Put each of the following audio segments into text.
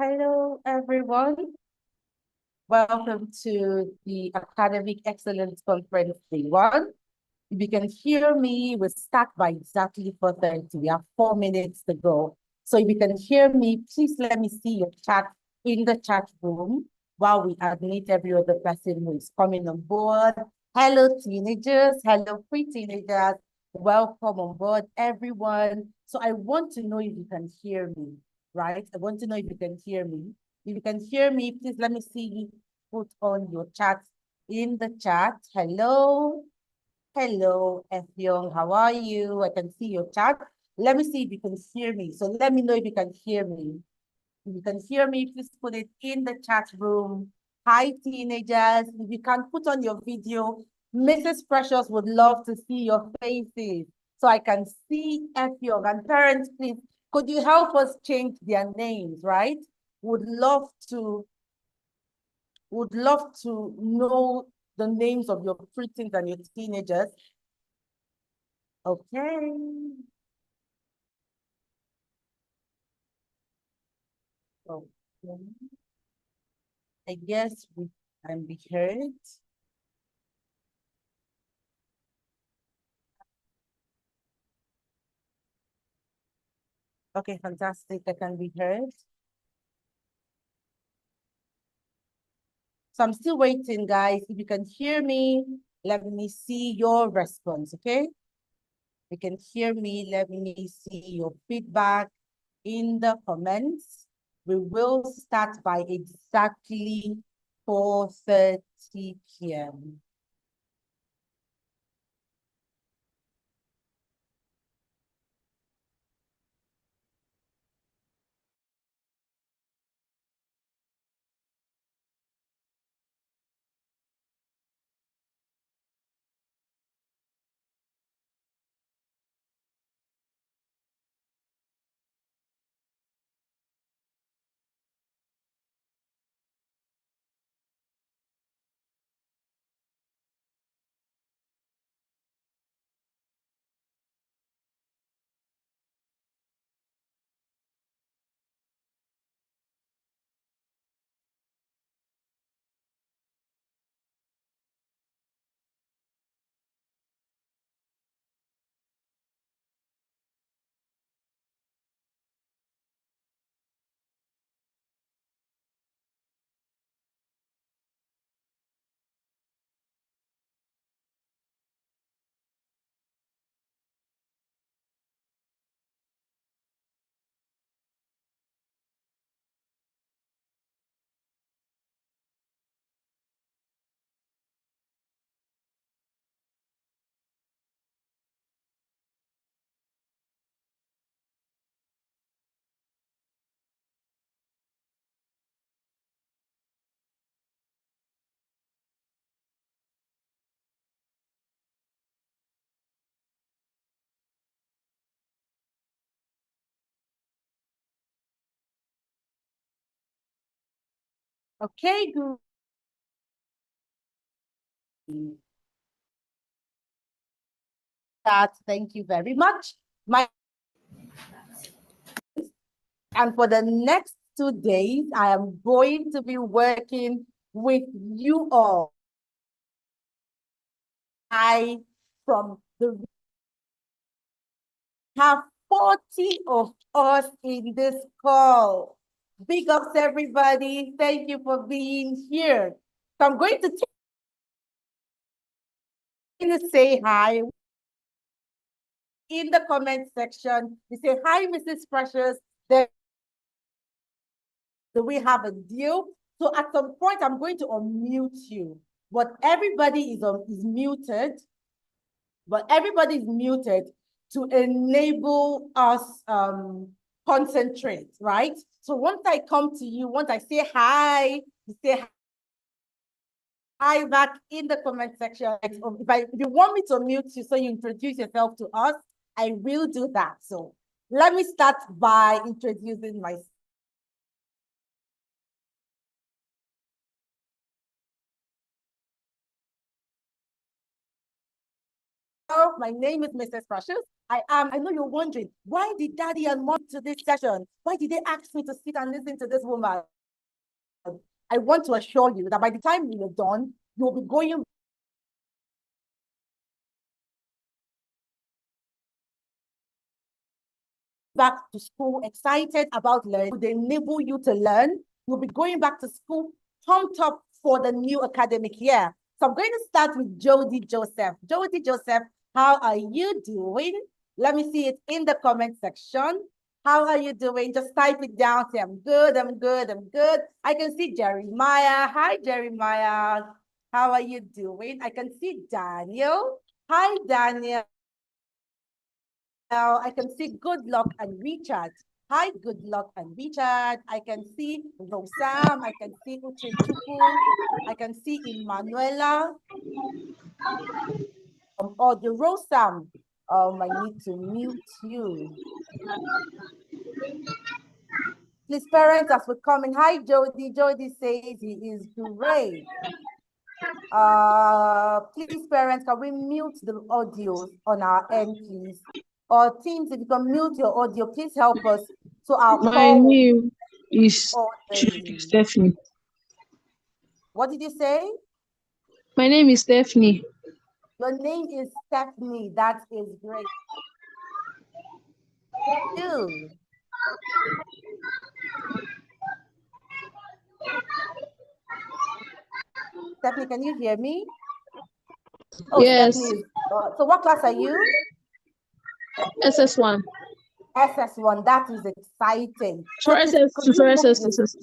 Hello, everyone. Welcome to the Academic Excellence Conference Day 1. If you can hear me, we'll start by exactly 4:30. We have 4 minutes to go. So if you can hear me, please let me see your chat in the chat room while we admit every other person who is coming on board. Hello, teenagers. Hello, pre-teenagers. Welcome on board, everyone. So I want to know if you can hear me, right? I want to know if you can hear me. If you can hear me, please let me see. Put on your chat in the chat. Hello. Hello, Effiong. How are you? I can see your chat. Let me see if you can hear me. So let me know if you can hear me. If you can hear me, please put it in the chat room. Hi, teenagers. If you can put on your video, Mrs. Precious would love to see your faces so I can see Effiong. And parents, please, could you help us change their names, right? Would love to know the names of your preteens and your teenagers. Okay. Okay. I guess we can be heard. Okay, fantastic. I can be heard. So I'm still waiting, guys. If you can hear me, let me see your response, okay? If you can hear me, let me see your feedback in the comments. We will start by exactly 4:30 p.m. Okay, good. Thank you very much. And for the next 2 days, I am going to be working with you all. I from the have 40 of us in this call. Big ups, everybody. Thank you for being here. So I'm going to say hi in the comment section. You say, hi, Mrs. Precious. There, do we have a deal? So at some point, I'm going to unmute you. But everybody is muted. But everybody is muted. to enable us concentrate, right? So once I come to you, once I say hi, you say hi back in the comment section. If you want me to mute you so you introduce yourself to us, I will do that. So let me start by introducing myself. My name is Mrs. Precious. I know you're wondering, why did Daddy and Mom to this session? Why did they ask me to sit and listen to this woman? I want to assure you that by the time you're done, you'll be going back to school, excited about learning. They enable you to learn. You'll be going back to school, pumped up for the new academic year. So I'm going to start with Jody Joseph. Jody Joseph, how are you doing? Let me see it in the comment section. How are you doing? Just type it down. Say, I'm good, I'm good, I'm good. I can see Jeremiah. Hi, Jeremiah. How are you doing? I can see Daniel. Hi, Daniel. I can see Good Luck and Richard. Hi, Good Luck and Richard. I can see Rosam. I can see Uche Chuku. I can see Emanuela. Oh, the Rosam. I need to mute you. Please, parents, as we're coming. Hi, Jody. Jody says he is great. Please, parents, can we mute the audio on our end, please? Or teams, if you can mute your audio, please help us. So our My name is Stephanie. What did you say? My name is Stephanie. Your name is Stephanie. That is great. You. Stephanie, can you hear me? Oh, yes. Stephanie. So what class are you? SS1. SS1. That is exciting. For so SS2, for SS2.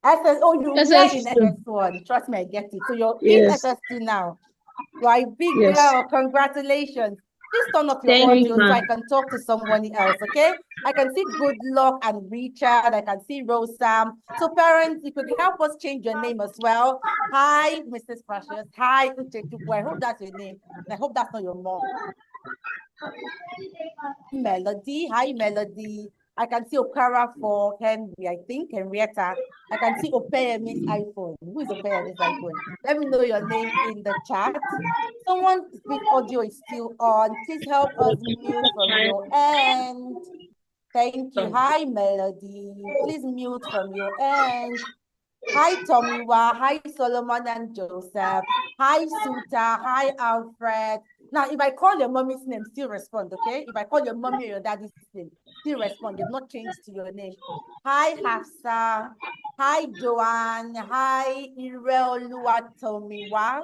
SS, oh, you were in SS2. SS1. Trust me, I get it. So you're in Yes. SS2 now. You are a big Yes. girl. Congratulations. Please turn off your Thank audio you, so I can talk to someone else, okay? I can see Good Luck and Richard. I can see Rosam. So parents, you could help us change your name as well. Hi, Mrs. Precious. Hi, Uche Chukwu. I hope that's your name. I hope that's not your mom. Melody. Hi, Melody. I can see Okara for Henry, I think, Henrietta. I can see Opeyemi's iPhone. Who is Opeyemi's iPhone? Let me know your name in the chat. Someone's audio is still on. Please help us mute from your end. Thank you. Hi, Melody. Please mute from your end. Hi, Tomiwa. Hi, Solomon and Joseph. Hi, Suta. Hi, Alfred. Now, if I call your mommy's name, still respond, okay? If I call your mommy or your daddy's name, still respond. They've not changed to your name. Hi, Hafsa. Hi, Joanne. Hi, Ireolua Tomiwa.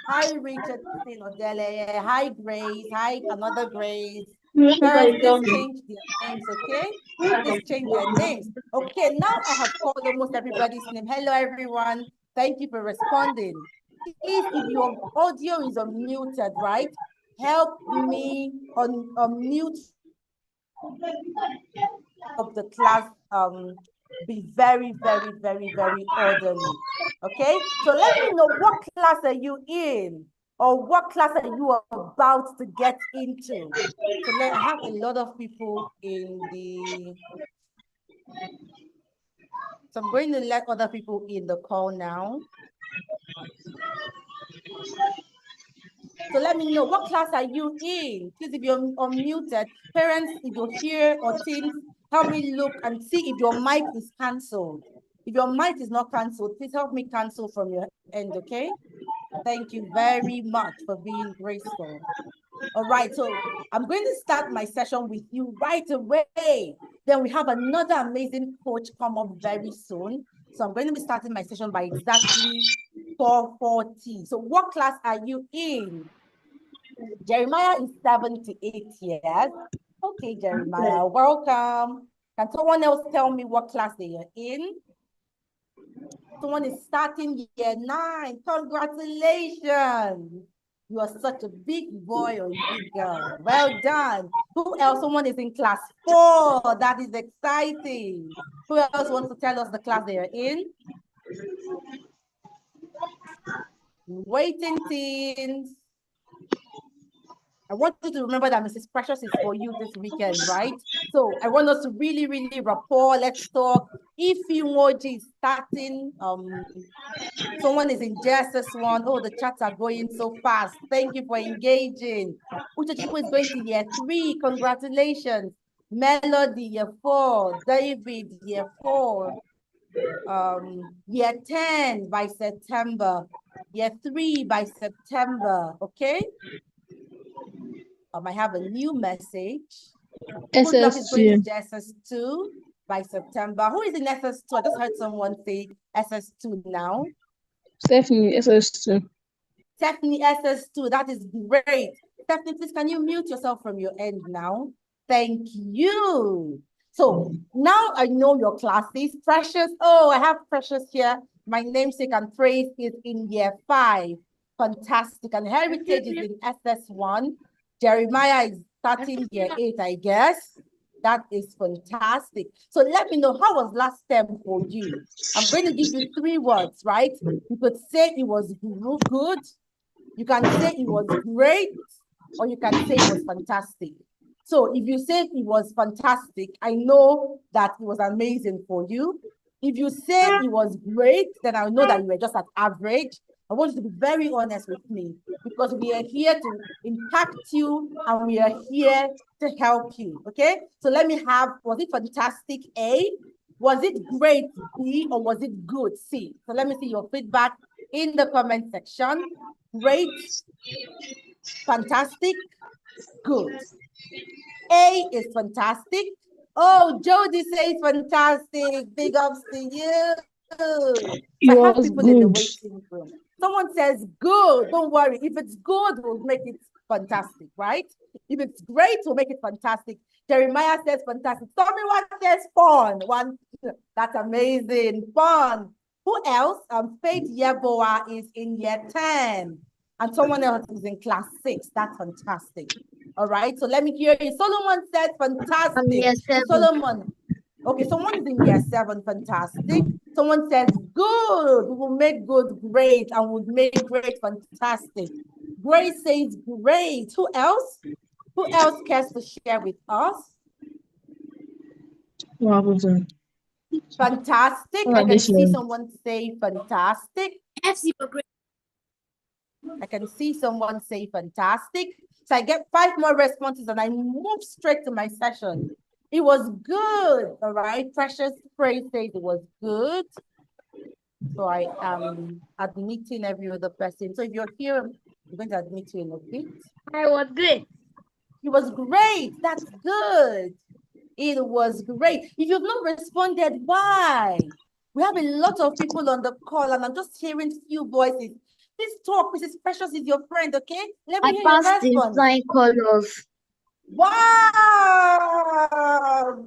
Hi, Richard Sinodele. Hi, Grace. Hi, another Grace. Parents, please change their names, okay? Please change their names. Okay, now I have called almost everybody's name. Hello, everyone. Thank you for responding. Please, if your audio is unmuted, right? Help me unmute of the class be very, very, very, very orderly. Okay, so let me know, what class are you in? Or what class are you about to get into? So I have a lot of people in the... So I'm going to let other people in the call now. So let me know, what class are you in? Please, if you're unmuted, parents, if you're here, or teens, help me look and see if your mic is cancelled. If your mic is not cancelled, please help me cancel from your end, okay? Thank you very much for being graceful. All right, so I'm going to start my session with you right away. Then we have another amazing coach come up very soon. So I'm going to be starting my session by exactly 4:40. So what class are you in? Jeremiah is 78 years. Okay, Jeremiah, welcome. Can someone else tell me what class they are in? Someone is starting year 9. Congratulations. You are such a big boy or a big girl. Well done. Who else? Someone is in class 4. That is exciting. Who else wants to tell us the class they are in? Waiting, teens. I want you to remember that Mrs. Precious is for you this weekend, right? So I want us to really, really rapport. Let's talk. If emoji is starting, someone is in JSS1. Oh, the chats are going so fast. Thank you for engaging. Uchechukwu is going to year 3. Congratulations. Melody, year 4. David, year 4. Year 10 by September. Year 3 by September. Okay. I have a new message. Good luck is going to SS2. JSS2 by September. Who is in SS2? I just heard someone say SS2 now. Stephanie, SS2. Stephanie, SS2. That is great. Stephanie, please, can you mute yourself from your end now? Thank you. So now I know your classes. Precious. Oh, I have Precious here. My namesake and praise is in year 5. Fantastic. And Heritage is in SS1. Jeremiah is starting year 8, I guess. That is fantastic. So let me know, how was last term for you? I'm going to give you 3 words, right? You could say it was good, you can say it was great, or you can say it was fantastic. So if you say it was fantastic, I know that it was amazing for you. If you say it was great, then I know that you were just at average. I want you to be very honest with me, because we are here to impact you and we are here to help you, okay? So let me have, was it fantastic A? Was it great B? Or was it good C? So let me see your feedback in the comment section. Great, fantastic, good. A is fantastic. Oh, Jody says fantastic. Big ups to you. So I have people in the waiting room. Someone says good. Don't worry. If it's good, we'll make it fantastic, right? If it's great, we'll make it fantastic. Jeremiah says fantastic. Someone says fun. That's amazing. Fun. Who else? Faith Yeboah is in year 10. And someone else is in class 6. That's fantastic. All right, so let me hear you. Solomon said fantastic. Year 7. Solomon. Okay, someone is in year 7. Fantastic. Someone says good. We will make good great, and we'll make great fantastic. Grace says great. Who else? Who else cares to share with us? Fantastic. I can see someone say fantastic. I can see someone say fantastic. So I get 5 more responses and I move straight to my session. It was good. All right. Precious Praise says it was good. So I am admitting every other person. So if you're here, I'm going to admit you in a bit. I was good. It was great. That's good. It was great. If you've not responded, why? We have a lot of people on the call and I'm just hearing few voices. Please talk. Mrs. Precious is your friend, okay? Let me hear your passed in response. flying colors. Wow!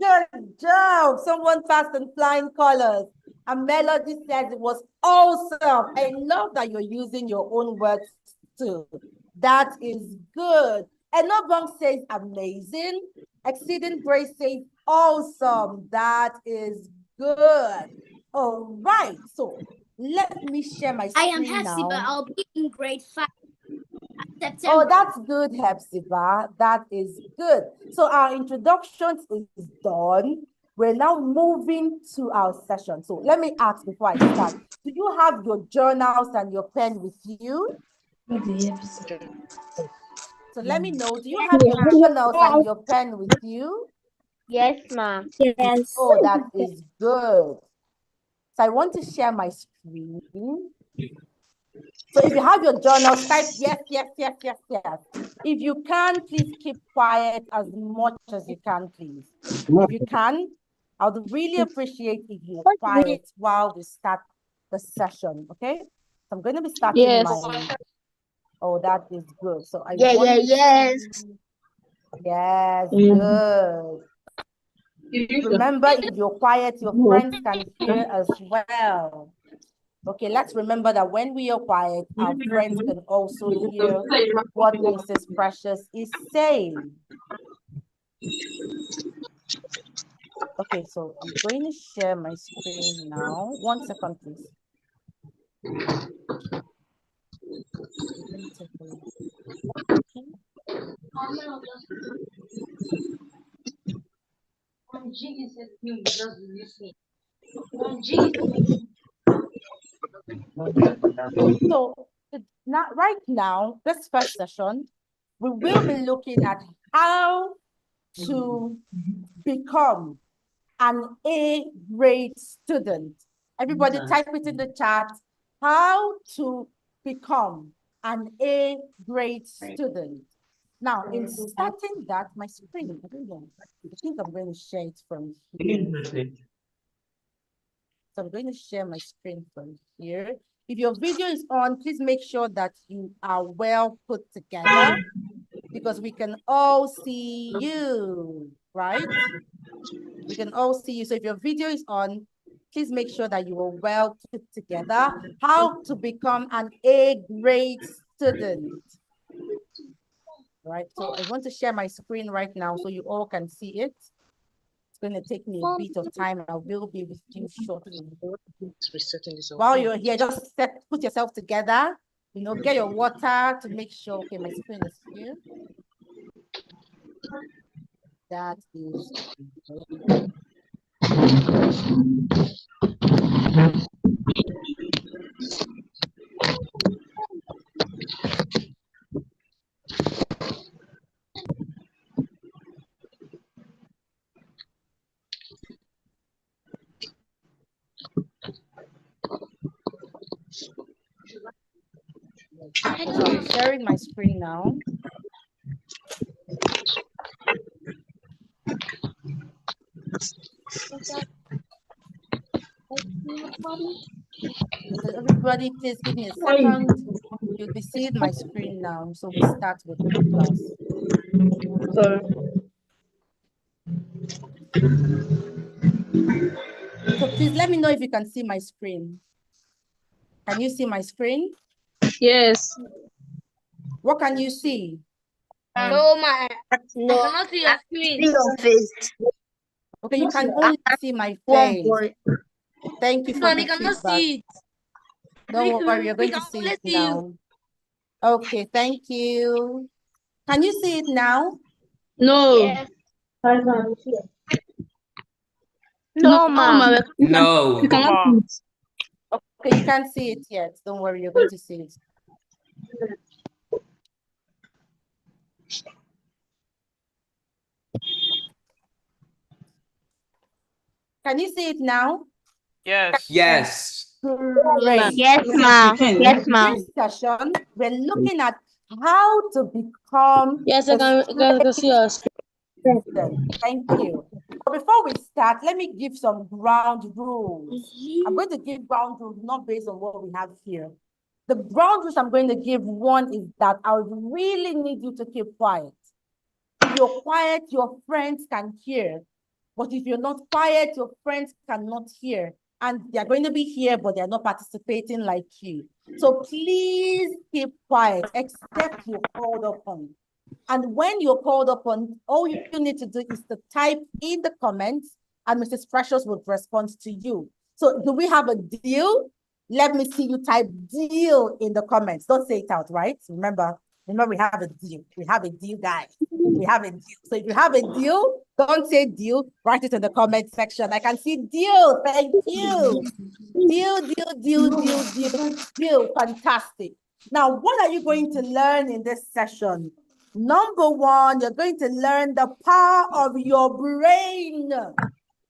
Good job. Someone passed in flying colors. And Melody said it was awesome. I love that you're using your own words too. That is good. And Nobong says amazing. Exceeding Grace says awesome. That is good. All right. So let me share my screen I am Hepzibah. now. I'll be in grade 5. September. Oh, that's good, Hepzibah. That is good. So our introductions is done. We're now moving to our session. So let me ask before I start. Do you have your journals and your pen with you? So let me know. Do you have your journals and your pen with you? Yes, ma'am. Yes. Oh, that is good. So I want to share my screen. So if you have your journals, type yes, yes, yes, yes, yes. If you can, please keep quiet as much as you can, please. If you can, I would really appreciate if you're quiet while we start the session, okay? So I'm going to be starting my... Oh, that is good. So I want Yes. Yes, good. Remember, if you're quiet, your friends can hear as well. Okay, let's remember that when we are quiet, our friends can also hear what Mrs. Precious is saying. Okay, so I'm going to share my screen now. 1 second, please. Let me take a look. So not right now, this first session, we will be looking at how to become an A-grade student. Everybody type it in the chat. How to become an A-grade student. Now, in starting that, my screen, I don't know. I think I'm going to share it from here. So I'm going to share my screen from here. If your video is on, please make sure that you are well put together because we can all see you, right? We can all see you. So if your video is on, please make sure that you are well put together. How to become an A-grade student. Right, so I want to share my screen right now so you all can see it. It's going to take me a bit of time. I will be with you shortly. While you're here, just put yourself together. You know, get your water to make sure. Okay, my screen is here. That is. So I'm sharing my screen now. So everybody, please give me a second. You'll be seeing my screen now. So we start with the class. So please let me know if you can see my screen. Can you see my screen? Yes. What can you see? No, ma. No. I cannot see your screen. See your face. Okay, you can only see my face. Thank you for the cannot feedback. see it. Don't worry, you're going to see it now. Okay, thank you. Can you see it now? No. Yes. No, ma. No. You cannot see it. Okay, you can't see it yet. Don't worry, you're going to see it. Can you see it now? Yes. Yes. Great. Yes, ma. Yes, ma. This session, we're looking at how to become Yes, I can see us. Thank you. But before we start, let me give some ground rules. I'm going to give ground rules not based on what we have here. The ground rules I'm going to give, one is that I really need you to keep quiet. If you're quiet, your friends can hear. But if you're not quiet, your friends cannot hear. And they're going to be here, but they're not participating like you. So please keep quiet, except you're called upon. And when you're called upon, all you need to do is to type in the comments and Mrs. Precious will respond to you. So do we have a deal? Let me see you type deal in the comments. Don't say it out, right? Remember, we have a deal. We have a deal, guys. We have a deal. So if you have a deal, don't say deal, write it in the comment section. I can see deal. Thank you. Deal. Fantastic. Now, what are you going to learn in this session? Number one, you're going to learn the power of your brain.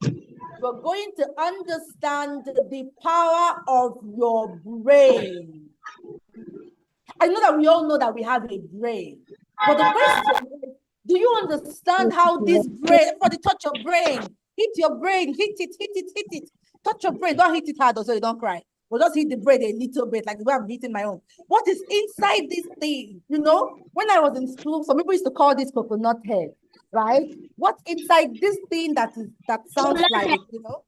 You're going to understand the power of your brain. I know that we all know that we have a brain, but the question is, do you understand how this brain, everybody touch your brain, hit your brain, hit it. Touch your brain, don't hit it hard so you don't cry. But just hit the brain a little bit, like the way I'm hitting my own. What is inside this thing? You know, when I was in school, some people used to call this coconut head, right? What's inside this thing that sounds like it, you know?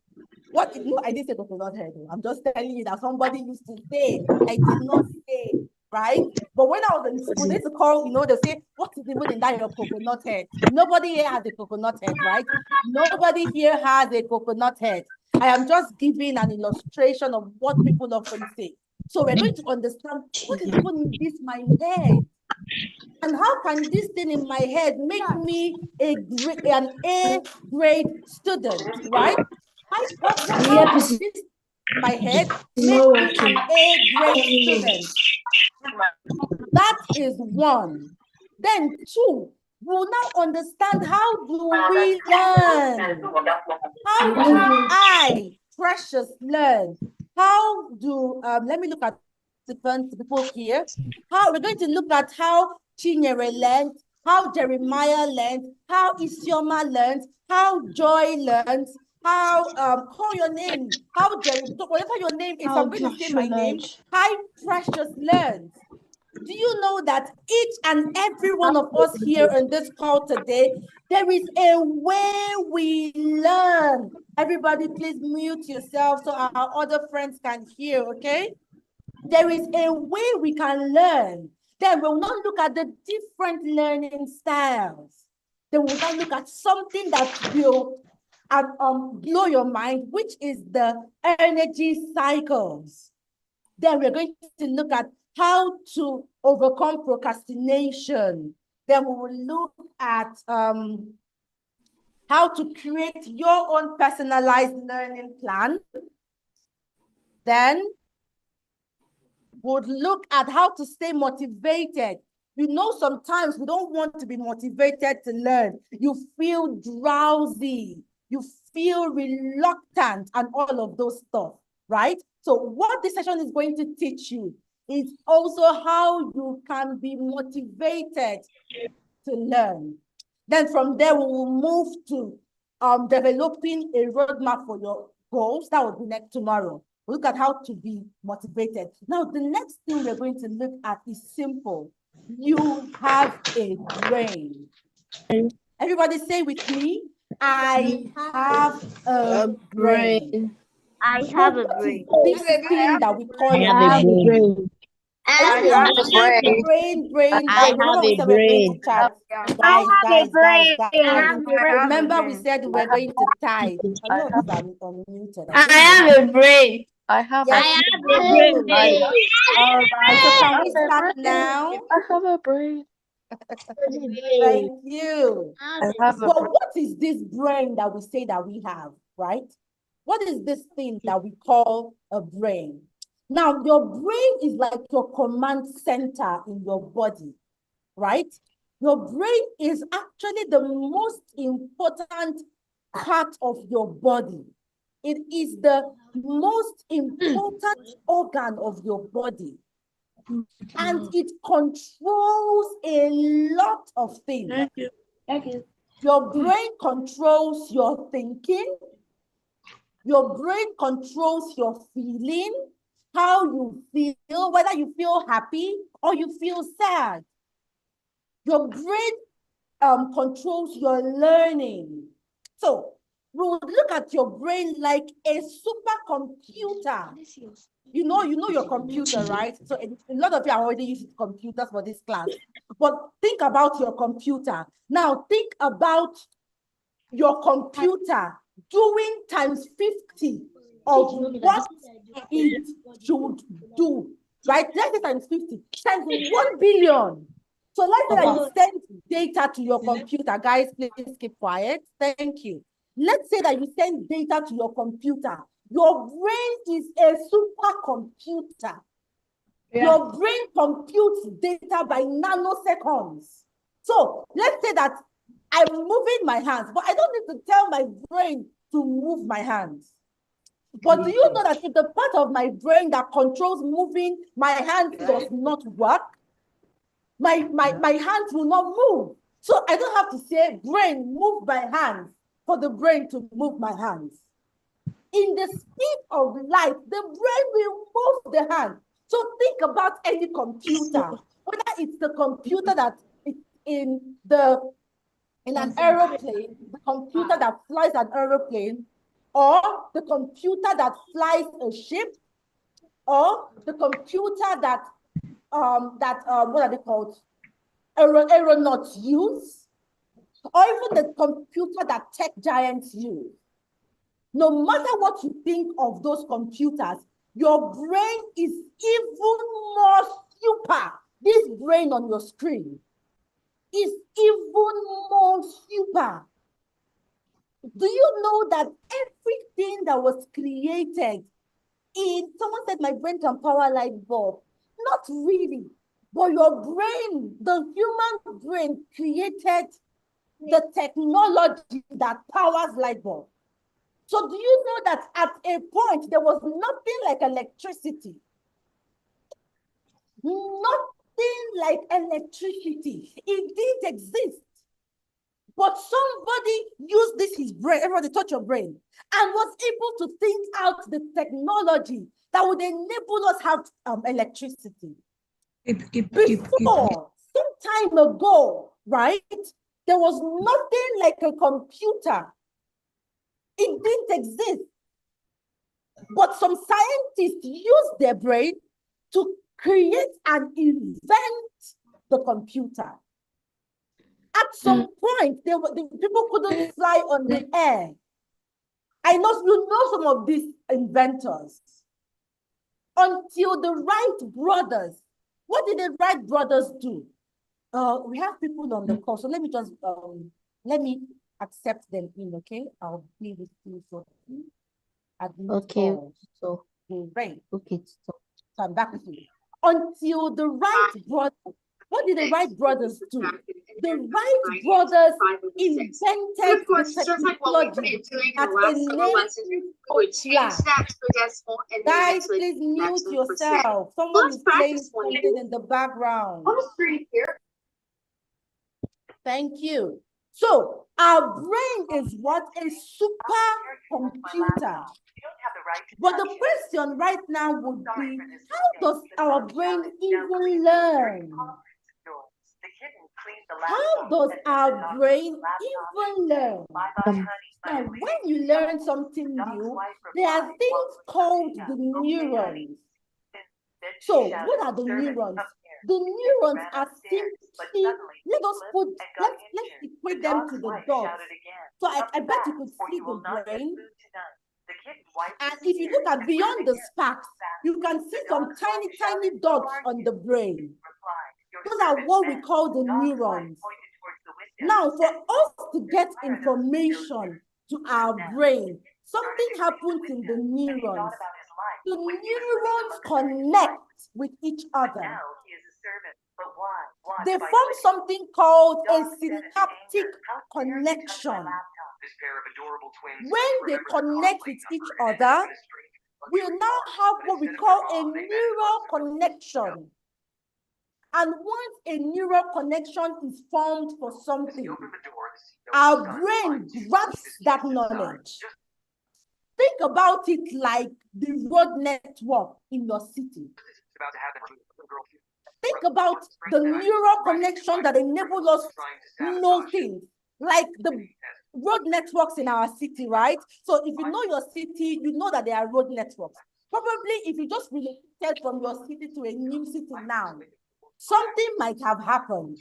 What? No, I didn't say coconut head. I'm just telling you that somebody used to say. I did not say, right? But when I was in school, they used to call, they say, what is even in that your coconut head? Nobody here has a coconut head, right? Nobody here has a coconut head. I am just giving an illustration of what people often say. So we're going to understand what is even in this my head. And how can this thing in my head make me an A grade student, right? How can this in my head make me an A grade student? That is one. Then two, we'll now understand how do we learn? How do I, Precious, learn? How do, let me look at different people here. How we're going to look at how Chinyere learned, how Jeremiah learned, how Isioma learned, how Joy learned, how call your name, how whatever your name is, I'm going to say my name, how Precious learned. Do you know that each and every one of us here in this call today, there is a way we learn. Everybody, please mute yourself so our other friends can hear, okay? There is a way we can learn. Then we'll not look at the different learning styles. Then we'll not look at something that will blow your mind, which is the energy cycles. Then we're going to look at how to overcome procrastination. Then we will look at how to create your own personalized learning plan. Then we'll look at how to stay motivated. Sometimes we don't want to be motivated to learn. You feel drowsy, you feel reluctant, and all of those stuff, right? So what this session is going to teach you is also how you can be motivated to learn. Then from there, we will move to developing a roadmap for your goals. That will be next tomorrow. We'll look at how to be motivated. Now, the next thing we're going to look at is simple. You have a brain. Everybody say with me, I have a brain. I have a brain. This thing that we call I have a brain. I have a brain. I have Remember we a said we're going to brain. chat. Guys. Remember we said we're going to type. I know these are unmuted. I have a brain. Yes, I have a brain. all right. So can we start now? I have a brain. Thank you. But what is this brain that we say that we have, right? What is this thing that we call a brain? Now, your brain is like your command center in your body, right? Your brain is actually the most important part of your body. It is the most important organ of your body. And it controls a lot of things. Thank you. Your brain controls your thinking. Your brain controls your feeling, how you feel, whether you feel happy or you feel sad. Your brain controls your learning. So we'll look at your brain like a supercomputer. You know your computer, right? So a lot of you are already using computers for this class. But think about your computer. Now think about your computer doing times 50 of what it should do, right? Let's say times 50, times 1 billion. So let's say that you send data to your computer. Guys, please keep quiet. Thank you. Let's say that you send data to your computer. Your brain is a supercomputer. Yeah. Your brain computes data by nanoseconds. So let's say that I'm moving my hands, but I don't need to tell my brain to move my hands. But do you know that if the part of my brain that controls moving my hands does not work, my hands will not move. So I don't have to say, brain, move my hands, for the brain to move my hands. In the speed of light, the brain will move the hand. So think about any computer, whether it's the computer that is in an aeroplane, the computer that flies an aeroplane, or the computer that flies a ship, or the computer that what are they called? Aeronauts use, or even the computer that tech giants use. No matter what you think of those computers, your brain is even more super. This brain on your screen is even more super. Do you know that everything that was created someone said my brain can power light bulb? Not really, but your brain, the human brain created the technology that powers light bulb. So do you know that at a point there was nothing like electricity? Nothing like electricity. It didn't exist. But somebody used his brain, everybody touch your brain, and was able to think out the technology that would enable us have electricity. Before, some time ago, right, there was nothing like a computer. It didn't exist. But some scientists used their brain to create and invent the computer. At some point, the people couldn't fly on the air. I know you know some of these inventors. Until the Wright brothers. What did the Wright brothers do? We have people on the call, so let me just let me accept them in, okay? I'll be with you for Okay, so right. Okay, So I'm back with you. Until the Wright brothers, what did the Wright brothers do? The Wright brothers invented the technology at a name. Guys, please mute yourself. Someone is playing something in the background. Thank you. So our brain is what? A supercomputer. But the question right now would be, how does our brain even learn? How does our brain even learn? Now, when you learn something new, there are things called the neurons. So, what are the neurons? The neurons are simply, let's equate them to the dots. So I bet you could see the brain. And if you look at beyond the sparks, you can see some tiny, tiny dots on the brain. Those are what we call the neurons. Now, for us to get information to our brain, something happens in the neurons. The neurons connect with each other. They form something called a synaptic connection. When they connect with each other, we now have what we call a neural connection. And once a neural connection is formed for something, our brain grabs that knowledge. Think about it like the road network in your city. Think about the neural connection that enables us to know things, like the road networks in our city, right? So if you know your city, you know that there are road networks. Probably if you just relocated from your city to a new city now, something might have happened.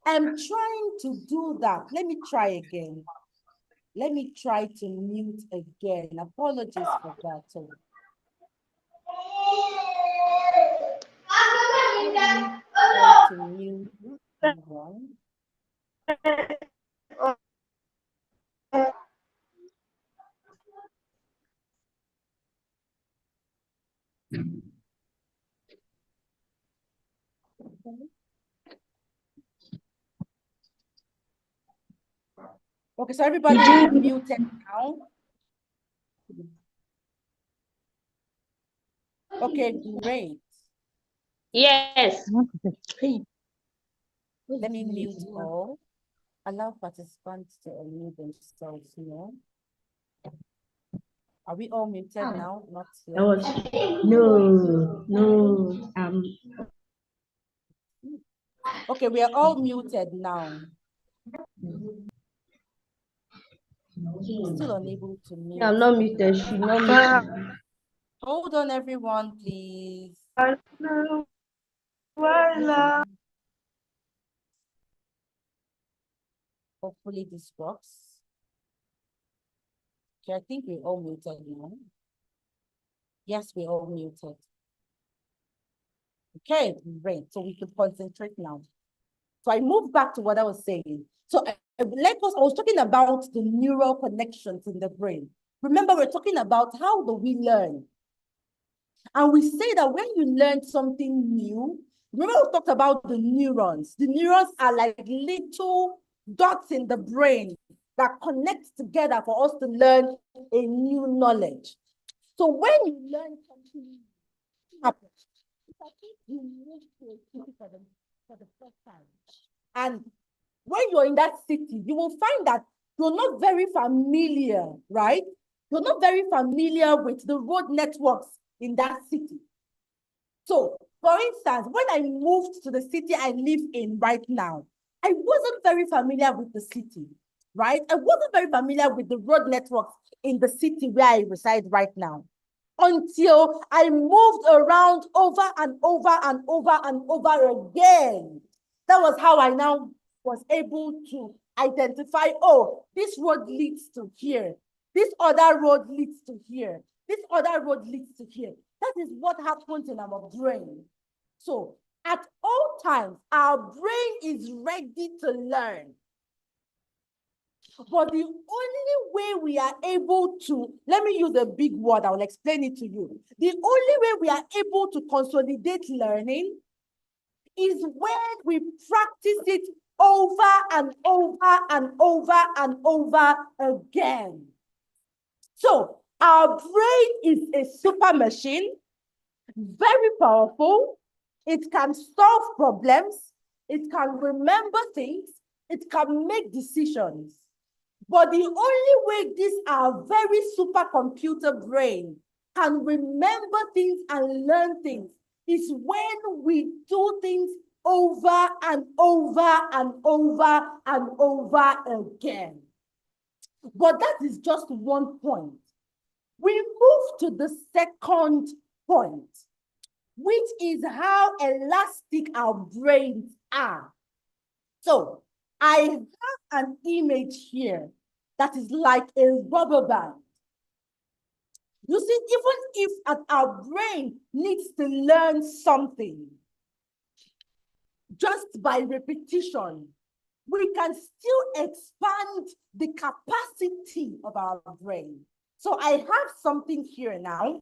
I'm trying to do that. Let me try again. Let me try to mute again. Apologies for that. Try to mute everyone. Okay, so everybody is muted now. Okay, great. Yes. Let me mute all. Allow participants to unmute themselves here. Are we all muted now? Not yet. No. Okay, we are all muted now. Still unable to mute. I'm not muted. She's not muted. Hold on, everyone, please. Hopefully this works. Okay, I think we're all muted now. Yes, we're all muted. Okay, great. So we can concentrate now. So I moved back to what I was saying. So I was talking about the neural connections in the brain. Remember, we're talking about how do we learn? And we say that when you learn something new, remember we talked about the neurons. The neurons are like little dots in the brain that connect together for us to learn a new knowledge. So when you learn something happens, it's as if you move to a city for the first time. And when you're in that city, you will find that you're not very familiar, right? You're not very familiar with the road networks in that city. So, for instance, when I moved to the city I live in right now, I wasn't very familiar with the city, right? I wasn't very familiar with the road networks in the city where I reside right now, until I moved around over and over and over and over again. That was how I now was able to identify, oh, this road leads to here. This other road leads to here. This other road leads to here. That is what happens in our brain. So at all times, our brain is ready to learn. But the only way we are able to, let me use a big word, I will explain it to you. The only way we are able to consolidate learning is when we practice it over and over and over and over again. So our brain is a super machine, very powerful. It can solve problems. It can remember things. It can make decisions. But the only way this our very supercomputer brain can remember things and learn things is when we do things over and over and over and over again. But that is just one point. We move to the second point, which is how elastic our brains are. So I have an image here that is like a rubber band. You see, even if our brain needs to learn something, just by repetition, we can still expand the capacity of our brain. So I have something here now.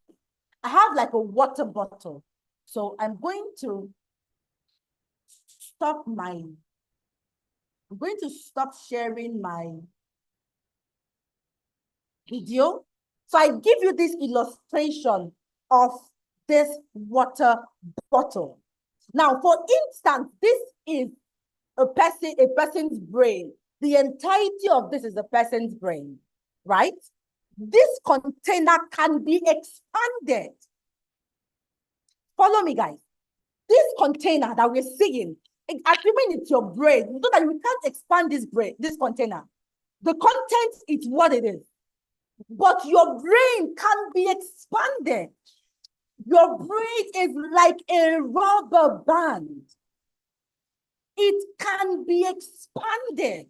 I have like a water bottle. So I'm going to stop sharing my video. So I give you this illustration of this water bottle. Now, for instance, this is a person's brain. The entirety of this is a person's brain, right? This container can be expanded. Follow me, guys. This container that we're seeing, assuming it's your brain, you know that we can't expand this container. The content is what it is. But your brain can be expanded. Your brain is like a rubber band. It can be expanded.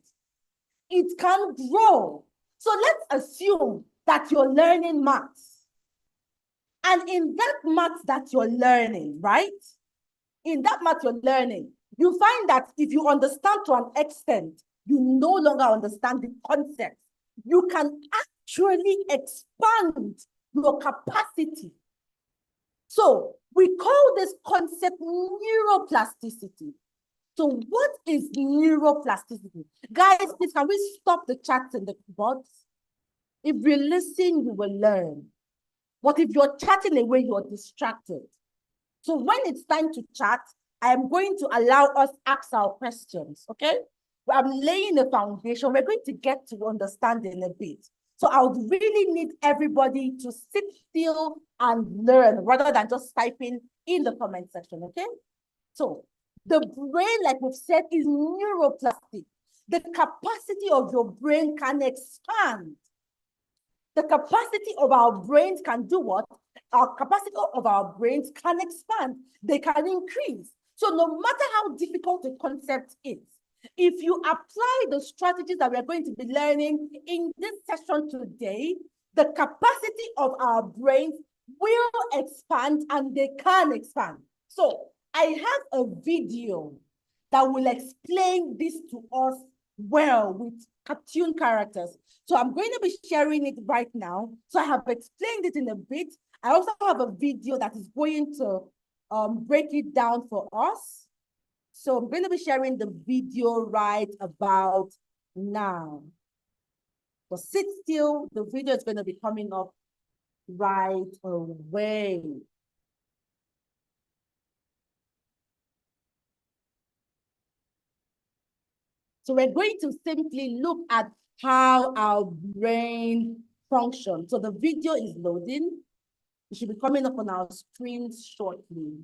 It can grow. So let's assume that you're learning maths. And in that maths that you're learning, right? In that math you're learning, you find that if you understand to an extent, you no longer understand the concept. You can actually expand your capacity. So we call this concept neuroplasticity. So what is neuroplasticity? Guys, please, can we stop the chats in the box? If you listen, you will learn. But if you're chatting away, you're distracted. So when it's time to chat, I am going to allow us ask our questions, okay? I'm laying a foundation. We're going to get to understand in a bit. So I would really need everybody to sit still and learn rather than just typing in the comment section, okay? So the brain, like we've said, is neuroplastic. the capacity of your brain can expand. The capacity of our brains can do what? Our capacity of our brains can expand. They can increase. So no matter how difficult the concept is, if you apply the strategies that we are going to be learning in this session today, the capacity of our brains will expand and they can expand. So I have a video that will explain this to us well with cartoon characters. So I'm going to be sharing it right now. So I have explained it in a bit. I also have a video that is going to break it down for us. So I'm going to be sharing the video right about now. So sit still, the video is going to be coming up right away. So we're going to simply look at how our brain functions. So the video is loading. It should be coming up on our screens shortly.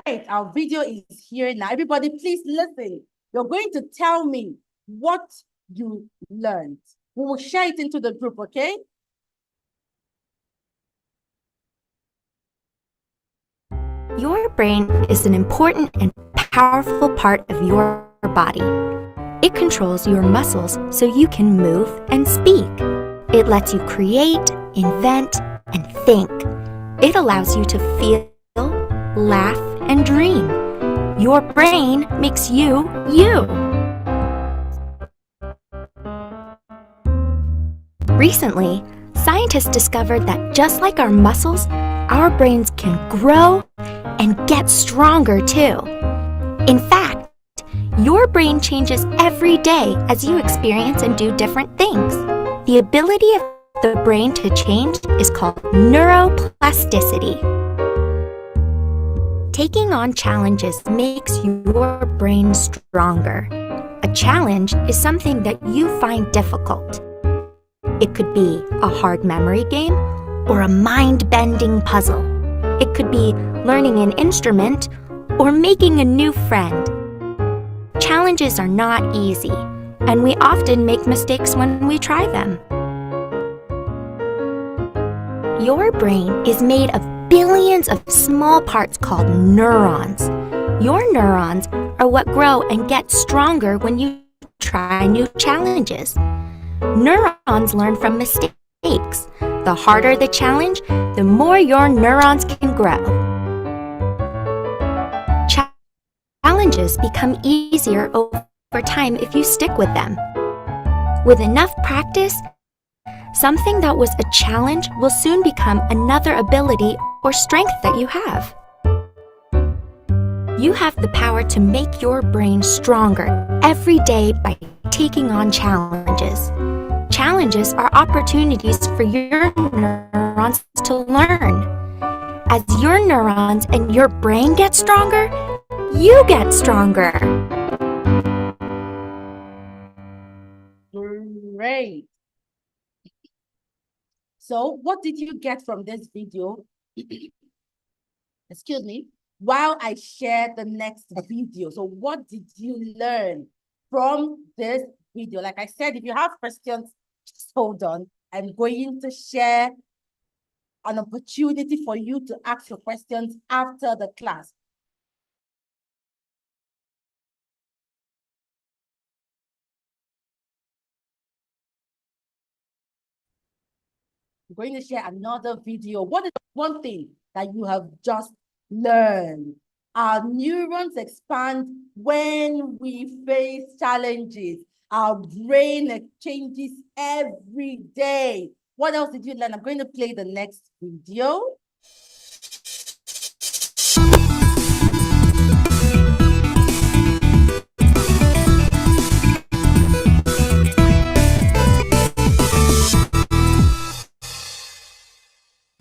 Great, our video is here now. Everybody, please listen. You're going to tell me what you learned. We will share it into the group, okay? Your brain is an important and powerful part of your body. It controls your muscles so you can move and speak. It lets you create, invent, and think. It allows you to feel, laugh, and dream. Your brain makes you, you. Recently, scientists discovered that just like our muscles, our brains can grow and get stronger too. In fact, your brain changes every day as you experience and do different things. The ability of the brain to change is called neuroplasticity. Taking on challenges makes your brain stronger. A challenge is something that you find difficult. It could be a hard memory game or a mind-bending puzzle. It could be learning an instrument or making a new friend. Challenges are not easy, and we often make mistakes when we try them. Your brain is made of billions of small parts called neurons. Your neurons are what grow and get stronger when you try new challenges. Neurons learn from mistakes. The harder the challenge, the more your neurons can grow. Challenges become easier over time if you stick with them. With enough practice, something that was a challenge will soon become another ability or strength that you have. You have the power to make your brain stronger every day by taking on challenges. Challenges are opportunities for your neurons to learn. As your neurons and your brain get stronger, you get stronger. Great. So what did you get from this video? Excuse me. While I share the next video. So what did you learn from this video? Like I said, if you have questions, just hold on. I'm going to share an opportunity for you to ask your questions after the class. I'm going to share another video. What is one thing that you have just learned? Our neurons expand when we face challenges. Our brain changes every day. What else did you learn? I'm going to play the next video.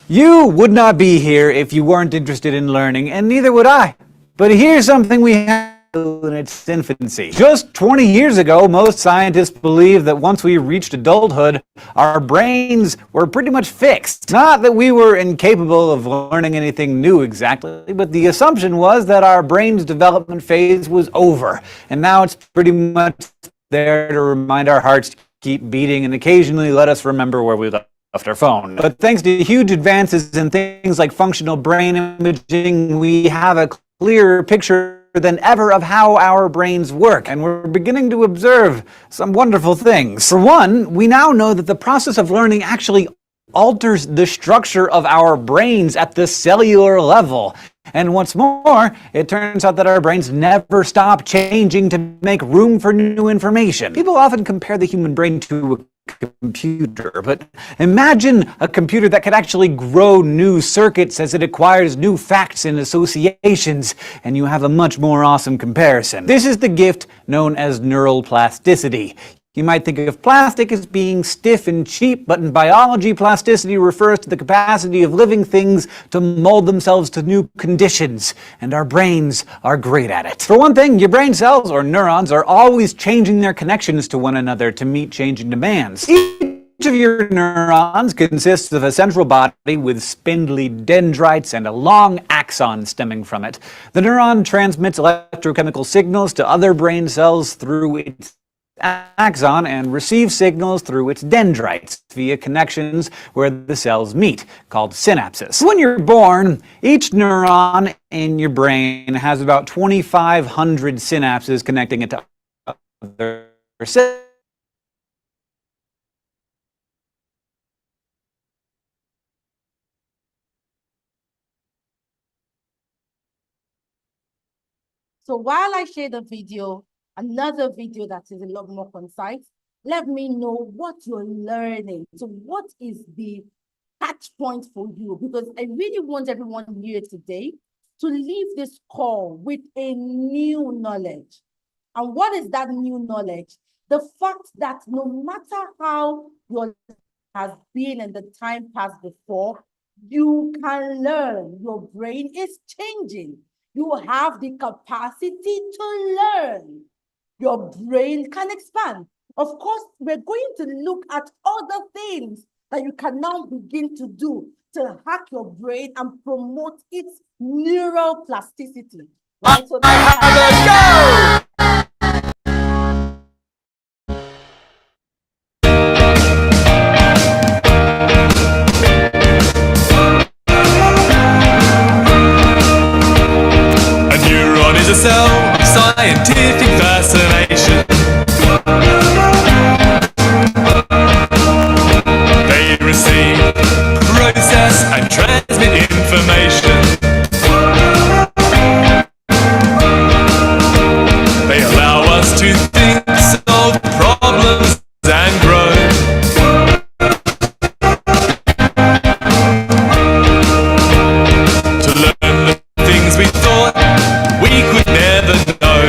You would not be here if you weren't interested in learning, and neither would I. But here's something we have in its infancy. Just 20 years ago, most scientists believed that once we reached adulthood, our brains were pretty much fixed. Not that we were incapable of learning anything new exactly, but the assumption was that our brain's development phase was over, and now it's pretty much there to remind our hearts to keep beating and occasionally let us remember where we left our phone. But thanks to huge advances in things like functional brain imaging, we have a clearer picture than ever of how our brains work, and we're beginning to observe some wonderful things. For one, we now know that the process of learning actually alters the structure of our brains at the cellular level. And what's more, it turns out that our brains never stop changing to make room for new information. People often compare the human brain to a computer, but imagine a computer that could actually grow new circuits as it acquires new facts and associations, and you have a much more awesome comparison. This is the gift known as neural plasticity. You might think of plastic as being stiff and cheap, but in biology, plasticity refers to the capacity of living things to mold themselves to new conditions, and our brains are great at it. For one thing, your brain cells, or neurons, are always changing their connections to one another to meet changing demands. Each of your neurons consists of a central body with spindly dendrites and a long axon stemming from it. The neuron transmits electrochemical signals to other brain cells through its axon and receives signals through its dendrites via connections where the cells meet, called synapses. When you're born, each neuron in your brain has about 2,500 synapses connecting it to other cells. So while I share the video, another video that is a lot more concise, let me know what you're learning. So what is the catch point for you? Because I really want everyone here today to leave this call with a new knowledge. And what is that new knowledge? The fact that no matter how your life has been and the time passed before, you can learn. Your brain is changing. You have the capacity to learn. Your brain can expand. Of course, we're going to look at other things that you can now begin to do to hack your brain and promote its neural plasticity. Right? So a neuron is a cell of scientific fascination. They receive, process, and transmit information. They allow us to think, solve problems, and grow. To learn the things we thought we could never know.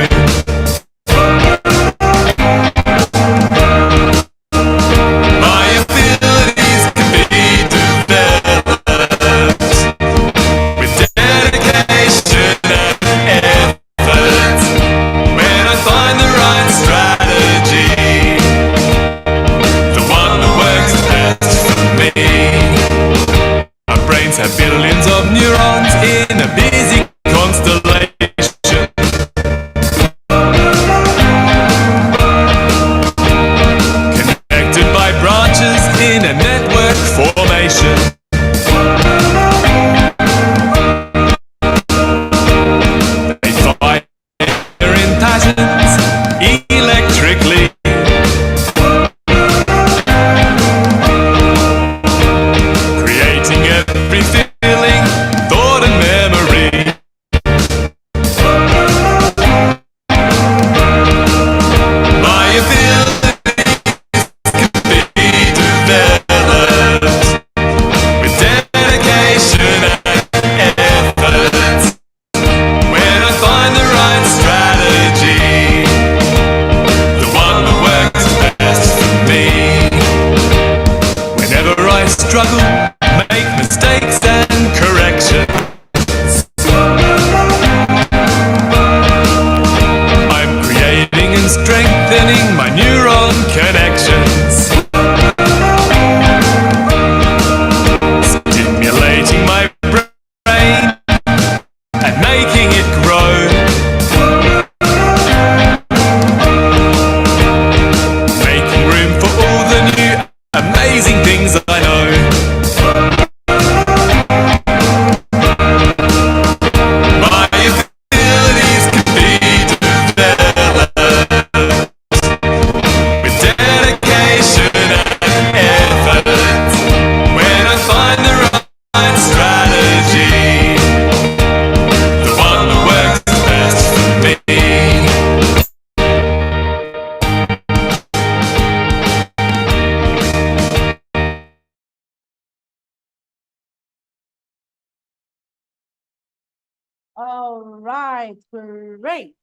All right, great.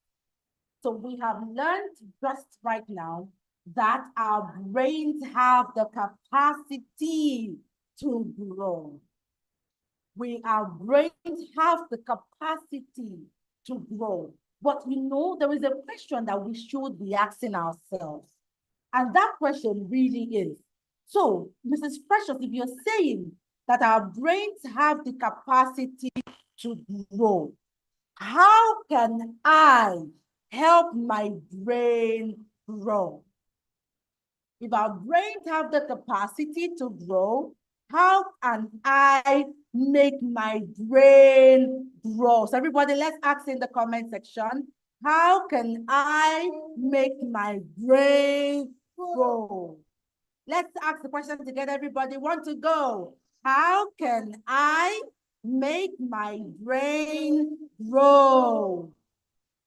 So we have learned just right now that our brains have the capacity to grow. Our brains have the capacity to grow. But you know, there is a question that we should be asking ourselves. And that question really is, so, Mrs. Precious, if you're saying that our brains have the capacity to grow, how can I help my brain grow? If our brains have the capacity to grow, how can I make my brain grow? So everybody, let's ask in the comment section, how can I make my brain grow? Let's ask the question together, everybody. Want to go? How can I make my brain grow?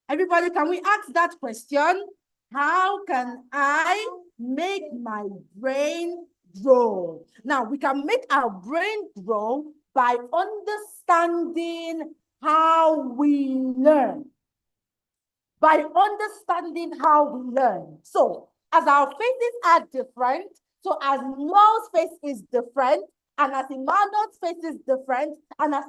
Everybody, can we ask that question? How can I make my brain grow? Now, we can make our brain grow by understanding how we learn. By understanding how we learn. So, as our faces are different, so as Noel's face is different, and as Emmanuel's face is different, and as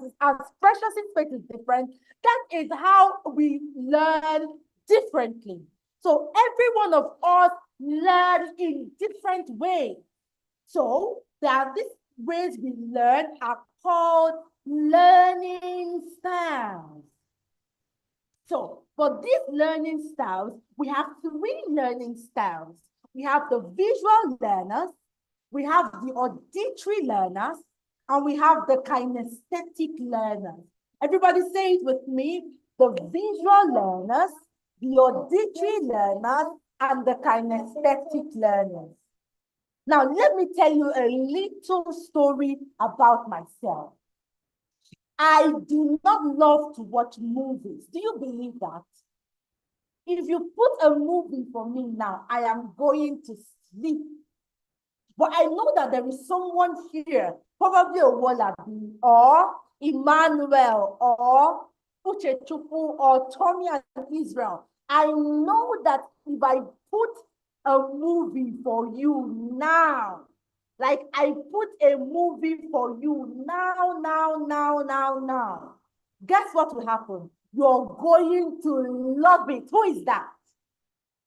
Precious's face is different, that is how we learn differently. So every one of us learns in different ways. So there are these ways we learn are called learning styles. So for these learning styles, we have three learning styles. We have the visual learners, we have the auditory learners, and we have the kinesthetic learners. Everybody say it with me, the visual learners, the auditory learners, and the kinesthetic learners. Now, let me tell you a little story about myself. I do not love to watch movies. Do you believe that? If you put a movie for me now, I am going to sleep. But I know that there is someone here, probably a Wallaby, or Emmanuel, or Uchechuku, or Tommy and Israel. I know that if I put a movie for you now, like I put a movie for you now, guess what will happen? You're going to love it. Who is that?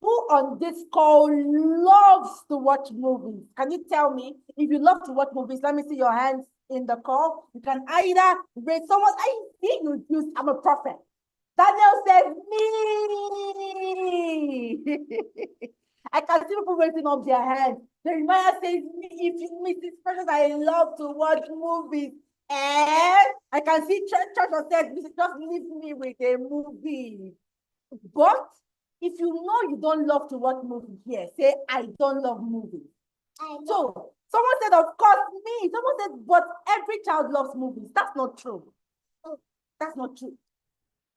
Who on this call loves to watch movies? Can you tell me if you love to watch movies? Let me see your hands in the call. You can either raise someone. I think you use, I'm a prophet. Daniel says me. I can see people raising up their hands. Jeremiah says, if you Mrs. Precious, I love to watch movies. And I can see Church says, just leave me with a movie. But if you know you don't love to watch movies here, say, I don't love movies. So someone said, of course, me. Someone said, but every child loves movies. That's not true. That's not true.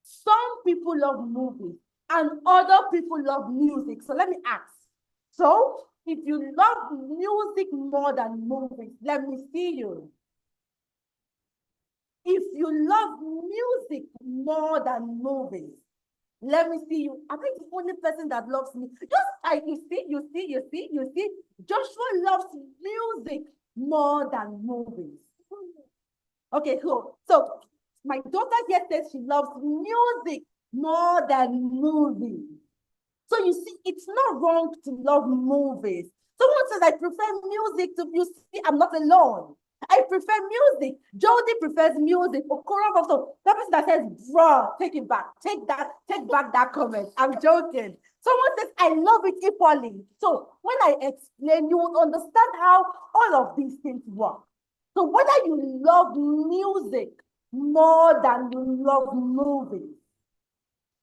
Some people love movies and other people love music. So let me ask. So if you love music more than movies, let me see you. If you love music more than movies, let me see you. Am I the only person that loves me? Just like you see. Joshua loves music more than movies. Okay, cool. So my daughter here says she loves music more than movies. So you see, it's not wrong to love movies. Someone says, I prefer music to, you see, I'm not alone. I prefer music. Jody prefers music. Okoro also. That person that says, bro, take it back. Take back that comment. I'm joking. Someone says, I love it equally. So when I explain, you will understand how all of these things work. So whether you love music more than you love movies,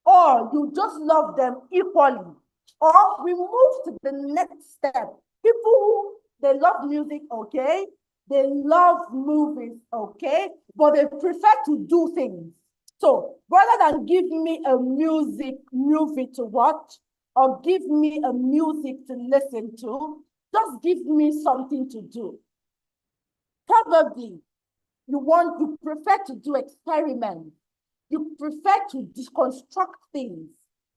or you just love them equally, or we move to the next step. People who, they love music, okay? They love movies, okay? But they prefer to do things. So rather than give me a music movie to watch, or give me a music to listen to, just give me something to do. Probably you prefer to do experiments. You prefer to deconstruct things.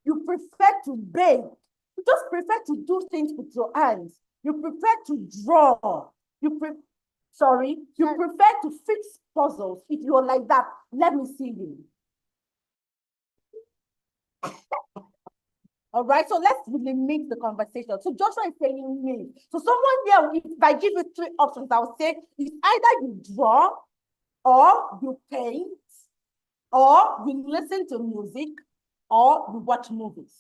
You prefer to bake. You just prefer to do things with your hands. You prefer to draw. You prefer to fix puzzles. If you're like that, let me see you. All right, so let's really make the conversation. So Joshua is saying me. So someone here, if I give you 3 options, I'll say it's either you draw, or you paint, or you listen to music, or you watch movies.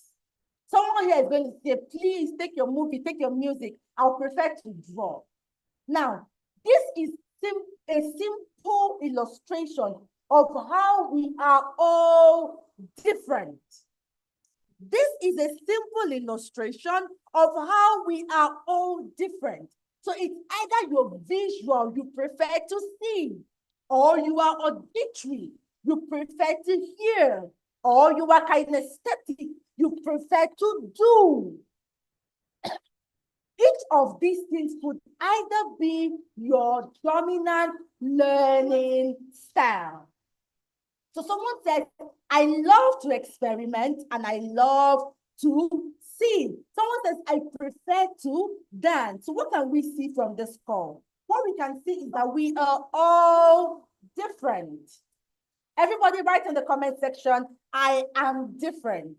Someone here is going to say, please take your movie, take your music. I'll prefer to draw. Now, this is a simple illustration of how we are all different. This is a simple illustration of how we are all different. So it's either you're visual, you prefer to see, or you are auditory, you prefer to hear, or you are kinesthetic, you prefer to do. Each of these things could either be your dominant learning style. So someone says, I love to experiment and I love to see. Someone says, I prefer to dance. So what can we see from this call? What we can see is that we are all different. Everybody write in the comment section, I am different.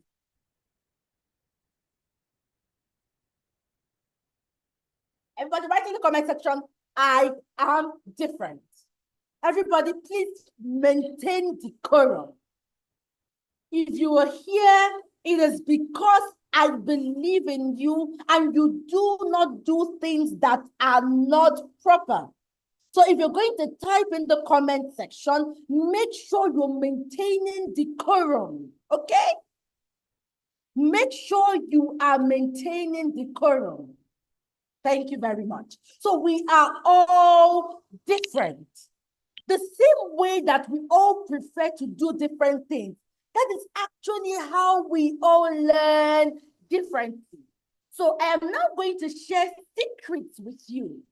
Everybody write in the comment section, I am different. Everybody, please maintain decorum. If you are here, it is because I believe in you and you do not do things that are not proper. So if you're going to type in the comment section, make sure you're maintaining decorum, okay? Make sure you are maintaining decorum. Thank you very much. So we are all different. The same way that we all prefer to do different things, that is actually how we all learn differently. So I am now going to share secrets with you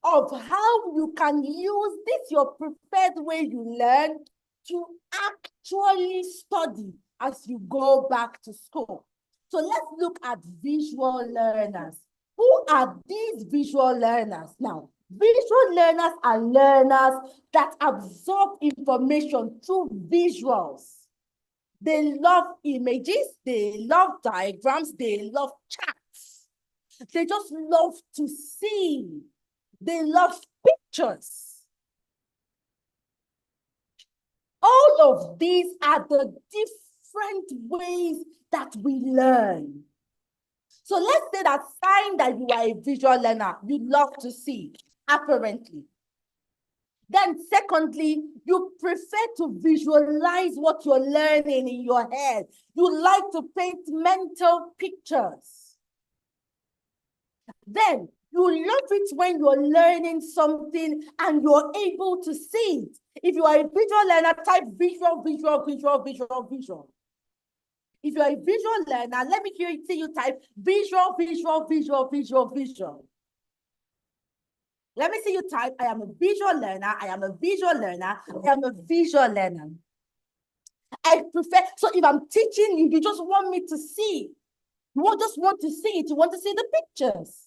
of how you can use this, your preferred way you learn, to actually study as you go back to school. So let's look at visual learners. Who are these visual learners? Now, visual learners are learners that absorb information through visuals. They love images, they love diagrams, they love charts. They just love to see. They love pictures. All of these are the different ways that we learn. So let's say that sign that you are a visual learner, you love to see, apparently. Then secondly, you prefer to visualize what you're learning in your head. You like to paint mental pictures. Then you love it when you're learning something and you're able to see it. If you are a visual learner, type visual, visual, visual, visual, visual. If you're a visual learner, let me see you type visual, visual, visual, visual, visual. Let me see you type, I am a visual learner, I am a visual learner, I am a visual learner. I prefer, so if I'm teaching you, you just want me to see. You just want to see it, you want to see the pictures.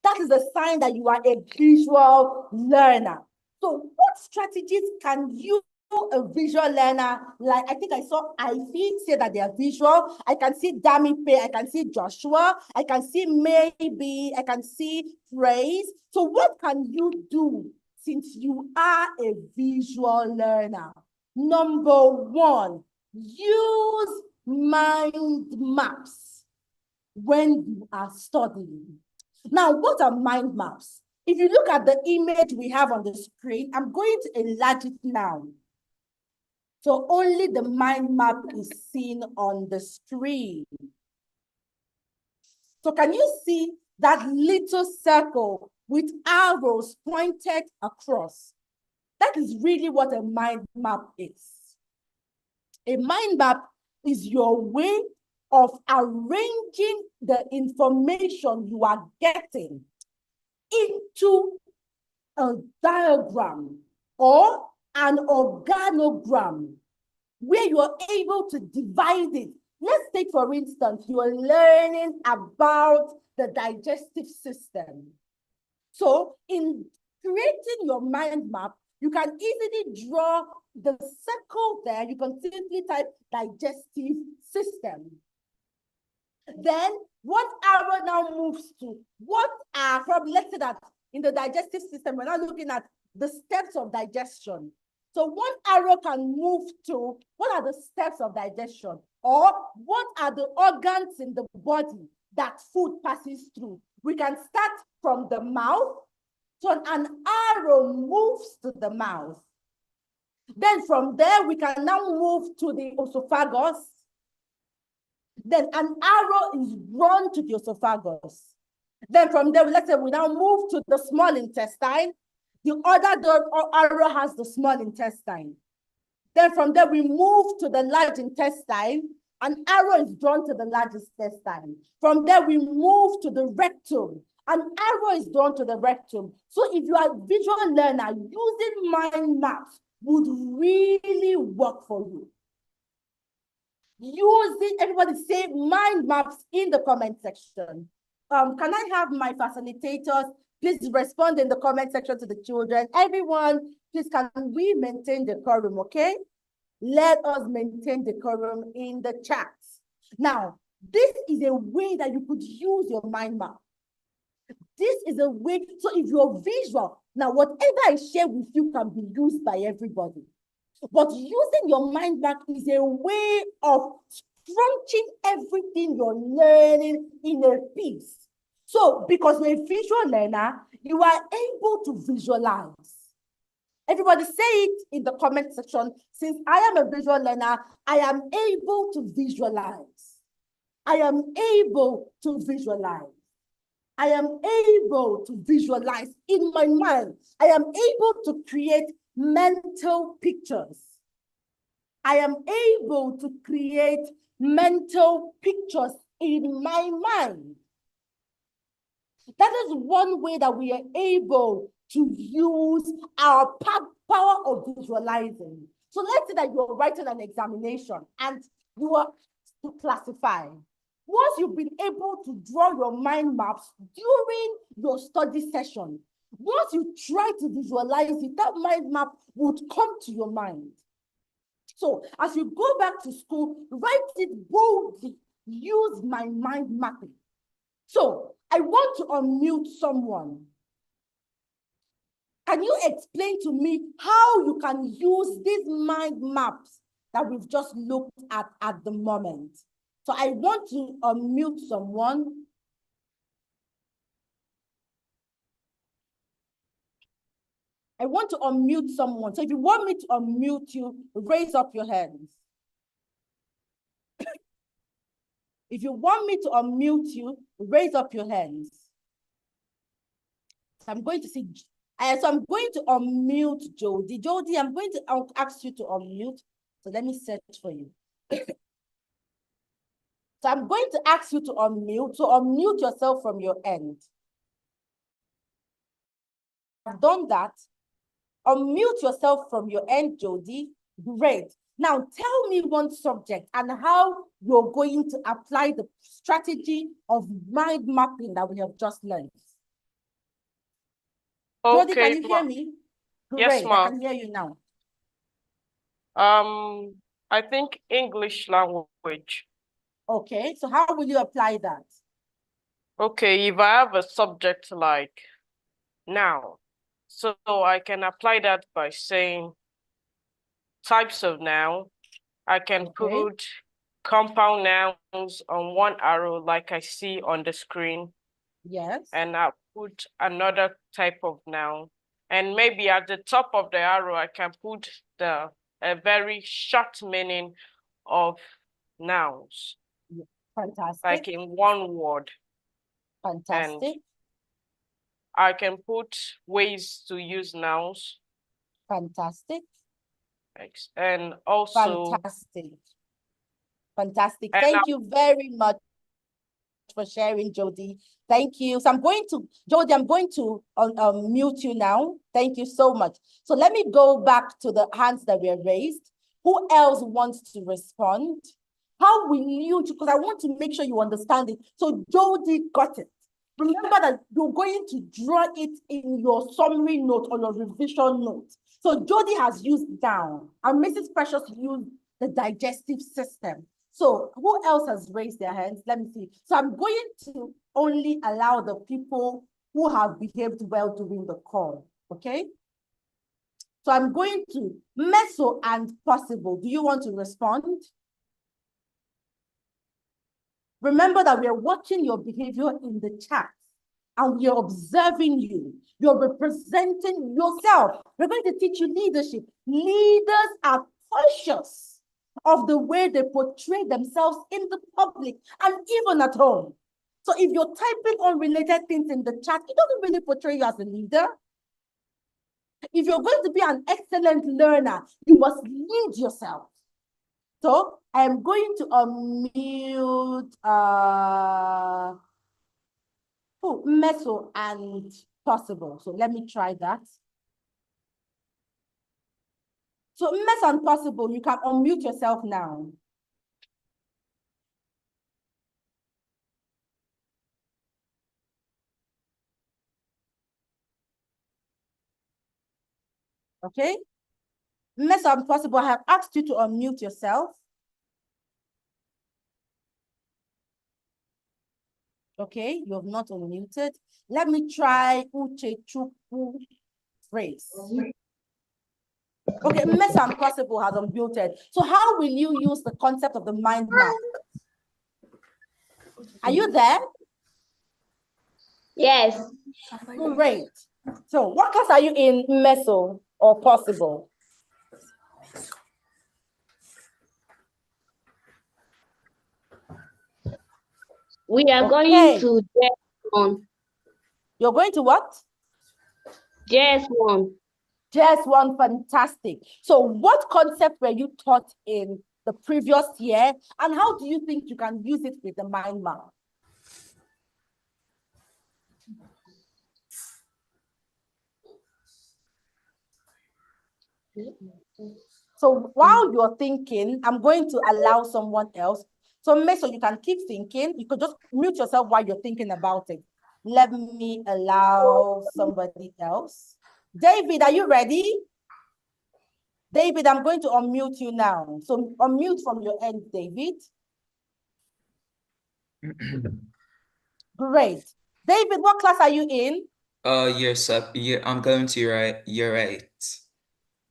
That is a sign that you are a visual learner. So what strategies can you, a visual learner, like I think I saw Ivy say that they are visual. I can see Dami Pay, I can see Joshua, I can see Maybe, I can see Praise. So what can you do since you are a visual learner? Number one, use mind maps when you are studying. Now, what are mind maps? If you look at the image we have on the screen, I'm going to enlarge it now. So only the mind map is seen on the screen. So can you see that little circle with arrows pointed across? That is really what a mind map is. A mind map is your way of arranging the information you are getting into a diagram or an organogram where you are able to divide it. Let's take, for instance, you are learning about the digestive system. So in creating your mind map, you can easily draw the circle there. You can simply type digestive system. Then what arrow now moves to? What are, probably, let's say that in the digestive system, we're now looking at the steps of digestion. So one arrow can move to what are the steps of digestion, or what are the organs in the body that food passes through. We can start from the mouth, so an arrow moves to the mouth. Then from there, we can now move to the esophagus. Then an arrow is drawn to the esophagus. Then from there, let's say we now move to the small intestine. The other arrow has the small intestine. Then from there, we move to the large intestine. An arrow is drawn to the large intestine. From there, we move to the rectum. An arrow is drawn to the rectum. So if you are a visual learner, using mind maps would really work for you. Using, everybody say mind maps in the comment section. Can I have my facilitators please respond in the comment section to the children? Everyone, please, can we maintain decorum, okay? Let us maintain decorum in the chat. Now, this is a way that you could use your mind map. This is a way, so if you're visual, now whatever I share with you can be used by everybody. But using your mind map is a way of crunching everything you're learning in a piece. So because you're a visual learner, you are able to visualize. Everybody say it in the comment section. Since I am a visual learner, I am able to visualize. I am able to visualize. I am able to visualize in my mind. I am able to create mental pictures. I am able to create mental pictures in my mind. That is one way that we are able to use our power of visualizing. So let's say that you're writing an examination and you are to classify. Once you've been able to draw your mind maps during your study session, once you try to visualize it, that mind map would come to your mind. So as you go back to school, write it boldly. Use my mind mapping. So I want to unmute someone. Can you explain to me how you can use these mind maps that we've just looked at the moment? So I want to unmute someone. I want to unmute someone. So if you want me to unmute you, raise up your hands. If you want me to unmute you, raise up your hands. So I'm going to see, so I'm going to unmute Jody. Jody, I'm going to ask you to unmute. So let me search for you. So I'm going to ask you to unmute. So unmute yourself from your end. I've done that. Unmute yourself from your end, Jody. Great. Now tell me one subject and how you're going to apply the strategy of mind mapping that we have just learned. Okay, Jody, can you hear me? Great, yes, ma'am. I can hear you now. I think English language. Okay, so how will you apply that? Okay, if I have a subject like noun, so I can apply that by saying types of noun. I can put compound nouns on one arrow like I see on the screen. Yes. And I'll put another type of noun. And maybe at the top of the arrow, I can put a very short meaning of nouns. Fantastic. Like in one word. Fantastic. And I can put ways to use nouns. Fantastic. And also. Fantastic. Fantastic. Thank you very much for sharing, Jody. Thank you. So I'm going to, Jody, I'm going to mute you now. Thank you so much. So let me go back to the hands that were raised. Who else wants to respond? How will you, because I want to make sure you understand it. So Jody got it. Remember that you're going to draw it in your summary note or your revision note. So Jody has used down, and Mrs. Precious used the digestive system. So who else has raised their hands? Let me see. So I'm going to only allow the people who have behaved well during the call, okay? So I'm going to meso and possible. Do you want to respond? Remember that we are watching your behavior in the chat and we are observing you. You're representing yourself. We're going to teach you leadership. Leaders are conscious of the way they portray themselves in the public and even at home. So if you're typing unrelated things in the chat, it doesn't really portray you as a leader. If you're going to be an excellent learner, you must lead yourself. So I'm going to unmute meso and possible. So let me try that. So meso and possible, you can unmute yourself now. Okay. Meso and possible, I have asked you to unmute yourself. Okay, you have not unmuted. Let me try Uche Chukwu phrase. Okay, Meso and possible has unmuted. So how will you use the concept of the mind map? Are you there? Yes. Great. So what class are you in, meso or possible? We are Okay. going to JS1. You're going to what? JS1. JS1, fantastic. So what concept were you taught in the previous year? And how do you think you can use it with the mind map? So while you're thinking, I'm going to allow someone else. So make sure you can keep thinking. You could just mute yourself while you're thinking about it. Let me allow somebody else. David, are you ready? David, I'm going to unmute you now. So unmute from your end, David. Great. David, what class are you in? I'm going to year 8.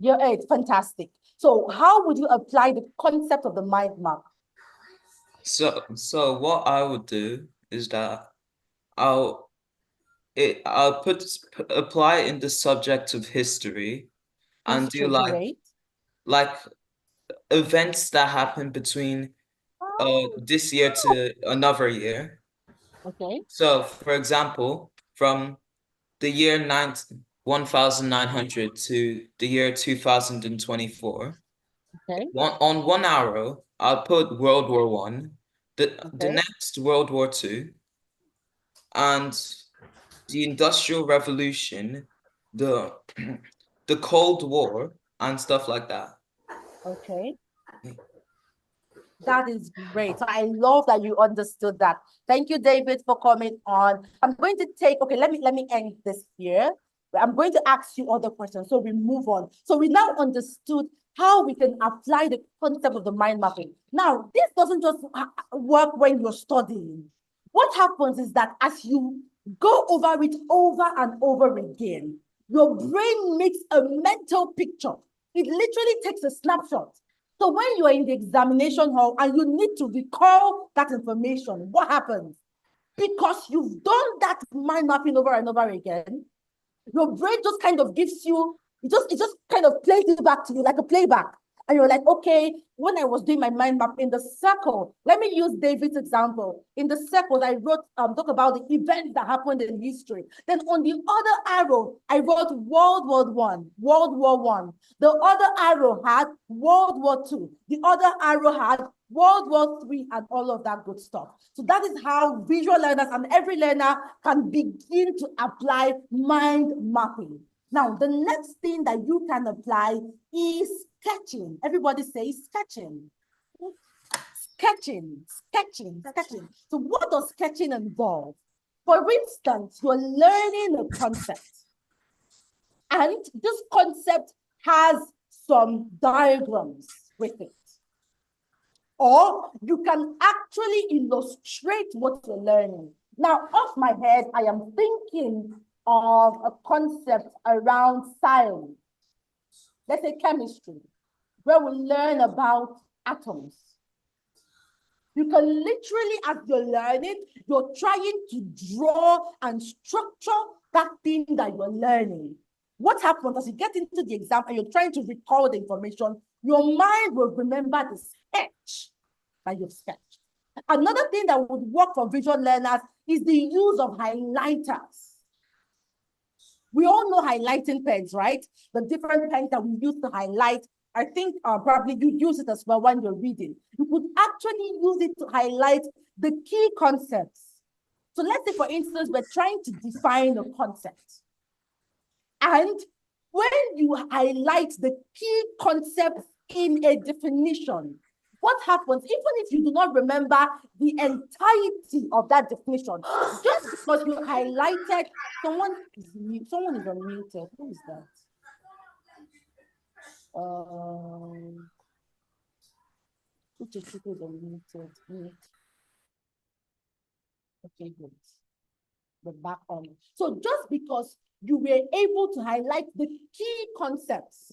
Year 8, fantastic. So how would you apply the concept of the mind map? So what I would do is that I'll apply it in the subject of history and do like events that happen between this year to another year. Okay. So for example, from the year 1900 to the year 2024. Okay. On one arrow, I'll put World War One, the next World War II, and the Industrial Revolution, the Cold War, and stuff like that. Okay. That is great. So I love that you understood that. Thank you, David, for coming on. I'm going to take, okay, let me end this here. I'm going to ask you other questions. So we move on. So we now understood how we can apply the concept of the mind mapping. Now, this doesn't just work when you're studying. What happens is that as you go over it over and over again, your brain makes a mental picture. It literally takes a snapshot. So when you are in the examination hall and you need to recall that information, what happens? Because you've done that mind mapping over and over again, your brain just kind of gives you, it just kind of plays it back to you like a playback. And you're like, okay, when I was doing my mind map in the circle, let me use David's example. In the circle, I wrote, talk about the events that happened in history. Then on the other arrow, I wrote World War I, World War I. The other arrow had World War II. The other arrow had World War III and all of that good stuff. So that is how visual learners and every learner can begin to apply mind mapping. Now, the next thing that you can apply is sketching. Everybody say sketching. Sketching. So what does sketching involve? For instance, you're learning a concept. And this concept has some diagrams with it. Or you can actually illustrate what you're learning. Now, off my head, I am thinking of a concept around science. Let's say chemistry, where we learn about atoms. You can literally, as you're learning, you're trying to draw and structure that thing that you're learning. What happens as you get into the exam and you're trying to recall the information, your mind will remember the sketch that you've sketched. Another thing that would work for visual learners is the use of highlighters. We all know highlighting pens, right? The different pens that we use to highlight. I think probably you use it as well when you're reading. You could actually use it to highlight the key concepts. So let's say, for instance, we're trying to define a concept. And when you highlight the key concepts in a definition, what happens, even if you do not remember the entirety of that definition, just because you highlighted, someone is unmuted. Who is that? Which is unmuted? Okay, good. We're back on. So just because you were able to highlight the key concepts,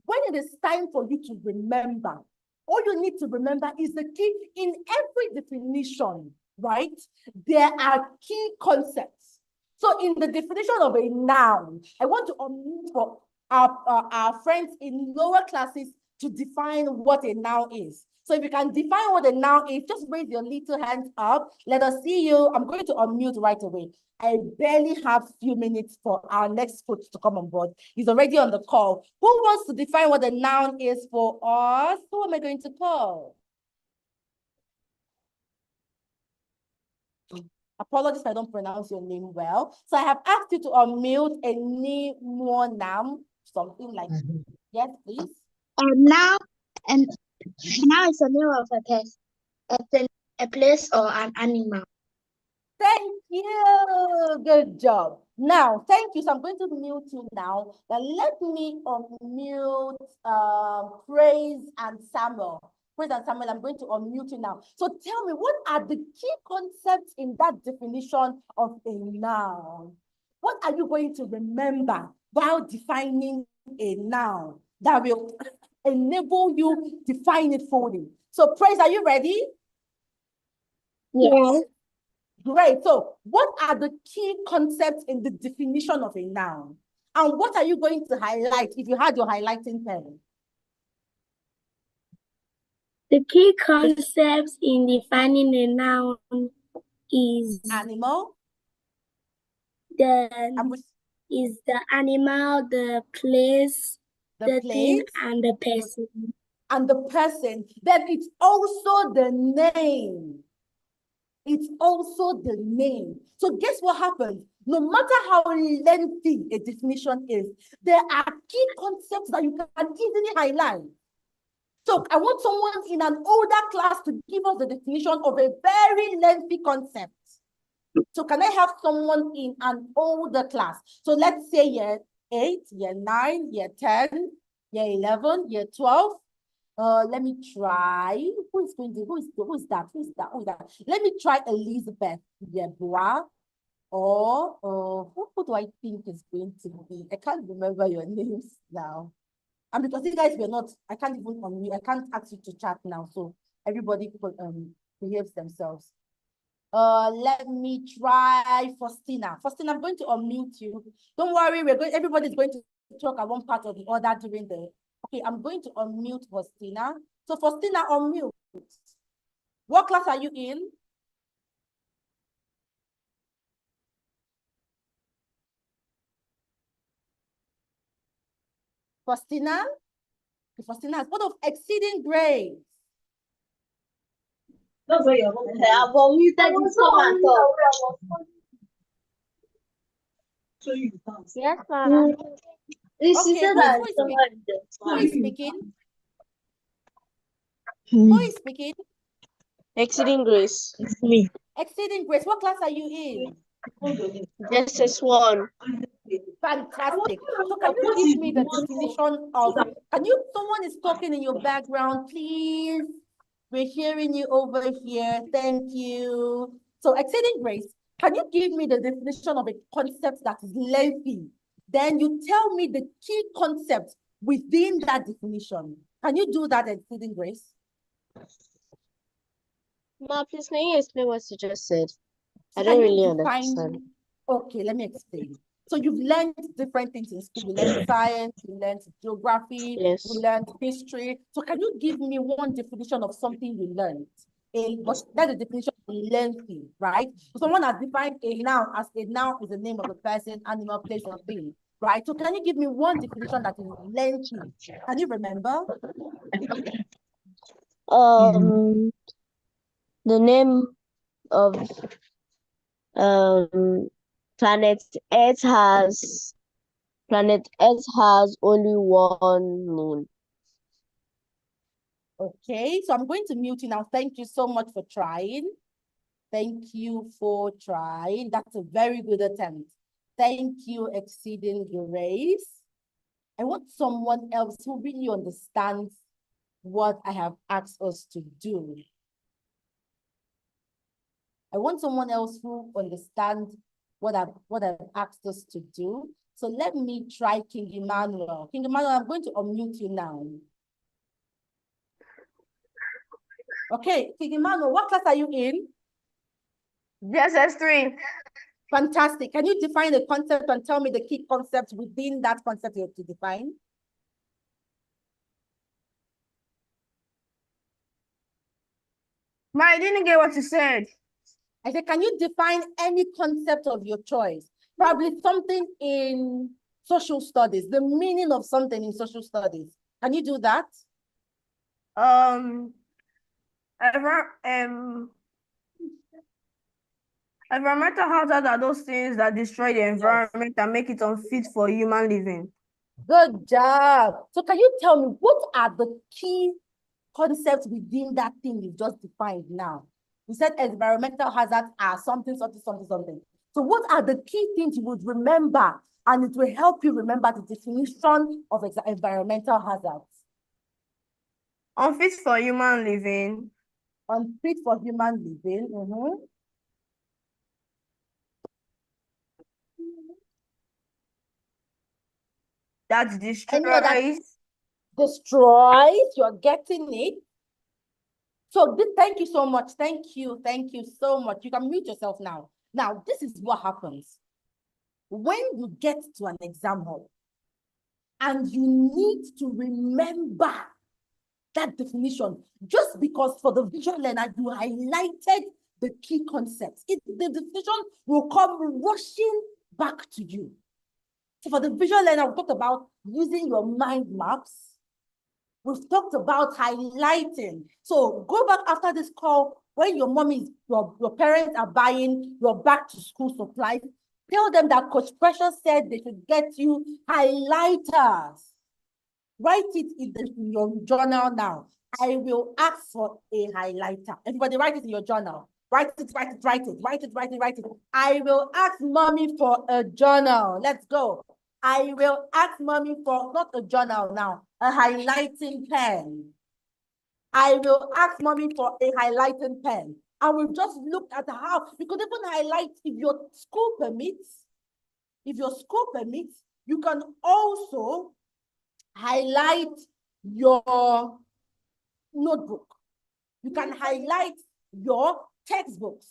when it is time for you to remember, all you need to remember is the key. In every definition, right, there are key concepts. So in the definition of a noun, I want to unmute for our friends in lower classes to define what a noun is. So if you can define what a noun is, just raise your little hands up. Let us see you. I'm going to unmute right away. I barely have a few minutes for our next coach to come on board. He's already on the call. Who wants to define what a noun is for us? Who am I going to call? Apologies if I don't pronounce your name well. So I have asked you to unmute a name more noun, something like yes, please. Now it's a name of a person, a place or an animal. Thank you. Good job. Now, thank you. So I'm going to mute you now. Now let me unmute Praise and Samuel. Praise and Samuel, I'm going to unmute you now. So tell me, what are the key concepts in that definition of a noun? What are you going to remember while defining a noun that will enable you define it fully? So Praise, are you ready? Yes. Great. So what are the key concepts in the definition of a noun? And what are you going to highlight if you had your highlighting pen? The key concepts in defining a noun is animal, the animal, the place, the thing, and the person. And the person. Then it's also the name. It's also the name. So guess what happens? No matter how lengthy a definition is, there are key concepts that you can easily highlight. So I want someone in an older class to give us the definition of a very lengthy concept. So can I have someone in an older class? So let's say year 8, year 9, year 10, year 11, year 12. Let me try. Who is that? Let me try Elizabeth Yeboah. Or who do I think is going to be? I can't remember your names now. And because you guys were not, I can't even unmute. I can't ask you to chat now. So everybody behaves themselves. Let me try Faustina. Faustina, I'm going to unmute you. Don't worry, everybody's going to talk at one part or the other during the. Okay, I'm going to unmute Faustina. So Faustina, unmute. What class are you in? Faustina? Faustina has what of exceeding grace? Yes, ma'am. This Okay, is who is speaking? Who is speaking? Exceeding grace. Exceeding Grace. What class are you in? SS1. Fantastic. So can you give me the definition of, someone is talking in your background, please? We're hearing you over here. Thank you. So exceeding grace, can you give me the definition of a concept that is lengthy? Then you tell me the key concept within that definition. Can you do that, exceeding grace? Ma, please, can you explain what you just said? So I don't can really you define? understand. Okay, let me explain. So you've learned different things in school. You learned science, you learned geography, Yes. you learned history. So can you give me one definition of something you learned? But that's the definition of lengthy, right? So someone has defined a noun as a noun is the name of a person, animal, place, or thing, right? So can you give me one definition that is lengthy? Can you remember? The name of planet Earth has only one moon. Okay, so I'm going to mute you now. Thank you so much for trying. Thank you for trying. That's a very good attempt. Thank you, exceeding grace. I want someone else who really understands what I have asked us to do. I want someone else who understands what I've asked us to do. So let me try King Emmanuel. King Emmanuel, I'm going to unmute you now. Okay, King Emmanuel, what class are you in? SS3. Fantastic. Can you define the concept and tell me the key concepts within that concept you have to define? Ma, I didn't get what you said. I said, can you define any concept of your choice? Probably something in social studies, the meaning of something in social studies. Can you do that? Environmental hazards are those things that destroy the environment and make it unfit for human living. Good job. So can you tell me what are the key concepts within that thing you've just defined now? You said environmental hazards are something, something, something, something. So what are the key things you would remember, and it will help you remember the definition of environmental hazards? Unfit for human living. Unfit for human living. That destroys. Destroys, you're getting it. So thank you so much. Thank you so much. You can mute yourself now. Now, this is what happens. When you get to an exam hall and you need to remember that definition, just because for the visual learner, you highlighted the key concepts, the definition will come rushing back to you. So for the visual learner, we talked about using your mind maps. We've talked about highlighting. So go back after this call, when your your parents are buying your back to school supplies, tell them that Coach Precious said they should get you highlighters. Write it in your journal now. I will ask for a highlighter. Everybody write it in your journal. Write it. I will ask mommy for a journal. Let's go. I will ask mommy for, not a journal now, a highlighting pen. I will ask mommy for a highlighting pen. And we've just looked at how you could even highlight if your school permits. If your school permits, you can also highlight your notebook. You can highlight your textbooks.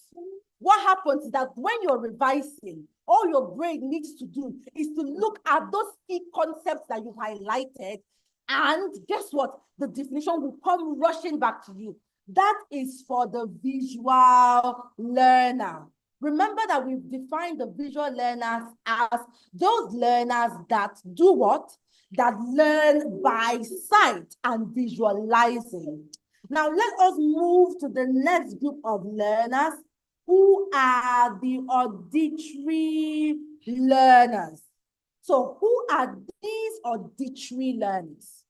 What happens is that when you're revising, all your brain needs to do is to look at those key concepts that you've highlighted, and guess what? The definition will come rushing back to you. That is for the visual learner. Remember that we've defined the visual learners as those learners that do what? That learn by sight and visualizing. Now, let us move to the next group of learners, who are the auditory learners. So who are these auditory learners?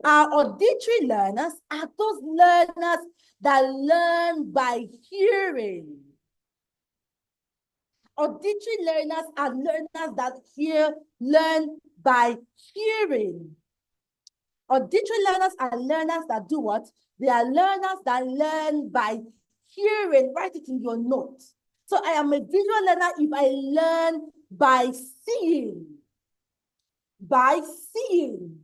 Our auditory learners are those learners that learn by hearing. Auditory learners are learners that learn by hearing. Auditory learners are learners that do what? They are learners that learn by hearing. Write it in your notes. So I am a visual learner if I learn by seeing. By seeing.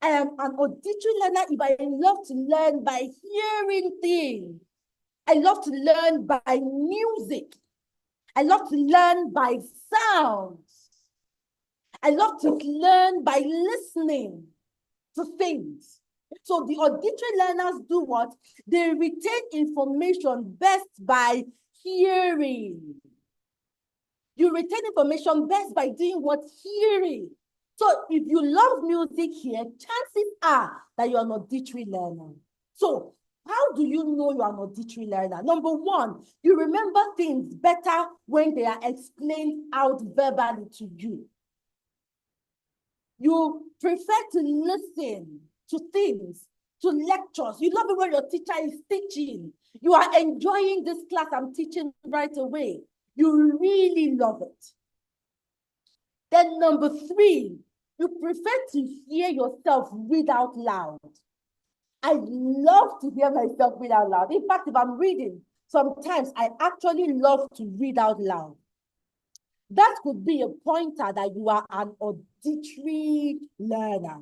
I am an auditory learner if I love to learn by hearing things. I love to learn by music. I love to learn by sounds. I love to learn by listening to things. So the auditory learners do what? They retain information best by hearing. You retain information best by doing what? Hearing. So if you love music here, chances are that you're an auditory learner. So how do you know you're an auditory learner? Number one, you remember things better when they are explained out verbally to you. You prefer to listen to things, to lectures. You love it when your teacher is teaching. You are enjoying this class I'm teaching right away. You really love it. Then number three, you prefer to hear yourself read out loud. I love to hear myself read out loud. In fact, if I'm reading, sometimes I actually love to read out loud. That could be a pointer that you are an auditory learner.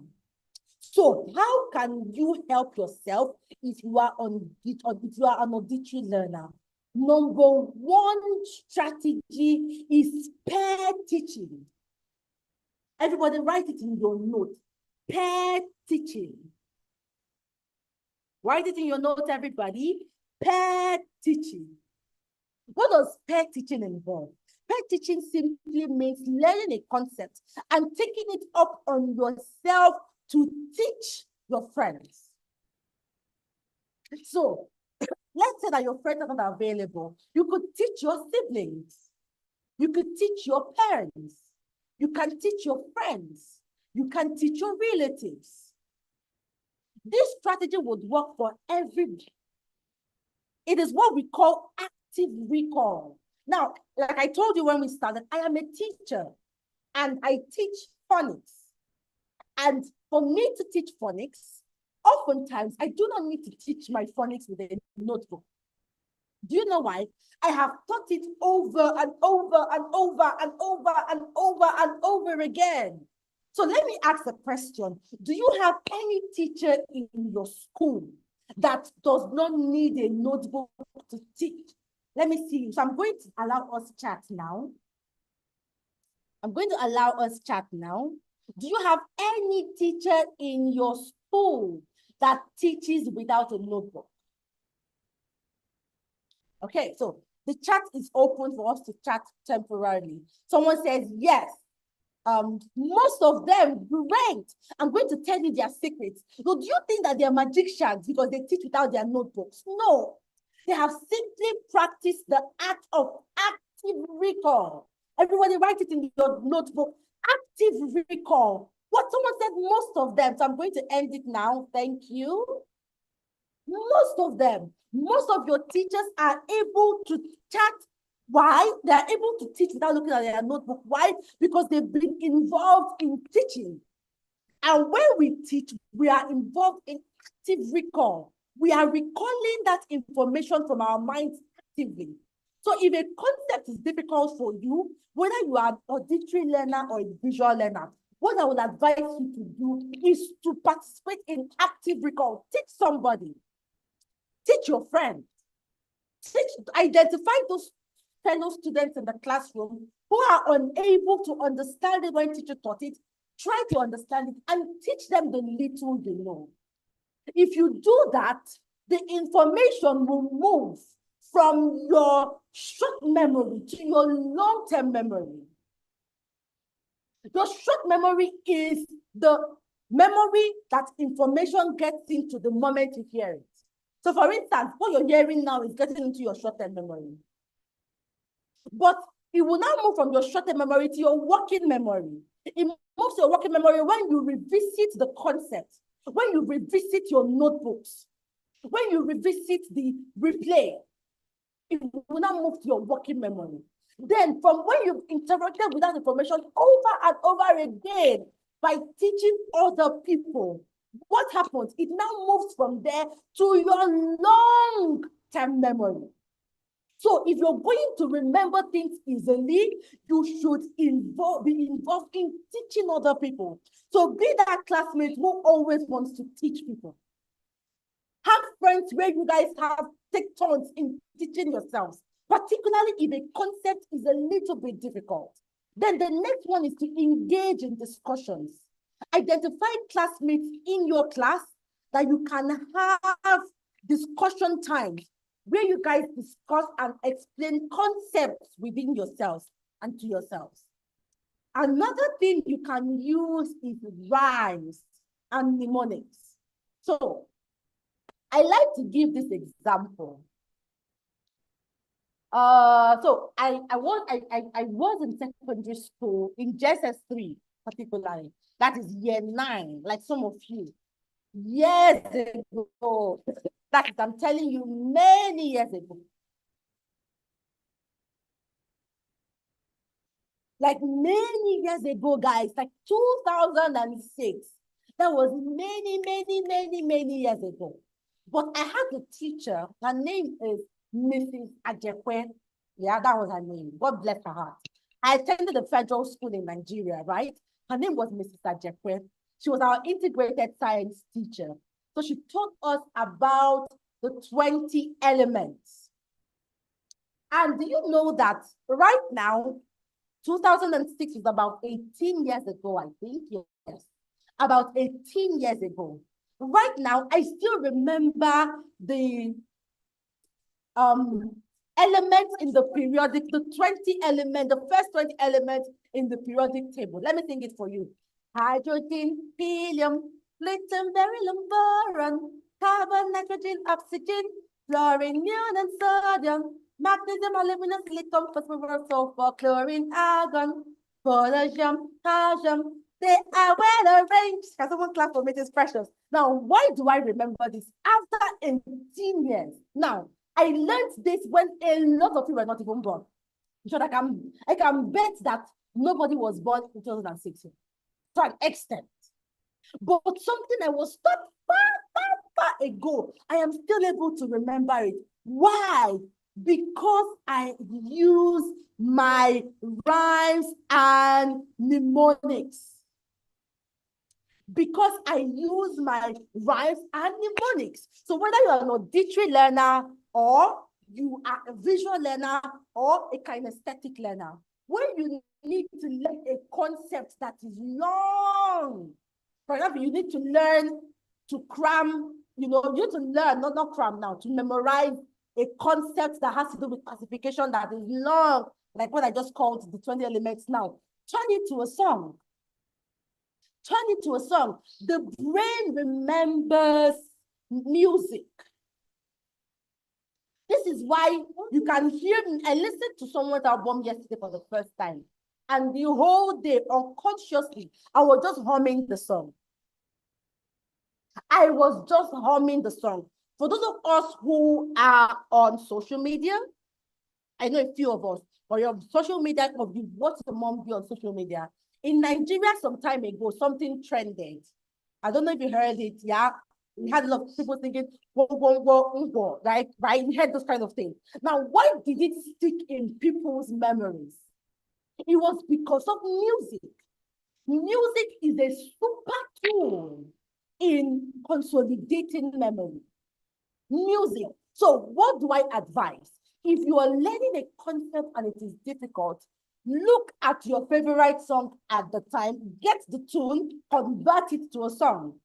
So how can you help yourself if you are an auditory learner? Number one strategy is pair teaching. Everybody write it in your note. Pair teaching. Write it in your note, everybody. Pair teaching. What does pair teaching involve? Pair teaching simply means learning a concept and taking it up on yourself to teach your friends. So, let's say that your friends are not available. You could teach your siblings. You could teach your parents. You can teach your friends. You can teach your relatives. This strategy would work for everybody. It is what we call active recall. Now, like I told you when we started, I am a teacher and I teach phonics. And for me to teach phonics, oftentimes I do not need to teach my phonics with a notebook. Do you know why? I have taught it over and over and over and over and over and over again. So let me ask a question. Do you have any teacher in your school that does not need a notebook to teach? Let me see. So I'm going to allow us chat now. Do you have any teacher in your school that teaches without a notebook? Okay, so the chat is open for us to chat temporarily. Someone says yes. Most of them, great. I'm going to tell you their secrets. So do you think that they're magicians because they teach without their notebooks? No. They have simply practiced the act of active recall. Everybody write it in your notebook. Active recall. What someone said, most of them. So I'm going to end it now. Thank you. Most of them. Most of your teachers are able to chat. Why? They are able to teach without looking at their notebook. Why? Because they've been involved in teaching. And when we teach, we are involved in active recall. We are recalling that information from our minds actively. So if a concept is difficult for you, whether you are an auditory learner or a visual learner, what I would advise you to do is to participate in active recall. Teach somebody. Teach your friend. Identify those fellow students in the classroom who are unable to understand it when teacher taught it. Try to understand it and teach them the little they know. If you do that, the information will move from your short memory to your long-term memory. Your short memory is the memory that information gets into the moment you hear it. So for instance, what you're hearing now is getting into your short-term memory. But It will now move from your short-term memory to your working memory. It moves to your working memory when you revisit the concept, when you revisit your notebooks, when you revisit the replay. It will now move to your working memory. Then from when you've interacted with that information over and over again by teaching other people, what happens? It now moves from there to your long-term memory. So if you're going to remember things easily, you should be involved in teaching other people. So be that classmate who always wants to teach people. Have friends where you guys take turns in teaching yourselves, particularly if a concept is a little bit difficult. Then the next one is to engage in discussions. Identify classmates in your class that you can have discussion times where you guys discuss and explain concepts within yourselves and to yourselves. Another thing you can use is rhymes and mnemonics. So I like to give this example. So I was in secondary school in JSS3 particularly. That is year 9, like some of you. Years ago. That is, I'm telling you, many years ago. Like many years ago, guys, like 2006. That was many years ago. But I had a teacher, her name is Mrs. Ajekwe. Yeah, that was her name. God bless her heart. I attended a federal school in Nigeria, right? Her name was Mrs. Ajekwe. She was our integrated science teacher. So she taught us about the 20 elements. And do you know that right now, 2006 is about 18 years ago, I think, yes. About 18 years ago. Right now, I still remember the elements in the periodic, the 20 elements, the first 20 elements in the periodic table. Let me sing it for you. Hydrogen, helium, lithium, beryllium, boron, carbon, nitrogen, oxygen, fluorine, neon, and sodium, magnesium, aluminum, silicon, phosphorus, sulfur, chlorine, argon, potassium, calcium. They are well arranged. Can someone clap for me? It's precious. Now, why do I remember this? After 18 years. Now, I learned this when a lot of people were not even born. So I can bet that nobody was born in 2006 to an extent. But something I was taught far ago, I am still able to remember it. Why? Because I use my rhymes and mnemonics. Because I use my rhymes and mnemonics. So whether you are an auditory learner or you are a visual learner or a kinesthetic learner, when you need to learn a concept that is long, for example, you need to learn to cram, you need to learn, not cram now, to memorize a concept that has to do with classification that is long, like what I just called the 20 elements now. Turn it to a song. Turn it to a song. The brain remembers music. This is why you can hear me. I listened to someone's album yesterday for the first time. And the whole day, unconsciously, I was just humming the song. I was just humming the song. For those of us who are on social media, I know a few of us, or your social media, of you watch the mom be on social media. In Nigeria, some time ago, something trended. I don't know if you heard it. Yeah, we had a lot of people thinking, right? We heard those kind of things. Now, why did it stick in people's memories? It was because of music. Music is a super tool in consolidating memory. Music. So, what do I advise? If you are learning a concept and it is difficult, look at your favorite song at the time, get the tune, convert it to a song.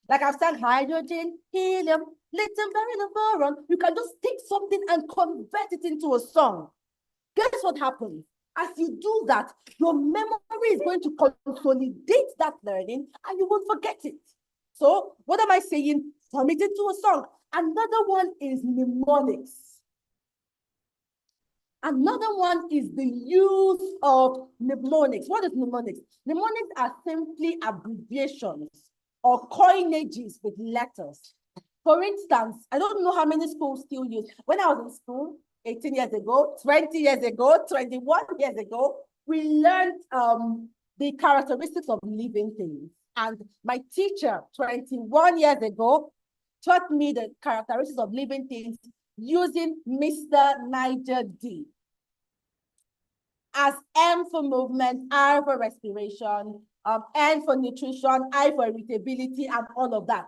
Like I've said, hydrogen, helium, lithium, beryllium, boron. You can just take something and convert it into a song. Guess what happens? As you do that, your memory is going to consolidate that learning and you will forget it. So what am I saying? Turn it into a song. Another one is mnemonics. Another one is the use of mnemonics. What is mnemonics? Mnemonics are simply abbreviations or coinages with letters. For instance, I don't know how many schools still use. When I was in school 18 years ago, 20 years ago, 21 years ago, we learned the characteristics of living things. And my teacher 21 years ago taught me the characteristics of living things using Mr. Niger D. As M for movement, R for respiration, N for nutrition, I for irritability, and all of that.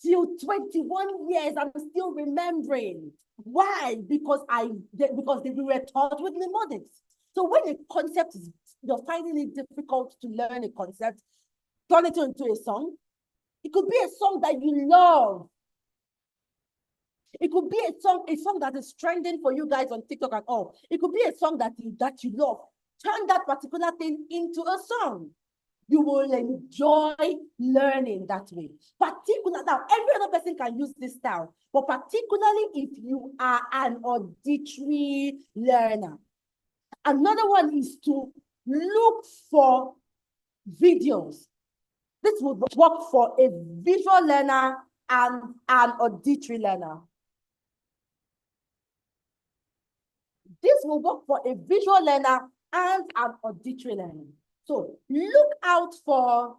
Till 21 years, I'm still remembering. Why? Because we were taught with mnemonics. So when a concept is, you're finding it difficult to learn a concept, turn it into a song. It could be a song that you love. It could be a song that is trending for you guys on TikTok and all. It could be a song that you love. Turn that particular thing into a song. You will enjoy learning that way. Particularly, now, every other person can use this style, but particularly if you are an auditory learner. Another one is to look for videos. This would work for a visual learner and an auditory learner. This will work for a visual learner and an auditory learner. So look out for,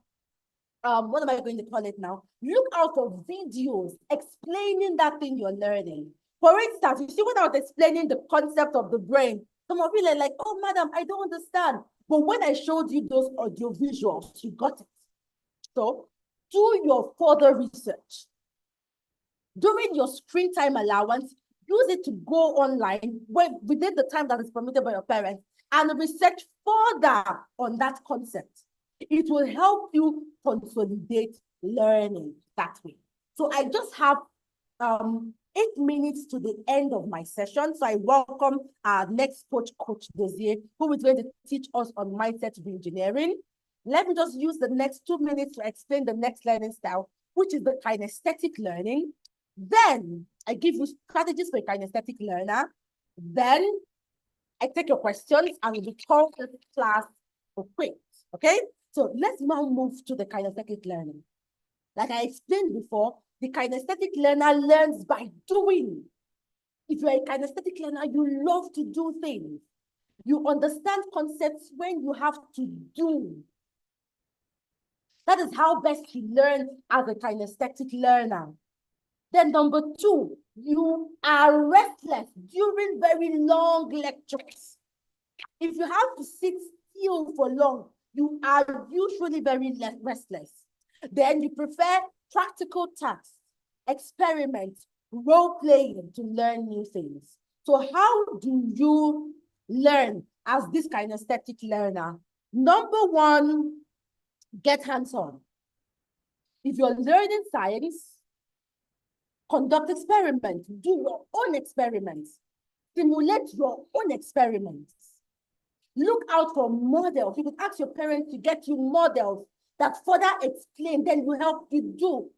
what am I going to call it now? Look out for videos explaining that thing you're learning. For instance, you see when I was explaining the concept of the brain, some of you are like, oh, madam, I don't understand. But when I showed you those audio visuals, you got it. So do your further research. During your screen time allowance, use it to go online within the time that is permitted by your parents and research further on that concept. It will help you consolidate learning that way. So I just have 8 minutes to the end of my session. So I welcome our next coach, Coach Chiedozie, who is going to teach us on mindset reengineering. Let me just use the next 2 minutes to explain the next learning style, which is the kinesthetic learning. Then I give you strategies for a kinesthetic learner. Then I take your questions and we call this class for quiz. Okay? So let's now move to the kinesthetic learning. Like I explained before, the kinesthetic learner learns by doing. If you're a kinesthetic learner, you love to do things. You understand concepts when you have to do. That is how best you learn as a kinesthetic learner. Then number 2, you are restless during very long lectures. If you have to sit still for long, you are usually very restless. Then you prefer practical tasks, experiments, role-playing to learn new things. So how do you learn as this kinesthetic learner? Number 1, get hands-on. If you're learning science, conduct experiments, do your own experiments, simulate your own experiments. Look out for models. You could ask your parents to get you models that further explain, then will help you do.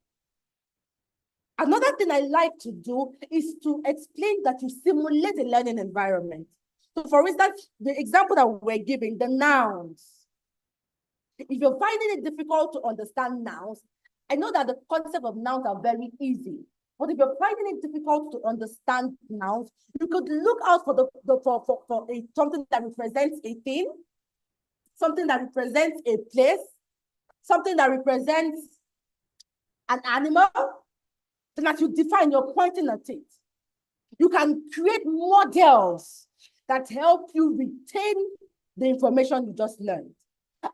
Another thing I like to do is to explain that you simulate a learning environment. So for instance, the example that we're giving, the nouns. If you're finding it difficult to understand nouns, I know that the concept of nouns are very easy. But if you're finding it difficult to understand nouns, you could look out for something that represents a thing, something that represents a place, something that represents an animal. Then as you define, you're pointing at it. You can create models that help you retain the information you just learned.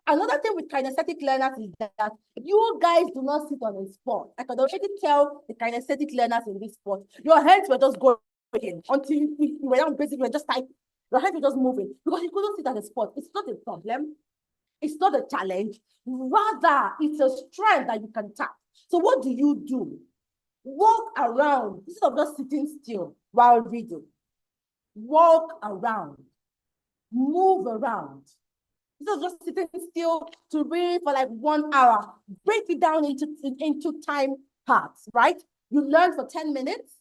Another thing with kinesthetic learners is that you guys do not sit on a spot. I can already tell the kinesthetic learners in this spot, your hands were just going until you were down, basically just typing. Your hands were just moving because you couldn't sit on a spot. It's not a problem. It's not a challenge. Rather, it's a strength that you can tap. So what do? Walk around instead of just sitting still while reading. Walk around. Move around. Instead of just sitting still to read for like 1 hour, break it down into time parts, right? You learn for 10 minutes,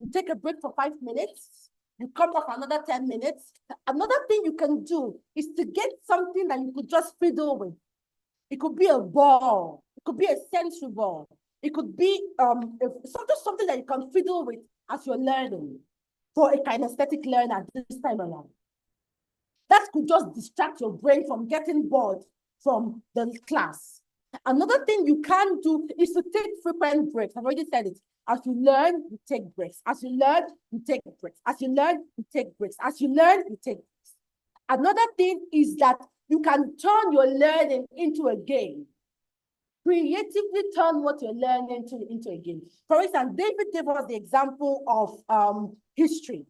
you take a break for 5 minutes, you come back for another 10 minutes. Another thing you can do is to get something that you could just fiddle with. It could be a ball, it could be a sensory ball, it could be something that you can fiddle with as you're learning for a kinesthetic learner this time around. That could just distract your brain from getting bored from the class. Another thing you can do is to take frequent breaks. I've already said it. As you learn, you take breaks. As you learn, you take breaks. As you learn, you take breaks. As you learn, you take breaks. Another thing is that you can turn your learning into a game. Creatively turn what you're learning into a game. For instance, David gave us the example of history.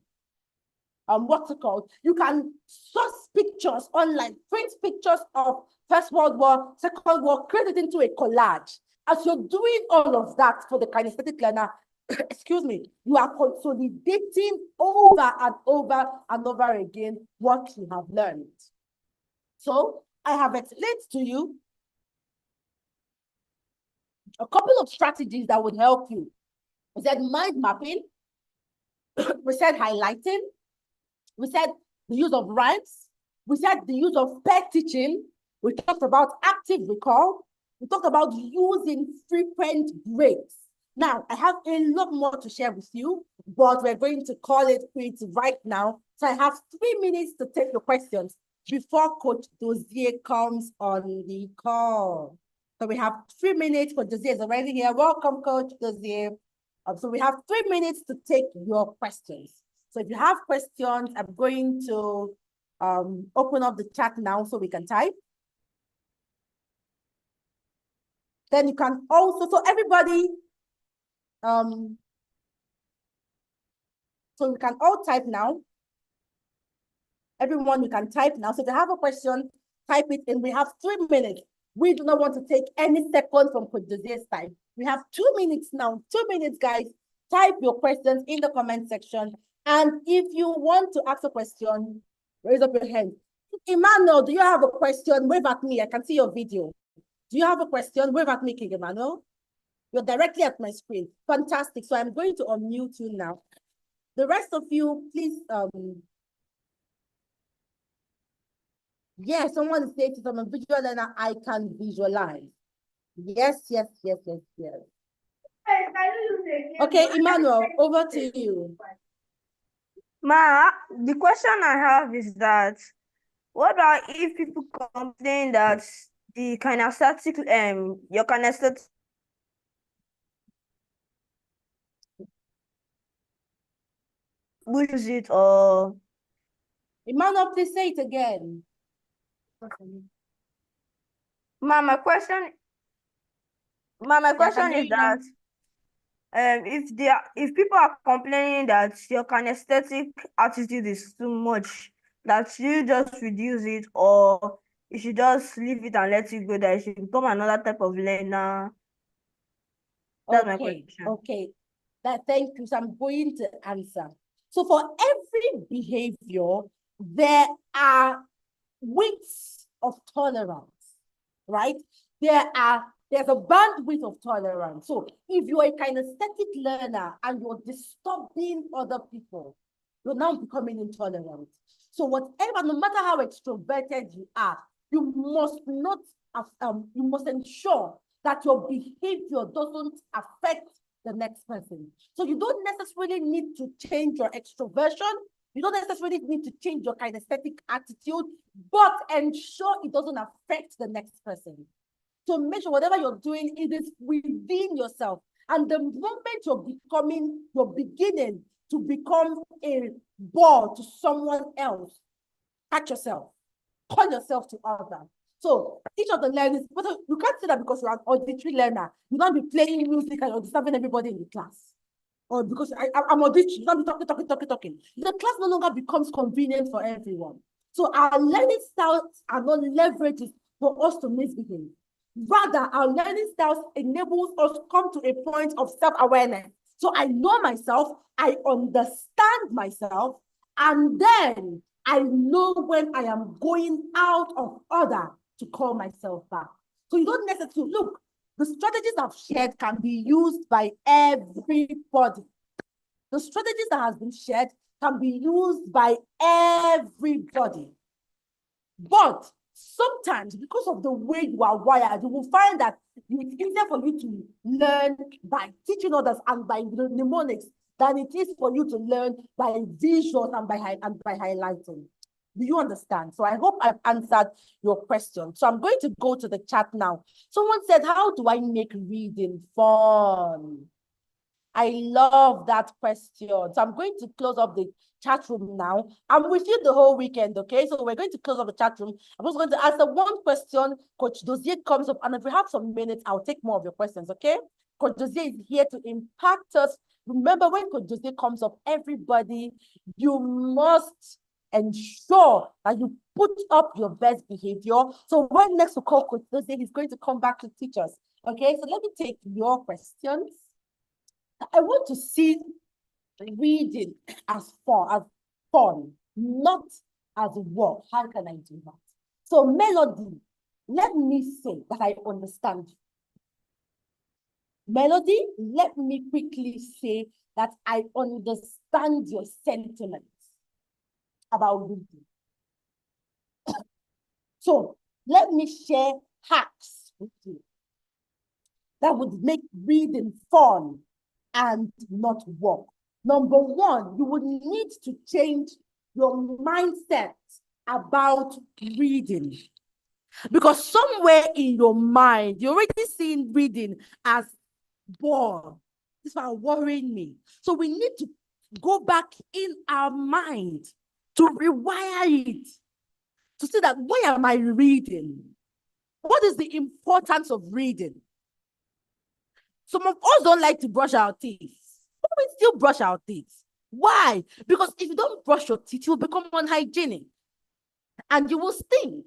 What's it called? You can source pictures online, print pictures of First World War, Second War, create it into a collage. As you're doing all of that for the kinesthetic learner, excuse me, you are consolidating over and over and over again what you have learned. So I have explained to you a couple of strategies that would help you. We said mind mapping, we said highlighting, we said the use of rhymes, we said the use of pair teaching, we talked about active recall, we talked about using frequent breaks. Now, I have a lot more to share with you, but we're going to call it quits right now. So I have 3 minutes to take your questions before Coach Chiedozie comes on the call. So we have 3 minutes. Coach Chiedozie is already here. Welcome, Coach Chiedozie. So we have 3 minutes to take your questions. So if you have questions, I'm going to open up the chat now so we can type. Then you can also, so everybody, so we can all type now. Everyone, you can type now. So if you have a question, type it in. We have 3 minutes. We do not want to take any second from Coach Chiedozie's time. We have 2 minutes now. 2 minutes, guys. Type your questions in the comment section. And if you want to ask a question, raise up your hand. Emmanuel, do you have a question? Wave at me. I can see your video. Do you have a question? Wave at me, King Emmanuel. You're directly at my screen. Fantastic. So I'm going to unmute you now. The rest of you, please. Yes, someone is saying I'm a visual learner. I can visualize. Yes, yes, yes, yes, yes. Okay, Emmanuel, over to you. Ma, the question I have is that, what about if people complain that the kinesthetic, your kinesthetic use it, or Emmanuel, please say it again. Ma, my question is that if people are complaining that your kinesthetic attitude is too much, that you just reduce it, or you should just leave it and let it go, that you should become another type of learner. That's my question. Okay. Thank you. So I'm going to answer. So for every behavior, there are widths of tolerance, right? There's a bandwidth of tolerance. So if you're a kinesthetic learner and you're disturbing other people, you're now becoming intolerant. So whatever, no matter how extroverted you are, you must not, you must ensure that your behavior doesn't affect the next person. So you don't necessarily need to change your extroversion. You don't necessarily need to change your kinesthetic attitude, but ensure it doesn't affect the next person. So make sure whatever you're doing, it is within yourself. And the moment you're beginning to become a bore to someone else, catch yourself, call yourself to order. So each of the learners, but you can't say that because you're an auditory learner, you don't be playing music and you're disturbing everybody in the class. Or because I'm auditory, you don't be talking. The class no longer becomes convenient for everyone. So our learning styles are not leverages for us to misbehave. Rather, our learning styles enables us to come to a point of self-awareness. So I know myself, I understand myself, and then I know when I am going out of order to call myself back. So you don't necessarily, look, the strategies I've shared can be used by everybody. The strategies that has been shared can be used by everybody. But sometimes, because of the way you are wired, you will find that it's easier for you to learn by teaching others and by mnemonics than it is for you to learn by visuals and by highlighting. Do you understand? So I hope I've answered your question. So I'm going to go to the chat now. Someone said, how do I make reading fun? I love that question. So I'm going to close up the chat room now. I'm with you the whole weekend, okay? So we're going to close up the chat room. I'm just going to answer one question. Coach Dozier comes up, and if we have some minutes, I'll take more of your questions, okay? Coach Dozier is here to impact us. Remember, when Coach Dozier comes up, everybody, you must ensure that you put up your best behavior. So when next we call Coach Dozier, he's going to come back to teach us, okay? So let me take your questions. I want to see reading as fun, not as work. How can I do that? So, Melody, let me say that I understand. Melody, let me quickly say that I understand your sentiments about reading. So, let me share hacks with you that would make reading fun and not work. Number one, you would need to change your mindset about reading. Because somewhere in your mind, you're already seeing reading as bored. This is worrying me. So we need to go back in our mind to rewire it, to see that, why am I reading? What is the importance of reading? Some of us don't like to brush our teeth, but we still brush our teeth. Why? Because if you don't brush your teeth, you'll become unhygienic and you will stink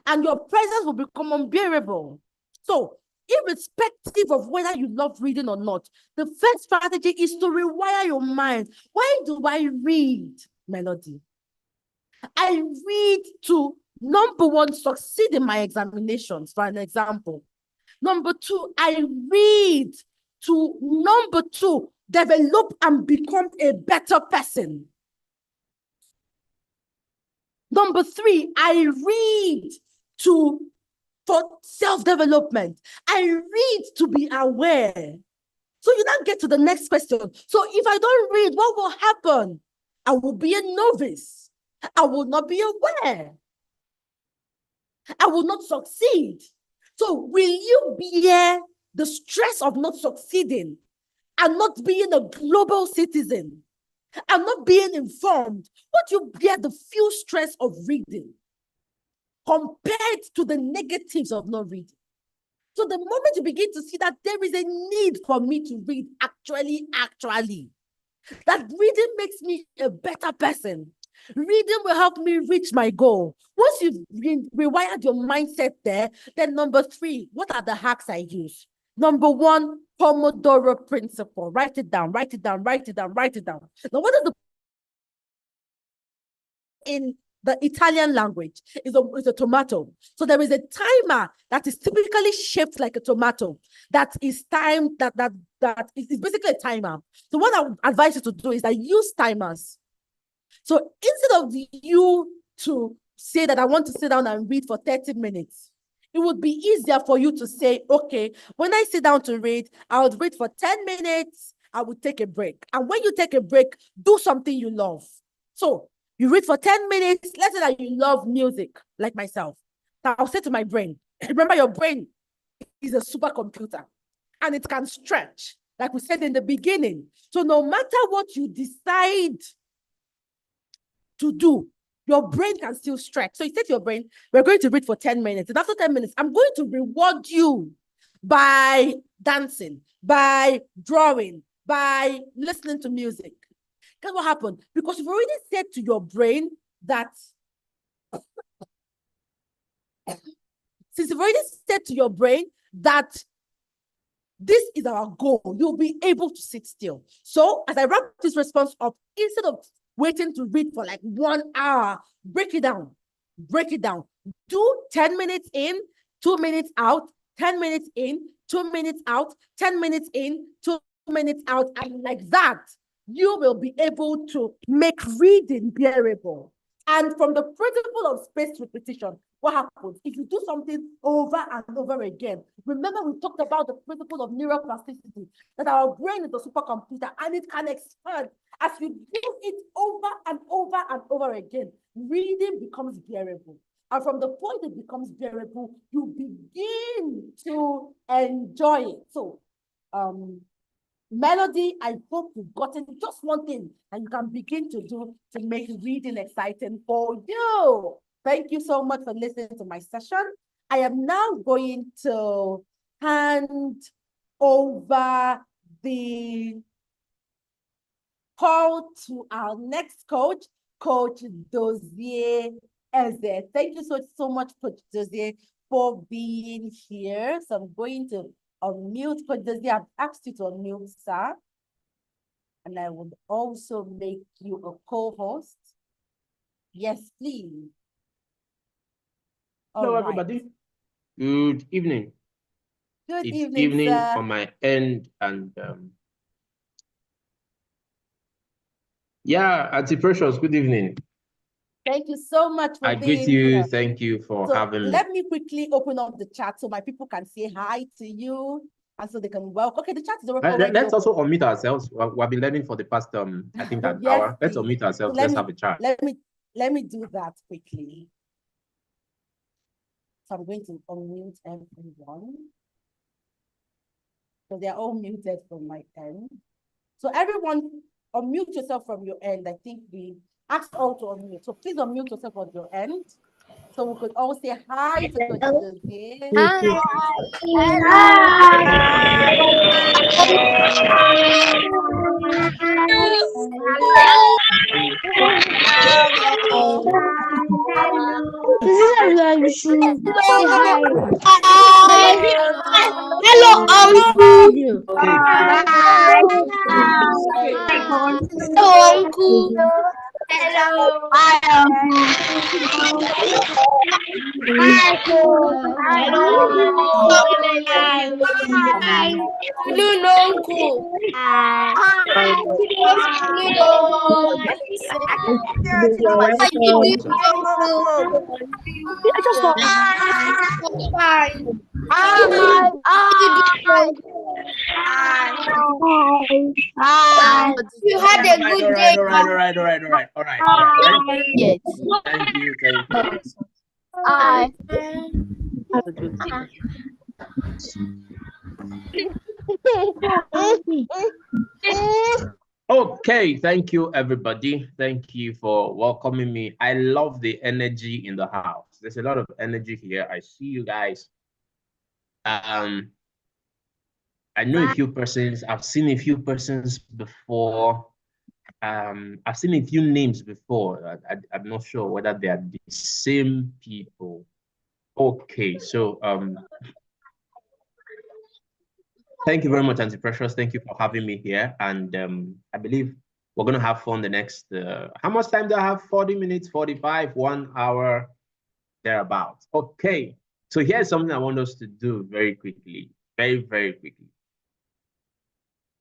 and your presence will become unbearable. So, irrespective of whether you love reading or not, the first strategy is to rewire your mind. Why do I read, Melody? I read to, number one, succeed in my examinations, for an example. Number two, I read to, number two, develop and become a better person. Number three, I read for self-development. I read to be aware. So you now get to the next question. So if I don't read, what will happen? I will be a novice. I will not be aware. I will not succeed. So will you bear the stress of not succeeding and not being a global citizen and not being informed? What you bear the few stress of reading compared to the negatives of not reading? So the moment you begin to see that there is a need for me to read, actually, that reading makes me a better person. Reading will help me reach my goal. Once you've rewired your mindset there, then number three, what are the hacks I use? Number one, Pomodoro principle. Write it down, write it down, write it down, write it down. Now, what is the in the Italian language is a tomato. So there is a timer that is typically shaped like a tomato that is timed, that is basically a timer. So what I would advise you to do is that use timers. So instead of you to say that I want to sit down and read for 30 minutes, it would be easier for you to say, okay, when I sit down to read, I would read for 10 minutes, I would take a break. And when you take a break, do something you love. So you read for 10 minutes, let's say that you love music, like myself. Now I'll say to my brain, remember, your brain is a supercomputer and it can stretch, like we said in the beginning. So no matter what you decide to do, your brain can still stretch. So you say to your brain, we're going to read for 10 minutes. And after 10 minutes, I'm going to reward you by dancing, by drawing, by listening to music. Guess what happened? Because you've already said to your brain that, since you've already said to your brain that this is our goal, you'll be able to sit still. So as I wrap this response up, instead of waiting to read for like 1 hour, break it down. Break it down. Do 10 minutes in, 2 minutes out, 10 minutes in, 2 minutes out, 10 minutes in, 2 minutes out, and like that. you will be able to make reading bearable. And from the principle of spaced repetition, what happens? If you do something over and over again, remember we talked about the principle of neuroplasticity, that our brain is a supercomputer and it can expand. As you do it over and over and over again, reading becomes bearable. And from the point it becomes bearable, you begin to enjoy it. So, Melody, I hope you've gotten just one thing and you can begin to do to make reading exciting for you. Thank you so much for listening to my session. I am now going to hand over the call to our next coach, Coach Chiedozie Eze. Thank you so much, Coach Chiedozie, for being here. So I'm going to unmute Coach Chiedozie. I've asked you to unmute, sir. And I would also make you a co-host. Yes, please. Hello, everybody. Good evening. Good it's evening, sir. on my end, and yeah, Auntie Precious, good evening. Thank you so much for I being greet you. here. Thank you for So having me. let me quickly open up the chat so my people can say hi to you and so they can welcome. Okay, the chat is already Let's open. also unmute ourselves. We've been learning for the past I think an Yes, hour. Let's please. unmute ourselves. So Let's have a chat. let me do that quickly. So I'm going to unmute everyone. So they're all muted from my end. So everyone unmute yourself from your end. I think we asked all to unmute. So please unmute yourself on your end. So we could all say hi to Coach Chiedozie. Hello, uncle. Hello, uncle. Hello. Hi, uncle. Hi, Hi. Hello, uncle. Hi. Hi. You had a good day. All right. Yes. Thank you. Hi. Okay, thank you, everybody. Thank you for welcoming me. I love the energy in the house. There's a lot of energy here. I see you guys. I know a few persons. I've seen a few persons before. I've seen a few names before. I'm not sure whether they are the same people. Okay, so thank you very much, Auntie Precious. Thank you for having me here. And I believe we're going to have fun the next, how much time do I have? 40 minutes, 45, 1 hour, thereabouts. Okay, so here's something I want us to do very quickly, very quickly.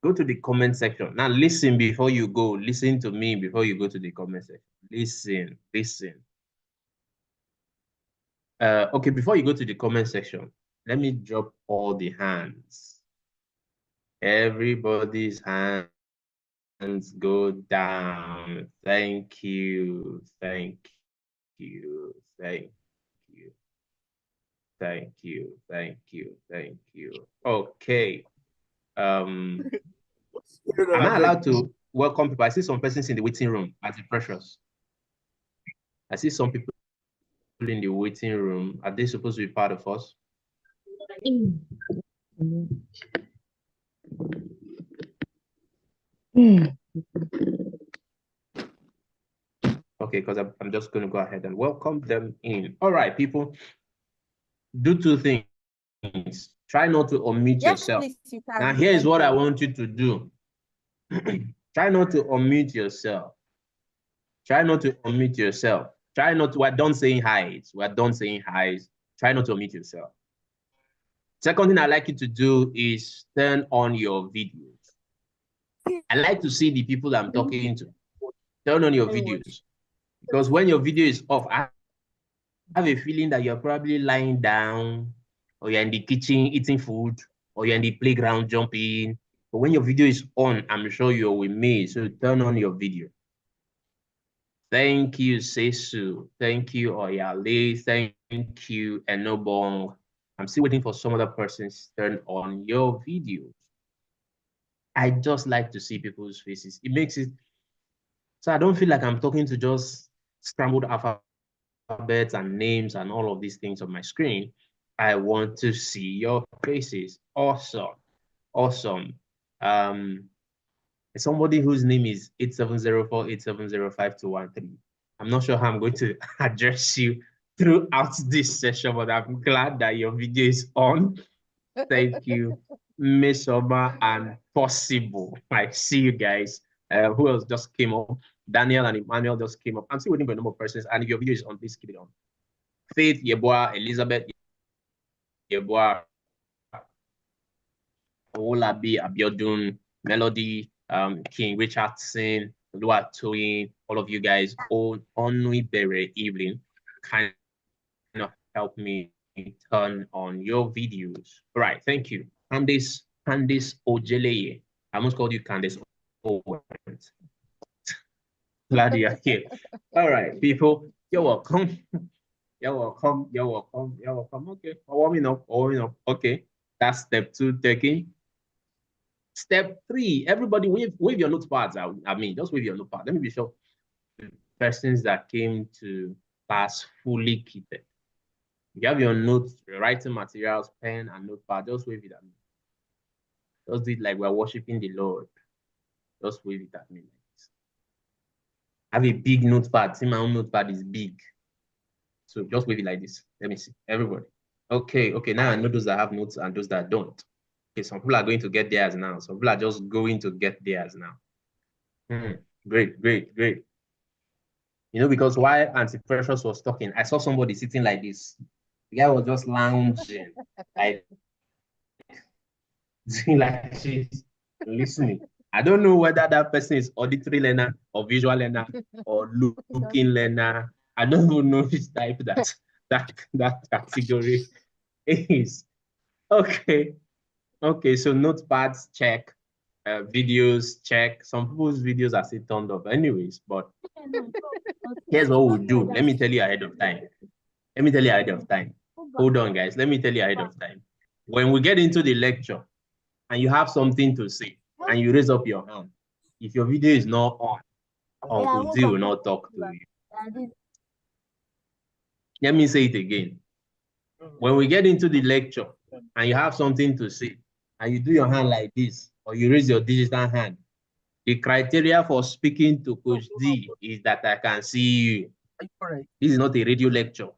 Go to the comment section. Now listen before you go. Listen to me before you go to the comment section. Listen. Okay, before you go to the comment section, let me drop all the hands. Everybody's hands go down. Thank you. Okay. Am I allowed to welcome people? I see some persons in the waiting room at the Precious. I see some people in the waiting room. Are they supposed to be part of us? Okay, because I'm just going to go ahead and welcome them in. All right, people, do two things. Try not to omit yourself. Please, now, here's what I want you to do. Try not to omit yourself. Try not to omit yourself. Try not to, we're done saying hi. We're done saying hi. Try not to omit yourself. Second thing I'd like you to do is turn on your videos. I like to see the people I'm talking to. Turn on your videos. Because when your video is off, I have a feeling that you're probably lying down, or you're in the kitchen eating food, or you're in the playground jumping. But when your video is on, I'm sure you're with me. So turn on your video. Thank you, Sesu. Thank you, Oyale. Thank you, Enobong. I'm still waiting for some other persons to turn on your videos. I just like to see people's faces. It makes it so I don't feel like I'm talking to just scrambled alphabets and names and all of these things on my screen. I want to see your faces. Awesome. Awesome. Somebody whose name is 870487052113. I'm not sure how I'm going to address you throughout this session, but I'm glad that your video is on. Thank you, Miss Oma and Possible. I see you guys. Who else just came up? Daniel and Emmanuel just came up. I'm still waiting for a number of persons. And if your video is on, please keep it on. Faith Yeboah, Elizabeth Yeboah, Olabi Abiodun, Melody, King Richardson, Lua Toyin, all of you guys, Onui Bere Evelyn, kind of help me turn on your videos. All right, thank you. Candice Ojeleye. I almost called you Candice Owens. Glad you're here. All right, people, you're welcome. You're welcome. You're welcome. You're welcome. Okay, warming up. Okay, that's step 2 taking. Step 3, everybody wave your notepads. I mean, just wave your notepad. Let me be sure the persons that came to class fully kitted. You have your notes, your writing materials, pen and notepad. Just wave it at me. Just do it like we're worshiping the Lord. Just wave it at me. I have a big notepad. See, my own notepad is big. So just wave it like this. Let me see. Everybody. Okay. Now I know those that have notes and those that don't. Okay, some people are going to get theirs now. Some people are just going to get theirs now. Great. You know, because while Auntie Precious was talking, I saw somebody sitting like this. The guy was just lounging, like she's listening. I don't know whether that person is auditory learner or visual learner or looking learner. I don't even know which type that category is. Okay, so notepads check, videos check. Some people's videos are still turned off anyways, but here's what we'll do. Let me tell you ahead of time. Hold on, guys. Let me tell you ahead of time. When we get into the lecture and you have something to say and you raise up your hand, if your video is not on, Uncle D will not talk to you. Let me say it again. When we get into the lecture and you have something to say and you do your hand like this or you raise your digital hand, the criteria for speaking to Coach D is that I can see you. This is not a radio lecture.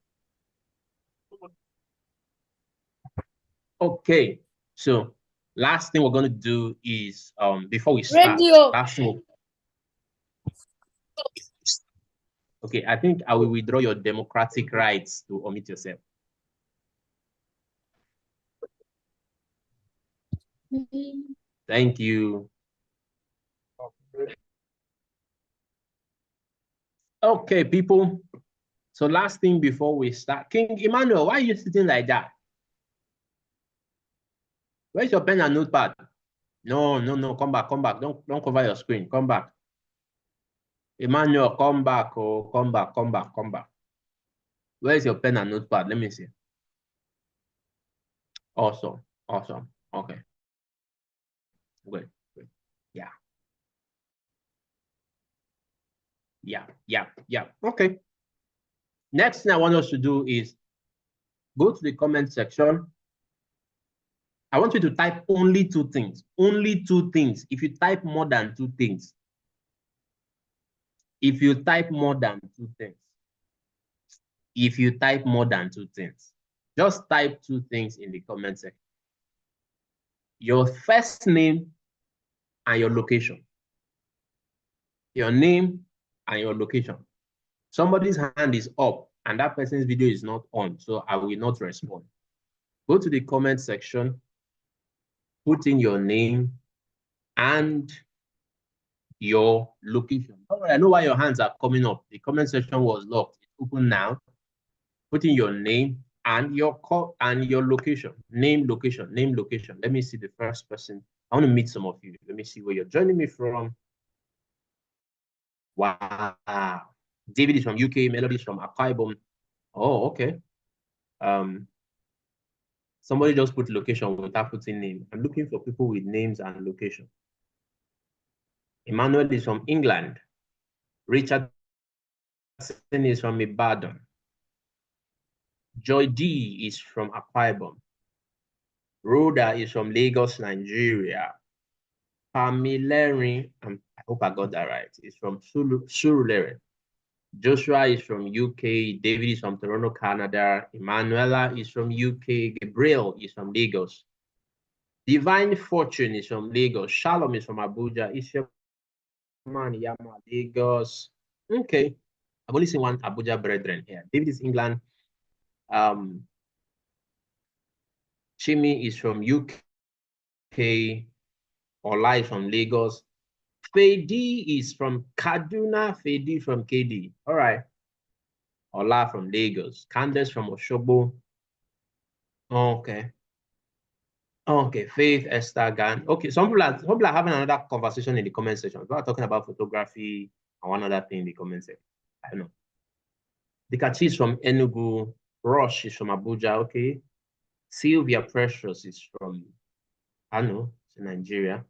Okay, so last thing we're going to do is before we start, okay, I think I will withdraw your democratic rights to omit yourself. Thank you. Okay, people. So last thing before we start, King Emmanuel, why are you sitting like that? Where's your pen and notepad? No, come back. Don't cover your screen. Come back. Emmanuel, come back. Oh, come back. Where's your pen and notepad? Let me see. Awesome. Okay. Good. Yeah. Okay. Next thing I want us to do is go to the comment section. I want you to type only 2 things. Only 2 things. If you type more than 2 things, just type 2 things in the comment section. Your first name and your location. Your name and your location. Somebody's hand is up and that person's video is not on, so I will not respond. Go to the comment section, put in your name and your location. All right, I know why your hands are coming up. The comment section was locked. It's open now. Put in your name and your call and your location. Name, location, name, location. Let me see the first person. I want to meet some of you. Let me see where you're joining me from. Wow. David is from UK. Melody is from Akwa Ibom. Oh, okay. Somebody just put location without putting name. I'm looking for people with names and location. Emmanuel is from England. Richard is from Ibadan. Joy D is from Akwa Ibom. Rhoda is from Lagos, Nigeria. Pamilerin, I hope I got that right, is from Surulere. Joshua is from UK. David is from Toronto, Canada. Emanuela is from UK. Gabriel is from Lagos. Divine Fortune is from Lagos. Shalom is from Abuja. Ishaman Yama, Lagos. Okay. I've only seen one Abuja brethren here. David is England. Chimi is from UK. Ola is from Lagos. Fedi is from Kaduna. Fedi from KD. All right. Ola from Lagos. Candace from Oshobo. Okay. Okay. Faith Esther Gan. Okay. Some people are having another conversation in the comment section. People are talking about photography and one other thing in the comment section. I don't know. Dikachi is from Enugu. Rush is from Abuja. Okay. Sylvia Precious is from, I don't know, it's in Nigeria.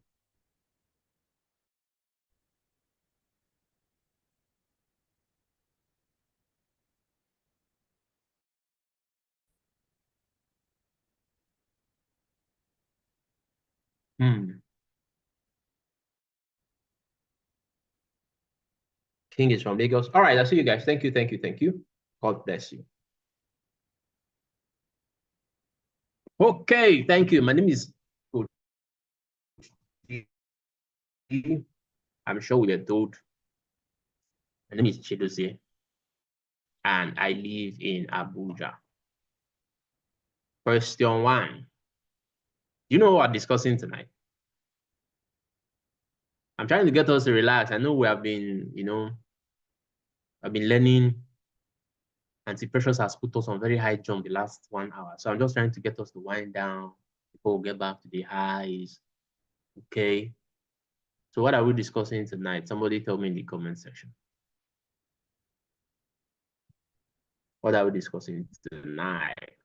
King is from Lagos. All right, I see you guys. Thank you, thank you, thank you. God bless you. Okay, thank you. My name is I'm sure we are told. My name is Chiedozie, and I live in Abuja. Question 1. You know what we're discussing tonight? I'm trying to get us to relax. I know we have been, I've been learning. Auntie Precious has put us on very high jump the last 1 hour. So I'm just trying to get us to wind down before we get back to the highs. Okay. So what are we discussing tonight? Somebody tell me in the comment section. What are we discussing tonight?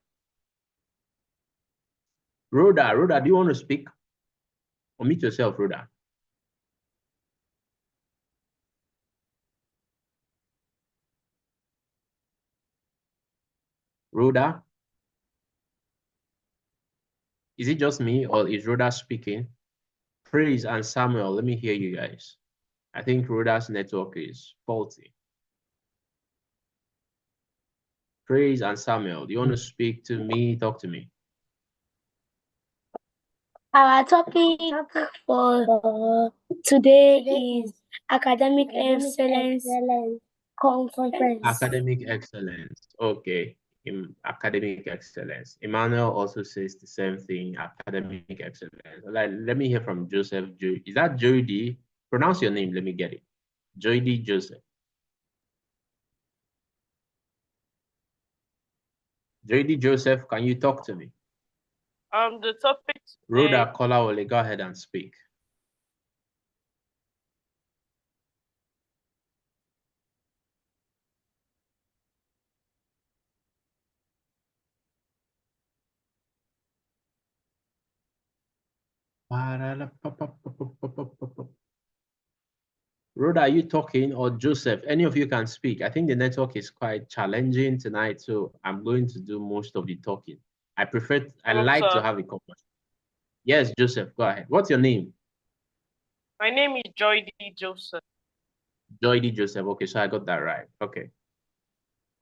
Rhoda, do you want to speak? Unmute yourself, Rhoda. Rhoda? Is it just me or is Rhoda speaking? Praise and Samuel, let me hear you guys. I think Rhoda's network is faulty. Praise and Samuel, do you want to speak to me? Talk to me. Our topic for today is academic excellence conference. Academic excellence. Okay. Academic excellence. Emmanuel also says the same thing, academic excellence. Let me hear from Joseph. Is that Jody? Pronounce your name. Let me get it. Jody Joseph. Jody Joseph, can you talk to me? The topic. Rhoda Kolawole, go ahead and speak. Rhoda, are you talking, or Joseph? Any of you can speak. I think the network is quite challenging tonight, so I'm going to do most of the talking. I like to have a conversation. Yes, Joseph, go ahead. What's your name? My name is Joy D. Joseph. Joy D. Joseph. Okay, so I got that right. Okay.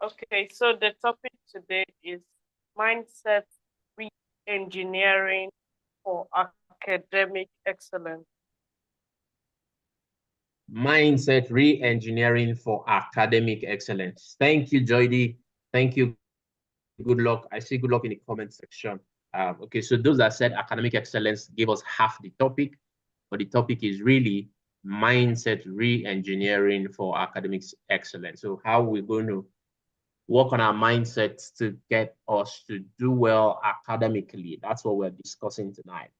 Okay, so the topic today is mindset re-engineering for academic excellence. Mindset re-engineering for academic excellence. Thank you, Joy D. Thank you. Good luck. I see good luck in the comment section. Okay, so those that said academic excellence gave us half the topic, but the topic is really mindset re-engineering for academics excellence. So how we're going to work on our mindsets to get us to do well academically. That's what we're discussing tonight.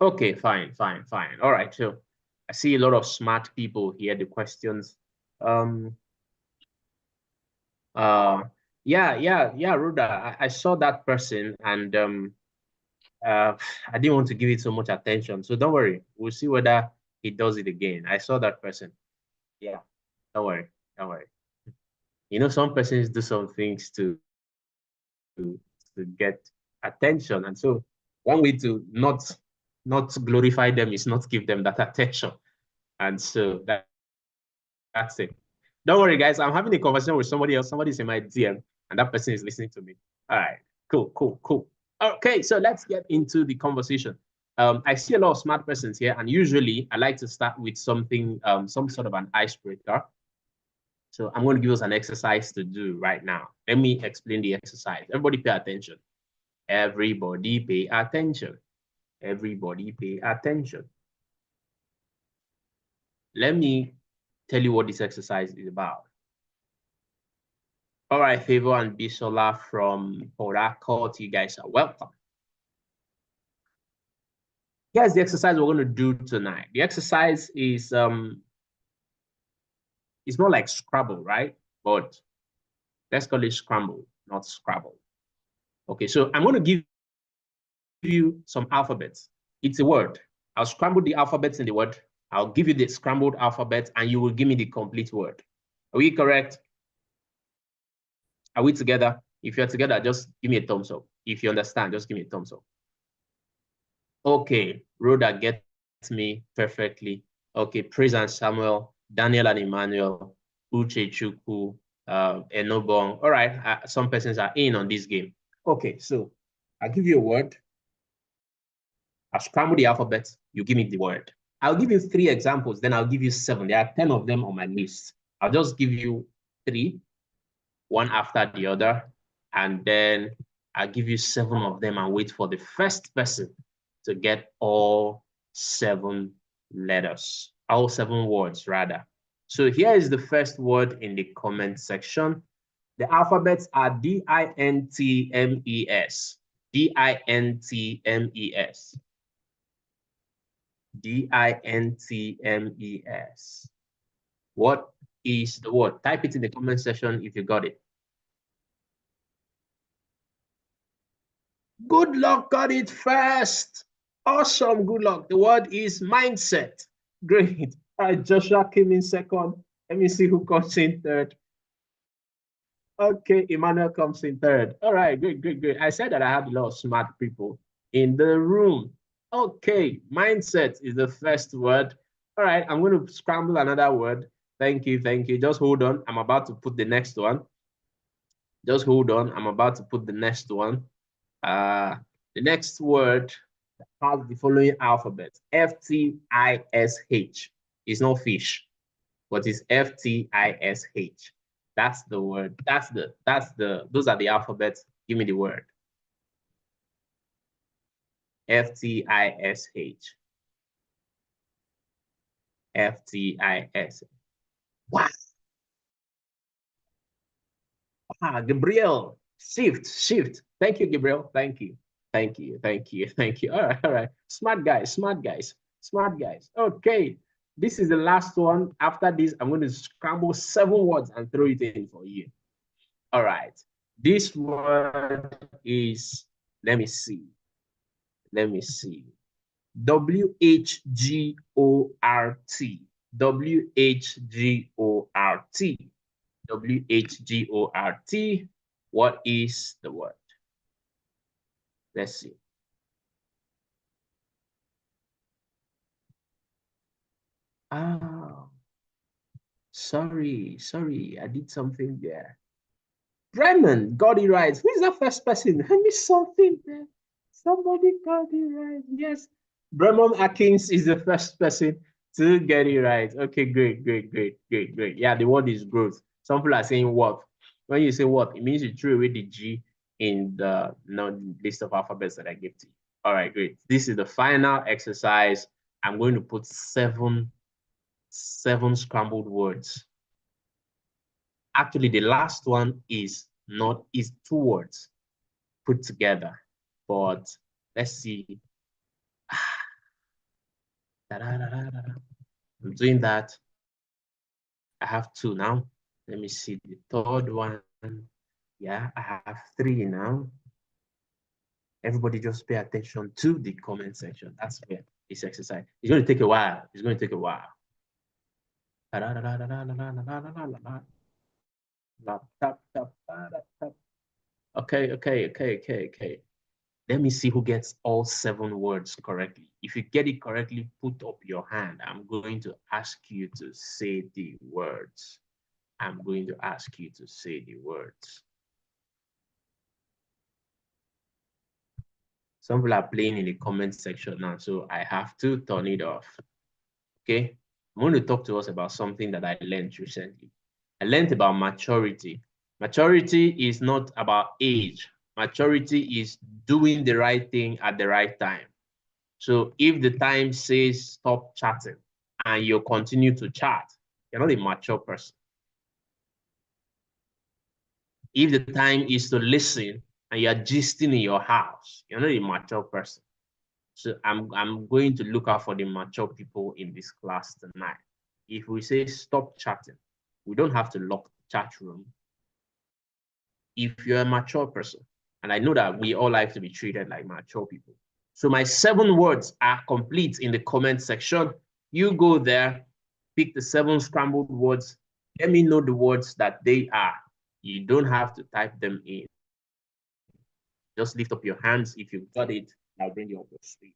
Okay, fine. All right, so I see a lot of smart people here. The questions. Yeah, Ruda. I saw that person and I didn't want to give it so much attention. So don't worry. We'll see whether he does it again. I saw that person. Yeah, don't worry. You know, some persons do some things to get attention. And so one way to not glorify them is not give them that attention. And so that's it. Don't worry, guys. I'm having a conversation with somebody else. Somebody's in my DM, and that person is listening to me. All right, cool. Okay, so let's get into the conversation. I see a lot of smart persons here, and usually I like to start with something, some sort of an icebreaker. So I'm going to give us an exercise to do right now. Let me explain the exercise. Everybody pay attention. Everybody pay attention. Everybody pay attention. Let me tell you what this exercise is about. All right, Favor and Bisola from Port Harcourt, you guys are welcome. Here's the exercise we're going to do tonight. The exercise is it's more like Scrabble, right? But let's call it Scramble, not Scrabble. Okay, so I'm going to give you some alphabets. It's a word. I'll scramble the alphabets in the word. I'll give you the scrambled alphabet and you will give me the complete word. Are we correct? Are we together? If you're together, just give me a thumbs up. If you understand, just give me a thumbs up. Okay, Rhoda gets me perfectly. Okay, Praise and Samuel, Daniel and Emmanuel, Uche Chukwu, Enobong. All right, some persons are in on this game. Okay, so I'll give you a word. I'll scramble the alphabet, you give me the word. I'll give you 3 examples, then I'll give you 7. There are 10 of them on my list. I'll just give you 3, one after the other, and then I'll give you 7 of them and wait for the first person to get all 7 letters, all 7 words rather. So here is the first word in the comment section. The alphabets are D-I-N-T-M-E-S. D-I-N-T-M-E-S. D-I-N-T-M-E-S. What is the word? Type it in the comment section if you got it. Good luck got it first. Awesome, good luck. The word is mindset. Great. All right, Joshua came in second. Let me see who comes in third. Okay, Emmanuel comes in third. All right, great. I said that I have a lot of smart people in the room. Okay, mindset is the first word. All right, I'm going to scramble another word. Thank you. Just hold on. I'm about to put the next one. Just hold on. I'm about to put the next one. The next word has the following alphabet. F-T-I-S-H. It's not fish, but it's F-T-I-S-H. That's the word. Those are the alphabets. Give me the word. F-T-I-S-H. F-T-I-S. Wow. Gabriel. Shift. Thank you, Gabriel. Thank you. All right. Smart guys. Okay. This is the last one. After this, I'm going to scramble 7 words and throw it in for you. All right. This word is, let me see. W-H-G-O-R-T. W-H-G-O-R-T. W-H-G-O-R-T. What is the word? Let's see. Oh, sorry. I did something there. Bremen got it right. Who is that first person? I missed something there. Somebody got it right. Yes. Bremen Akins is the first person to get it right. Okay, great. Yeah, the word is growth. Some people are saying what. When you say what, it means you threw away the G in the list of alphabets that I gave to you. All right, great. This is the final exercise. I'm going to put 7 7 scrambled words. Actually, the last one is 2 words put together. But let's see. I'm doing that. I have 2 now. Let me see the third one. Yeah, I have 3 now. Everybody just pay attention to the comment section. That's where this exercise. It's going to take a while. It's going to take a while. Okay. Let me see who gets all 7 words correctly. If you get it correctly, put up your hand. I'm going to ask you to say the words. I'm going to ask you to say the words. Some people are playing in the comment section now, so I have to turn it off. Okay, I'm going to talk to us about something that I learned recently. I learned about maturity. Maturity is not about age. Maturity is doing the right thing at the right time. So if the time says stop chatting and you continue to chat, you're not a mature person. If the time is to listen and you're gisting in your house, you're not a mature person. So I'm going to look out for the mature people in this class tonight. If we say stop chatting, we don't have to lock the chat room. If you're a mature person, and I know that we all like to be treated like mature people. So my 7 words are complete in the comment section. You go there, pick the 7 scrambled words. Let me know the words that they are. You don't have to type them in. Just lift up your hands if you've got it. I'll bring you up to speed.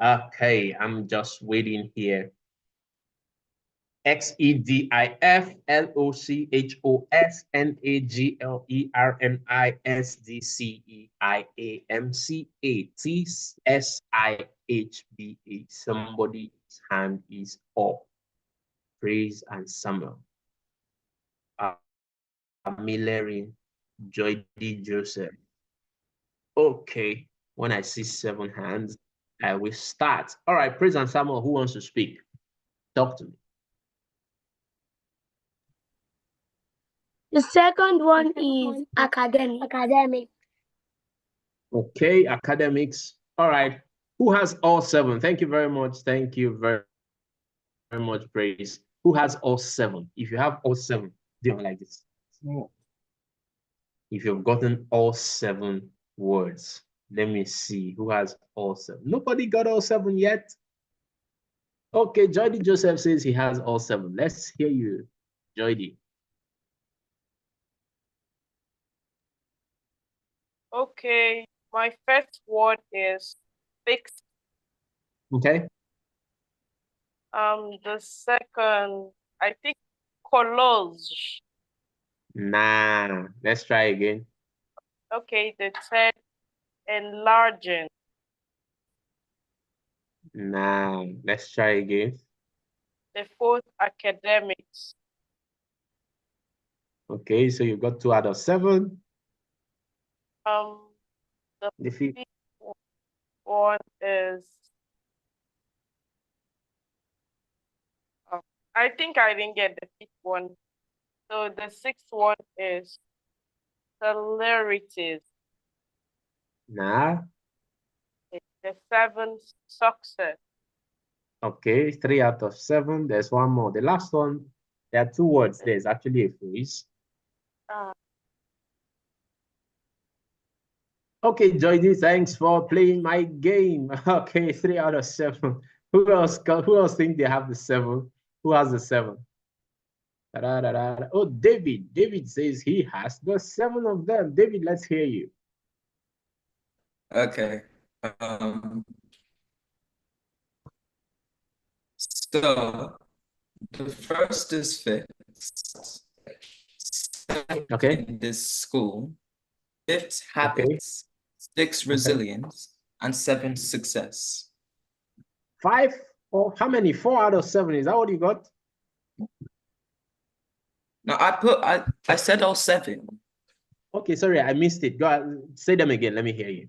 Okay, I'm just waiting here. XEDIFLOCHOSNAGLERNISDCEIAMCATSIHBA. Somebody's hand is up. Praise and Samuel. Amilary, Joy D. Joseph. Okay, when I see 7 hands, I will start. All right, Praise and Samuel, who wants to speak? Talk to me. The second one is academic. Okay, academics. All right. Who has all 7? Thank you very much. Thank you very much, Praise. Who has all 7? If you have all 7, do it like this. If you've gotten all 7 words, let me see who has all 7. Nobody got all 7 yet? Okay, Joydy Joseph says he has all 7. Let's hear you, Joydy. Okay, my first word is fixed. Okay. The second, I think collage. Nah, let's try again. Okay, the third, enlarging. Nah, let's try again. The fourth, academics. Okay, so you got 2 out of 7. The fifth one is, I think I didn't get the 5th one. So the 6th one is celerities. Nah. The 7th, success. Okay, 3 out of 7. There's one more. The last one, there are 2 words. There's actually a phrase. Okay, Joydy, thanks for playing my game. Okay, 3 out of 7. Who else think they have the 7? Who has the 7? Oh, David. David says he has the 7 of them. David, let's hear you. Okay. So the first is fixed. Okay. This school. 5th, habits. 6th, resilience. And 7th, success. 5 or how many? 4 out of 7. Is that what you got? No, I said all 7. Okay, sorry, I missed it. Go ahead, say them again. Let me hear you.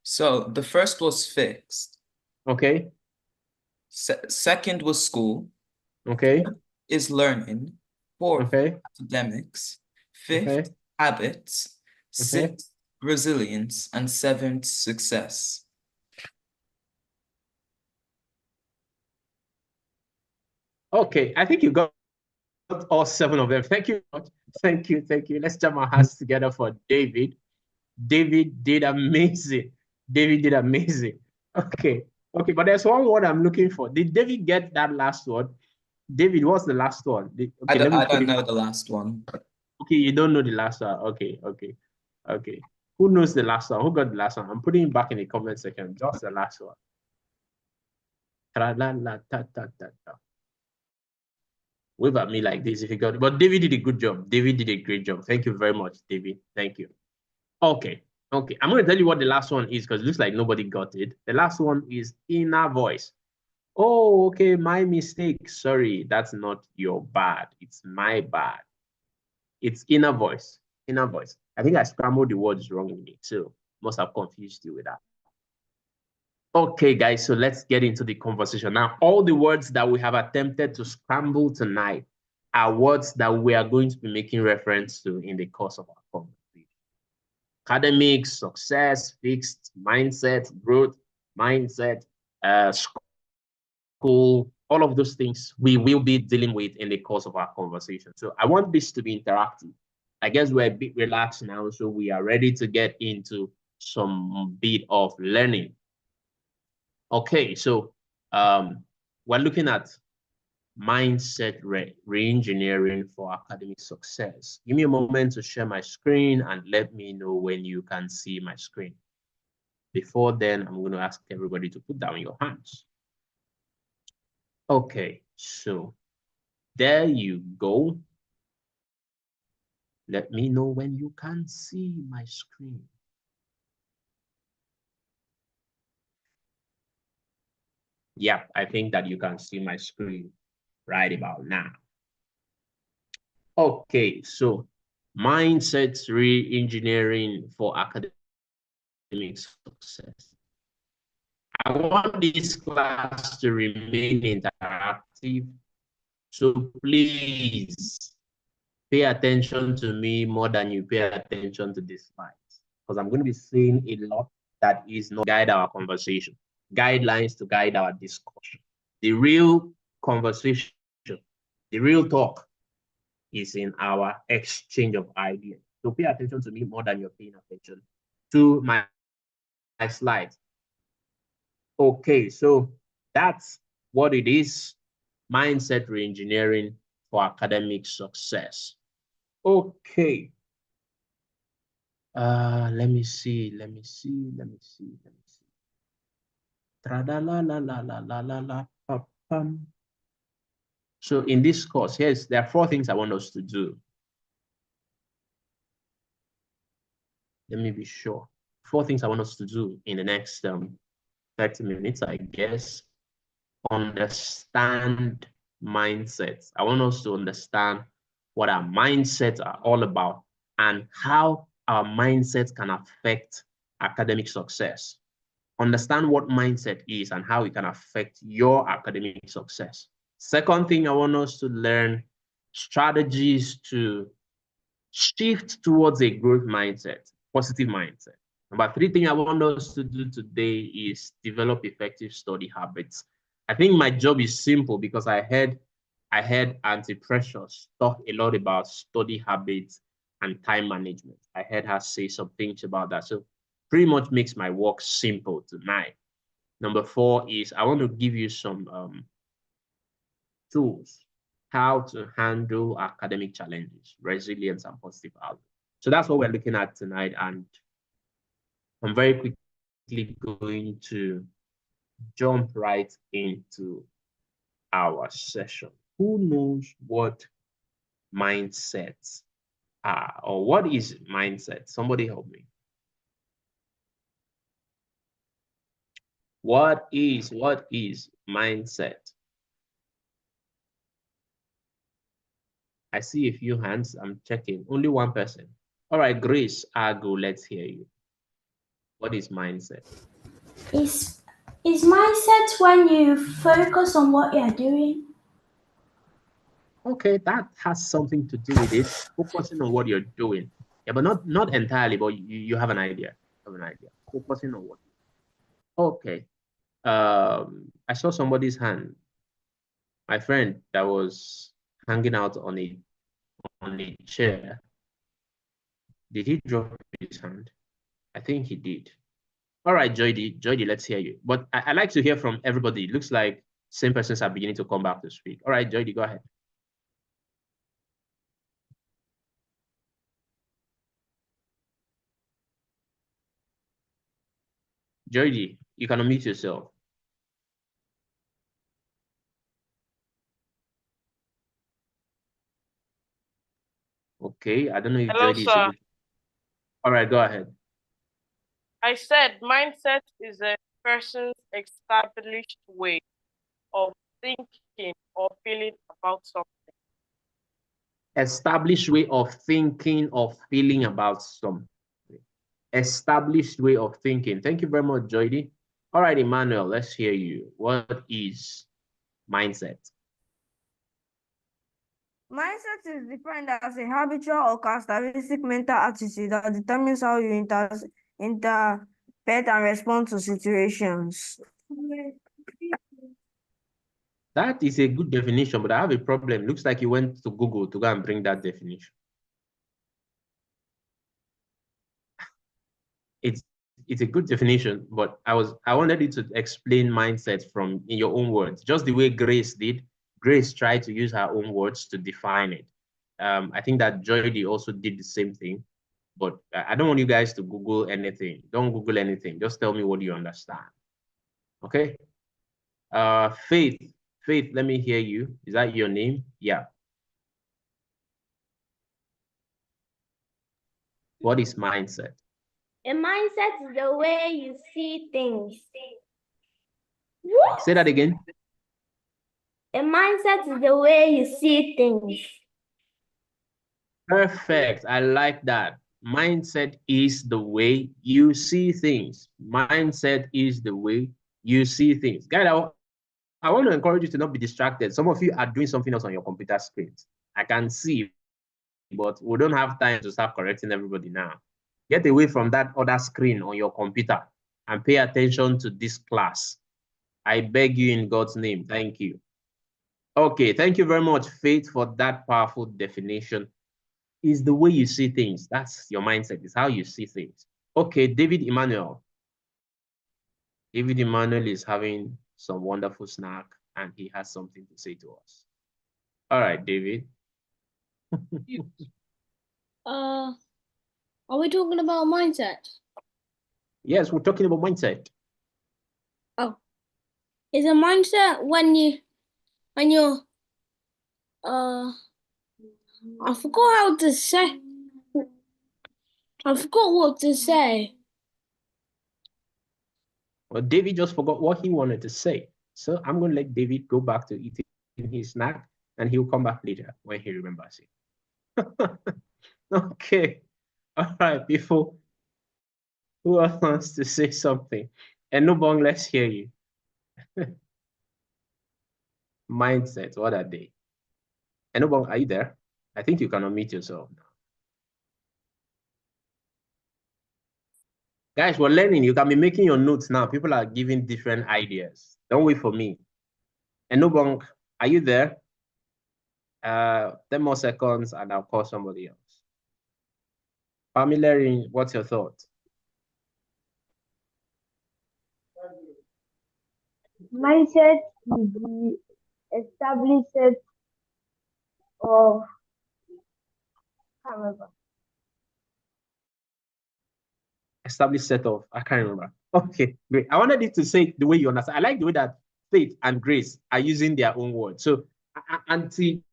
So the first was fixed. Okay. Second was school. Okay. Third is learning. Fourth, Okay. academics. Fifth, Okay. habits. Okay. Sixth, resilience. And seventh, success. Okay, I think you got all 7 of them. Thank you. Thank you. Thank you. Let's jam our hands together for David. David did amazing. David did amazing. Okay. Okay, but there's one word I'm looking for. Did David get that last word? David, what's the last one? Okay, let me I put don't it. know the last one. Okay, you don't know the last one. Okay, okay, okay. Who knows the last one? Who got the last one? I'm putting it back in the comment section. Just the last one. Tra-la-la-ta-ta-ta-ta. Wave at me like this if you got it. But David did a good job. David did a great job. Thank you very much, David. Thank you. Okay. Okay. I'm going to tell you what the last one is because it looks like nobody got it. The last one is inner voice. Oh, okay. My mistake. Sorry. That's not your bad. It's my bad. It's inner voice. Inner voice. I think I scrambled the words wrongly, so must have confused you with that. Okay, guys, so let's get into the conversation. Now, all the words that we have attempted to scramble tonight are words that we are going to be making reference to in the course of our conversation. Academics, success, fixed mindset, growth, mindset, school, all of those things we will be dealing with in the course of our conversation. So I want this to be interactive. I guess we're a bit relaxed now, so we are ready to get into some bit of learning. Okay, so we're looking at mindset re-engineering for academic success. Give me a moment to share my screen and let me know when you can see my screen. Before then, I'm going to ask everybody to put down your hands. Okay, so there you go. Let me know when you can see my screen. Yeah, I think that you can see my screen right about now. Okay, so mindset re-engineering for academic success. I want this class to remain interactive, so please pay attention to me more than you pay attention to the slides, because I'm going to be saying a lot that is not guide our conversation, guidelines to guide our discussion. The real conversation, the real talk is in our exchange of ideas. So pay attention to me more than you're paying attention to my slides. Okay, so that's what it is. Mindset reengineering for academic success. Okay. Let me see. So in this course, there are 4 things I want us to do. Let me be sure. 4 things I want us to do in the next 30 minutes, I guess. Understand mindsets. I want us to understand what our mindsets are all about and how our mindsets can affect academic success. Understand what mindset is and how it can affect your academic success. Second thing, I want us to learn strategies to shift towards a growth mindset, positive mindset. Number 3 thing I want us to do today is develop effective study habits. I think my job is simple because I heard Auntie Precious talk a lot about study habits and time management. I heard her say some things about that. So pretty much makes my work simple tonight. Number 4 is I want to give you some tools, how to handle academic challenges, resilience, and positive outlook. So that's what we're looking at tonight. And I'm very quickly going to jump right into our session. Who knows what mindsets are, or what is mindset? Somebody help me. What is mindset? I see a few hands. I'm checking. Only one person. All right, Grace, Argo, let's hear you. What is mindset? It's Is mindset when you focus on what you're doing? Okay, that has something to do with it, focusing on what you're doing. Yeah, but not entirely, but you have an idea. Have an idea. Focusing on what. Okay. I saw somebody's hand. My friend that was hanging out on a chair. Did he drop his hand? I think he did. All right, Joydy, let's hear you. But I like to hear from everybody. It looks like same persons are beginning to come back to speak. All right, Joydy, go ahead. Joydy, you can unmute yourself. Okay, I don't know if Hello, Joydy is sir. able to. All right, go ahead. I said mindset is a person's established way of thinking or feeling about something. Established way of thinking or feeling about something. Established way of thinking. Thank you very much, Joydy. All right, Emmanuel, let's hear you. What is mindset? Mindset is defined as a habitual or characteristic mental attitude that determines how you interpret and respond to situations. That is a good definition, but I have a problem. Looks like you went to Google to go and bring that definition. It's a good definition, but I wanted you to explain mindset from in your own words, just the way Grace did. Grace tried to use her own words to define it. I think that Joydy also did the same thing, but I don't want you guys to Google anything. Don't Google anything. Just tell me what you understand. Okay. Faith, let me hear you. Is that your name? Yeah. What is mindset? A mindset is the way you see things. Say that again. A mindset is the way you see things. Perfect. I like that. Mindset is the way you see things. Mindset is the way you see things. Guys, I want to encourage you to not be distracted. Some of you are doing something else on your computer screens. I can see, but we don't have time to start correcting everybody now. Get away from that other screen on your computer and pay attention to this class. I beg you in God's name. Thank you. Okay, thank you very much, Faith, for that powerful definition. Is the way you see things. That's your mindset. It's how you see things. Okay, David Emmanuel. David Emmanuel is having some wonderful snack and he has something to say to us. All right, David. Are we talking about mindset? Yes, we're talking about mindset. Oh, is a mindset when you're I forgot how to say. I forgot what to say. Well, David just forgot what he wanted to say. So I'm going to let David go back to eating his snack and he'll come back later when he remembers it. Okay. All right, people. Who else wants to say something? And no bong, let's hear you. Mindset, what are they? And no bong, are you there? I think you can unmute yourself now. Guys, we're learning. You can be making your notes now. People are giving different ideas. Don't wait for me. And no bong, are you there? 10 more seconds and I'll call somebody else. Pamela, what's your thought? Mindset is the established set of, I can't remember. Established set of, I can't remember. Okay, great. I wanted you to say it the way you understand. I like the way that Faith and Grace are using their own words. So, Auntie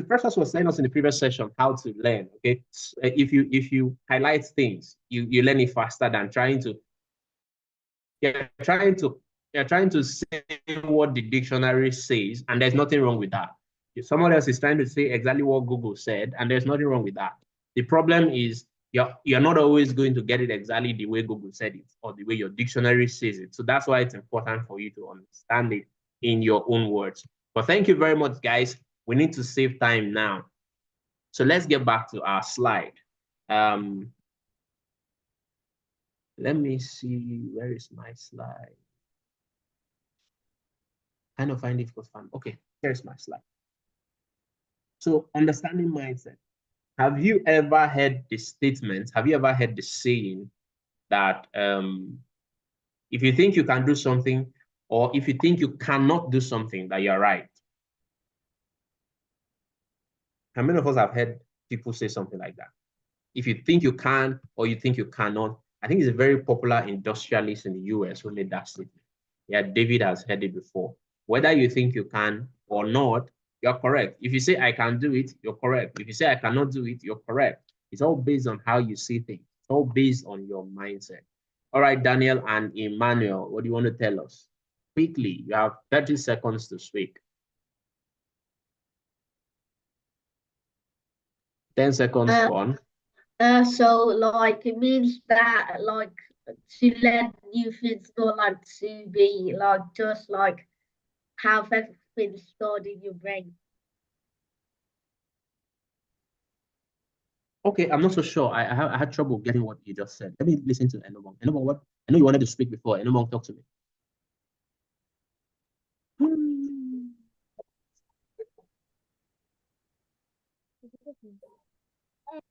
Precious was telling us in the previous session how to learn. Okay, if you highlight things, you learn it faster than trying to. You're trying to say what the dictionary says, and there's nothing wrong with that. If someone else is trying to say exactly what Google said, and there's nothing wrong with that. The problem is you're not always going to get it exactly the way Google said it or the way your dictionary says it. So that's why it's important for you to understand it in your own words. But thank you very much, guys. We need to save time now. So let's get back to our slide. Let me see, where is my slide? Kind of find it difficult to find. Okay, here's my slide. So understanding mindset. Have you ever heard the statement? Have you ever heard the saying that if you think you can do something, or if you think you cannot do something, that you're right? How many of us have heard people say something like that? If you think you can, or you think you cannot. I think it's a very popular industrialist in the US who made that statement. Yeah, David has heard it before. Whether you think you can or not, you're correct. If you say I can do it, you're correct. If you say I cannot do it, you're correct. It's all based on how you see things. It's all based on your mindset. All right, Daniel and Emmanuel, what do you want to tell us? Quickly, you have 30 seconds to speak. 10 seconds gone. So like it means that like to let new things go, like to be like just like have everything stored in your brain. Okay, I'm not so sure. I had trouble getting what you just said. Let me listen to Enobong. Enobong, what? I know you wanted to speak before. Enobong, talk to me.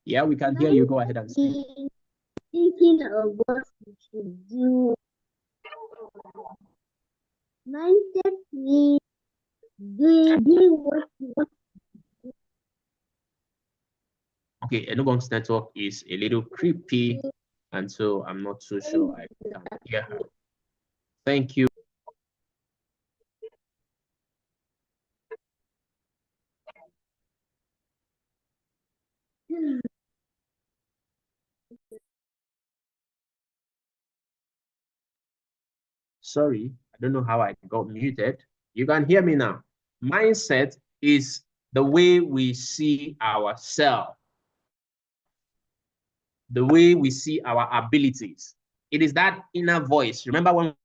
Yeah, we can hear you. Go ahead and speak. Thinking of what you should do. Mindset means doing what you want. Okay, Enobong's network is a little creepy, and so I'm not so sure I can hear her. Thank you. Sorry, I don't know how I got muted. You can hear me now. Mindset is the way we see ourselves, the way we see our abilities. It is that inner voice. Remember when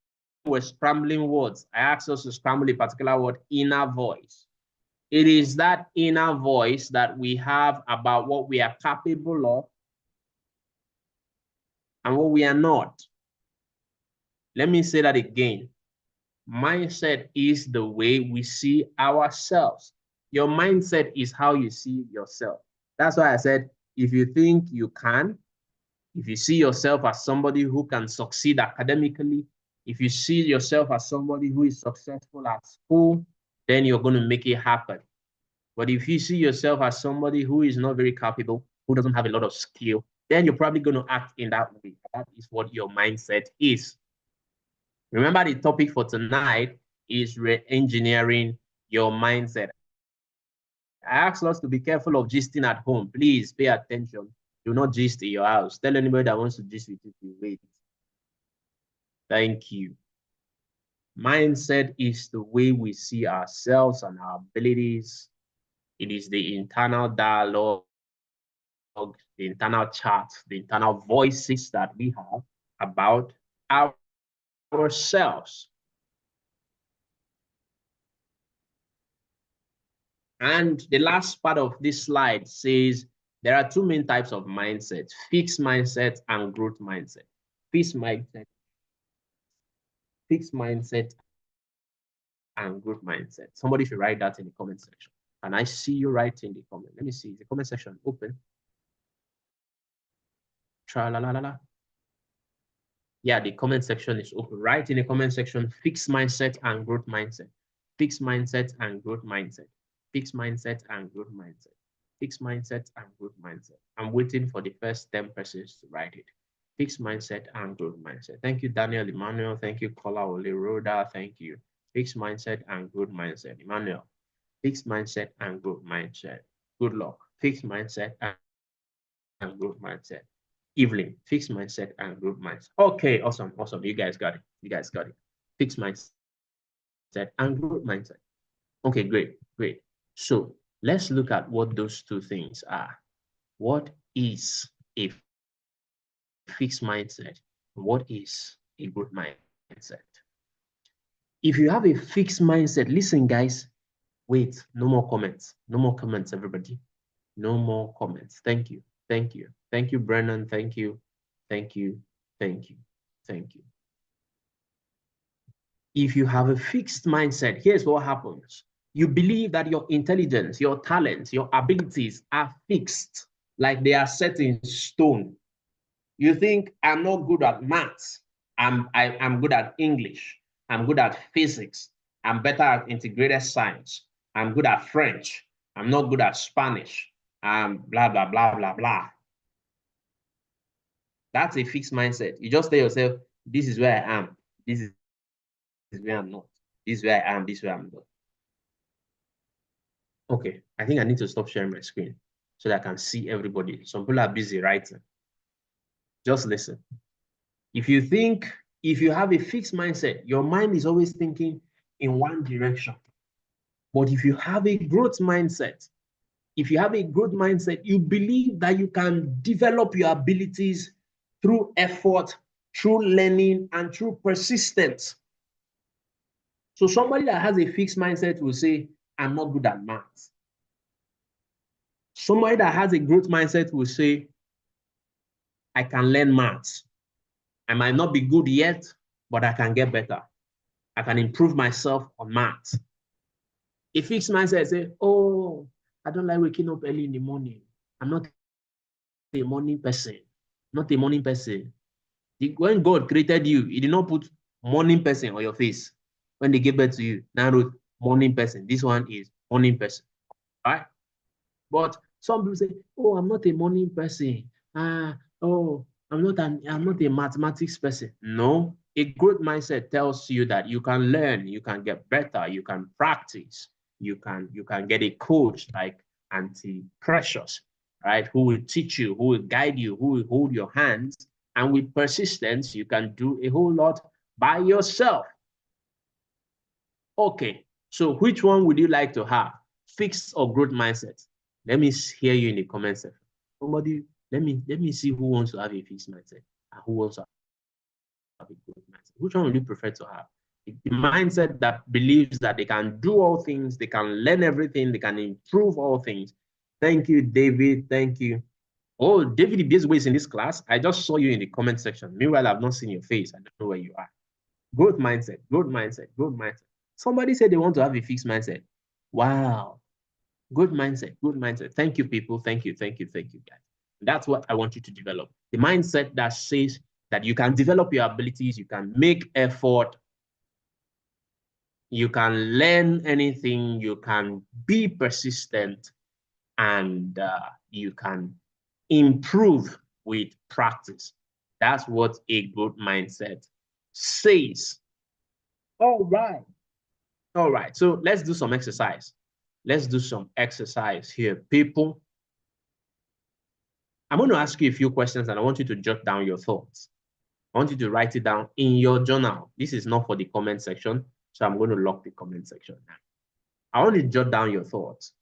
we were scrambling words, I asked us to scramble a particular word, inner voice. It is that inner voice that we have about what we are capable of and what we are not. Let me say that again. Mindset is the way we see ourselves. Your mindset is how you see yourself. That's why I said, if you think you can, if you see yourself as somebody who can succeed academically, if you see yourself as somebody who is successful at school, then you're going to make it happen. But if you see yourself as somebody who is not very capable, who doesn't have a lot of skill, then you're probably going to act in that way. That is what your mindset is. Remember, the topic for tonight is re-engineering your mindset. I ask us to be careful of gisting at home. Please pay attention. Do not gist in your house. Tell anybody that wants to gist with you to wait. Thank you. Mindset is the way we see ourselves and our abilities. It is the internal dialogue, the internal chat, the internal voices that we have about ourselves. And the last part of this slide says there are two main types of mindset: fixed mindset and growth mindset. Fixed mindset and growth mindset. Somebody should write that in the comment section. And I see you writing the comment. Let me see, is the comment section open? Tra-la-la-la-la. Yeah, the comment section is open. Write in the comment section, fixed mindset and growth mindset. Fixed mindset and growth mindset. Fixed mindset and growth mindset. Fixed mindset and growth mindset. I'm waiting for the first 10 persons to write it. Fixed mindset and growth mindset. Thank you, Daniel, Emmanuel. Thank you, Kola Ole Rhoda. Thank you. Fixed mindset and growth mindset. Emmanuel. Fixed mindset and growth mindset. Good luck. Fixed mindset and growth mindset. Evelyn, fixed mindset and growth mindset. Okay, awesome, awesome. You guys got it. You guys got it. Fixed mindset and growth mindset. Okay, great, great. So let's look at what those two things are. What is a fixed mindset and what is a growth mindset. If you have a fixed mindset, listen, guys, wait, no more comments. No more comments, everybody. No more comments. Thank you. Thank you. Thank you, Brennan. Thank you. Thank you. Thank you. Thank you. If you have a fixed mindset, here's what happens. You believe that your intelligence, your talents, your abilities are fixed, like they are set in stone. You think, I'm not good at maths. I'm good at English. I'm good at physics. I'm better at integrated science. I'm good at French. I'm not good at Spanish. Blah, blah, blah, blah, blah. That's a fixed mindset. You just tell yourself, this is where I am. This is where I'm not. This is where I am. This is where I'm not. Okay, I think I need to stop sharing my screen so that I can see everybody. Some people are busy writing. Just listen. If you have a fixed mindset, your mind is always thinking in one direction. But if you have a growth mindset, you believe that you can develop your abilities through effort, through learning, and through persistence. So somebody that has a fixed mindset will say, I'm not good at math. Somebody that has a growth mindset will say, I can learn maths. I might not be good yet, but I can get better. I can improve myself on maths. A fixed mindset say, oh, I don't like waking up early in the morning. I'm not a morning person. Not a morning person. When God created you, he did not put morning person on your face. When they gave birth to you, now wrote morning person. This one is morning person. Right? But some people say, oh, I'm not a morning person. Oh, I'm not a mathematics person. No, a growth mindset tells you that you can learn, you can get better, you can practice, you can get a coach like Auntie Precious, right? Who will teach you, who will guide you, who will hold your hands. And with persistence, you can do a whole lot by yourself. Okay, so which one would you like to have? Fixed or growth mindset? Let me hear you in the comment section. Somebody, let me see who wants to have a fixed mindset and who wants to have a growth mindset. Which one would you prefer to have? The mindset that believes that they can do all things, they can learn everything, they can improve all things. Thank you, David. Thank you. Oh, David Ibezwe is in this class. I just saw you in the comment section. Meanwhile, I've not seen your face. I don't know where you are. Growth mindset, growth mindset, growth mindset. Somebody said they want to have a fixed mindset. Wow. Good mindset, good mindset. Thank you, people. Thank you, thank you, thank you, guys. That's what I want you to develop. The mindset that says that you can develop your abilities, you can make effort, you can learn anything, you can be persistent, and you can improve with practice. That's what a growth mindset says. All right. All right. So let's do some exercise. Let's do some exercise here, people. I'm going to ask you a few questions and I want you to jot down your thoughts. I want you to write it down in your journal. This is not for the comment section, so I'm going to lock the comment section now. I want you to jot down your thoughts.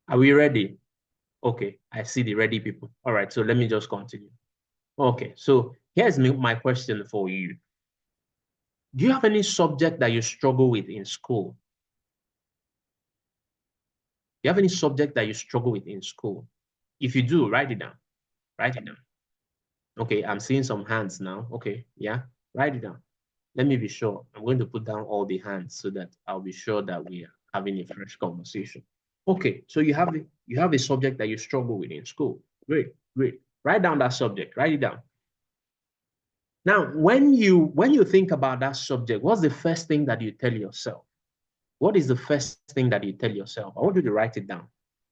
Are we ready? Okay, I see the ready people. All right, so let me just continue. Okay, so here's my question for you. Do you have any subject that you struggle with in school? Do you have any subject that you struggle with in school? If you do, write it down. Write it down. Okay, I'm seeing some hands now. Okay, yeah, write it down. Let me be sure. I'm going to put down all the hands so that I'll be sure that we are having a fresh conversation. Okay, so you have a subject that you struggle with in school. Great, great. Write down that subject. Write it down. Now, when you think about that subject, what's the first thing that you tell yourself? What is the first thing that you tell yourself? I want you to write it down.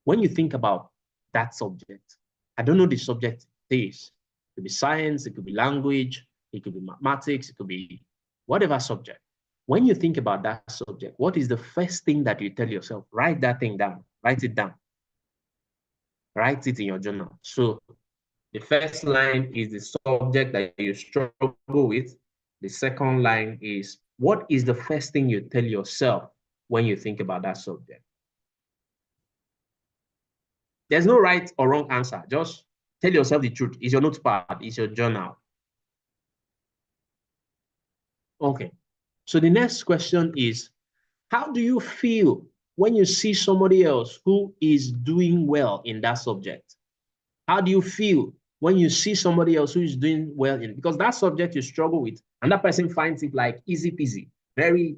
When you think about that subject, I don't know the subject it is. It could be science, it could be language, it could be mathematics, it could be whatever subject. When you think about that subject, what is the first thing that you tell yourself? Write that thing down. Write it down. Write it in your journal. So the first line is the subject that you struggle with. The second line is, what is the first thing you tell yourself when you think about that subject? There's no right or wrong answer. Just tell yourself the truth. It's your notepad, it's your journal. Okay. So the next question is, how do you feel when you see somebody else who is doing well in that subject? How do you feel when you see somebody else who is doing well in, because that subject you struggle with, and that person finds it like easy peasy, very,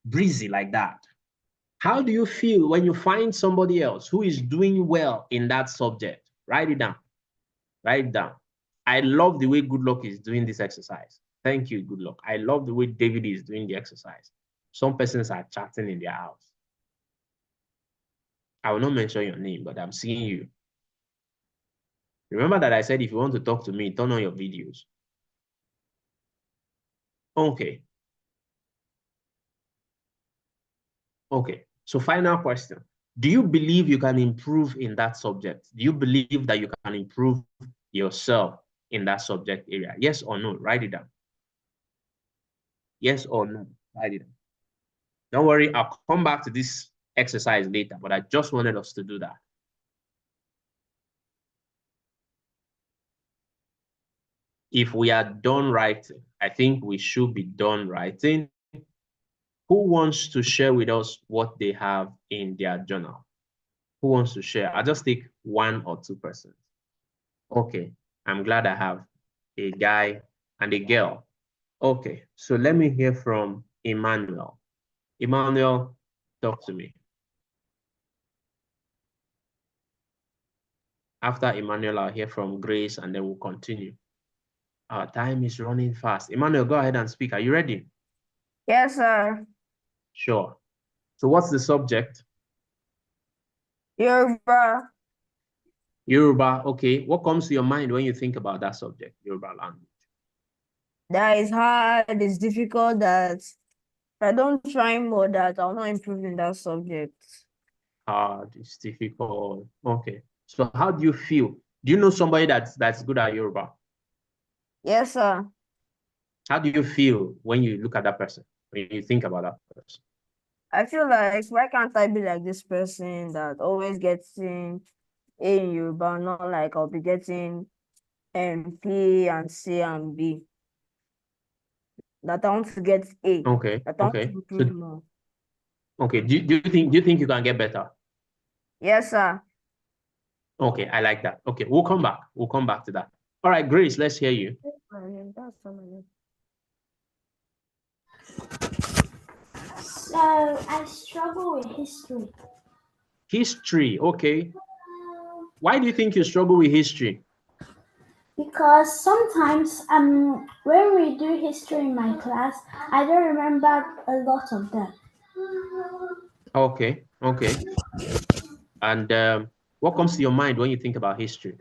breezy like that. How do you feel when you find somebody else who is doing well in that subject? Write it down. Write it down. I love the way Good Luck is doing this exercise. Thank you, Good Luck. I love the way David is doing the exercise. Some persons are chatting in their house. I will not mention your name, but I'm seeing you. Remember that I said if you want to talk to me, turn on your videos. Okay. Okay. So final question. Do you believe you can improve in that subject? Do you believe that you can improve yourself in that subject area? Yes or no? Write it down. Yes or no? Write it down. Don't worry, I'll come back to this exercise later, but I just wanted us to do that. If we are done writing, I think we should be done writing. Who wants to share with us what they have in their journal? Who wants to share? I'll just take 1 or 2 persons. Okay, I'm glad I have a guy and a girl. Okay, so let me hear from Emmanuel. Emmanuel, talk to me. After Emmanuel, I'll hear from Grace and then we'll continue. Our time is running fast. Emmanuel, go ahead and speak. Are you ready? Yes, sir. Sure. So what's the subject? Yoruba. Yoruba, okay. What comes to your mind when you think about that subject, Yoruba language? That is hard, it's difficult, that if I don't try more, that I'll not improve in that subject. Hard, it's difficult. Okay. So how do you feel? Do you know somebody that's good at Yoruba? Yes, sir. How do you feel when you look at that person, when you think about that person? I feel like, why can't I be like this person that always gets in A in Yoruba, not like I'll be getting P and C and B. That I want to get A. Okay. That I want to Okay. improve more. Okay. Do you think you can get better? Yes, sir. Okay, I like that. Okay, we'll come back. We'll come back to that. All right, Grace, let's hear you. So I struggle with history. History, okay. Why do you think you struggle with history? Because sometimes when we do history in my class, I don't remember a lot of them. Okay, okay. And what comes to your mind when you think about history?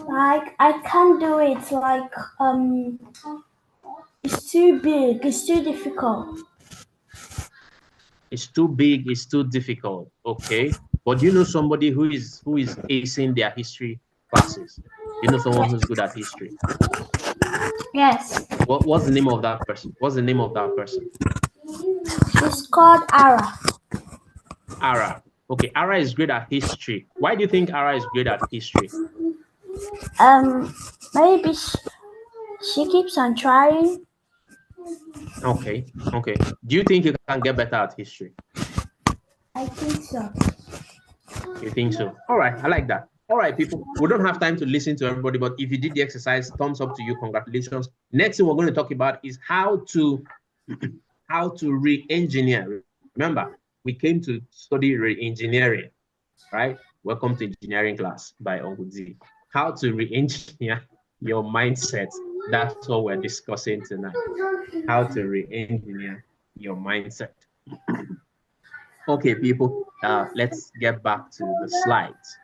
Like I can't do it. Like it's too big. It's too difficult. It's too big, it's too difficult. Okay. But do you know somebody who is acing their history classes? You know someone who's good at history? Yes. What's the name of that person? What's the name of that person? She's called Ara. Ara. Okay, Ara is great at history. Why do you think Ara is great at history? Maybe she keeps on trying. Okay, okay. Do you think you can get better at history? I think so. You think so? All right, I like that. All right, people, we don't have time to listen to everybody, but if you did the exercise, thumbs up to you, congratulations. Next thing we're going to talk about is how to re-engineer. Remember, we came to study re-engineering, right? Welcome to engineering class by Uncle Z. How to re-engineer your mindset. That's what we're discussing tonight. How to re-engineer your mindset. Okay, people, let's get back to the slides.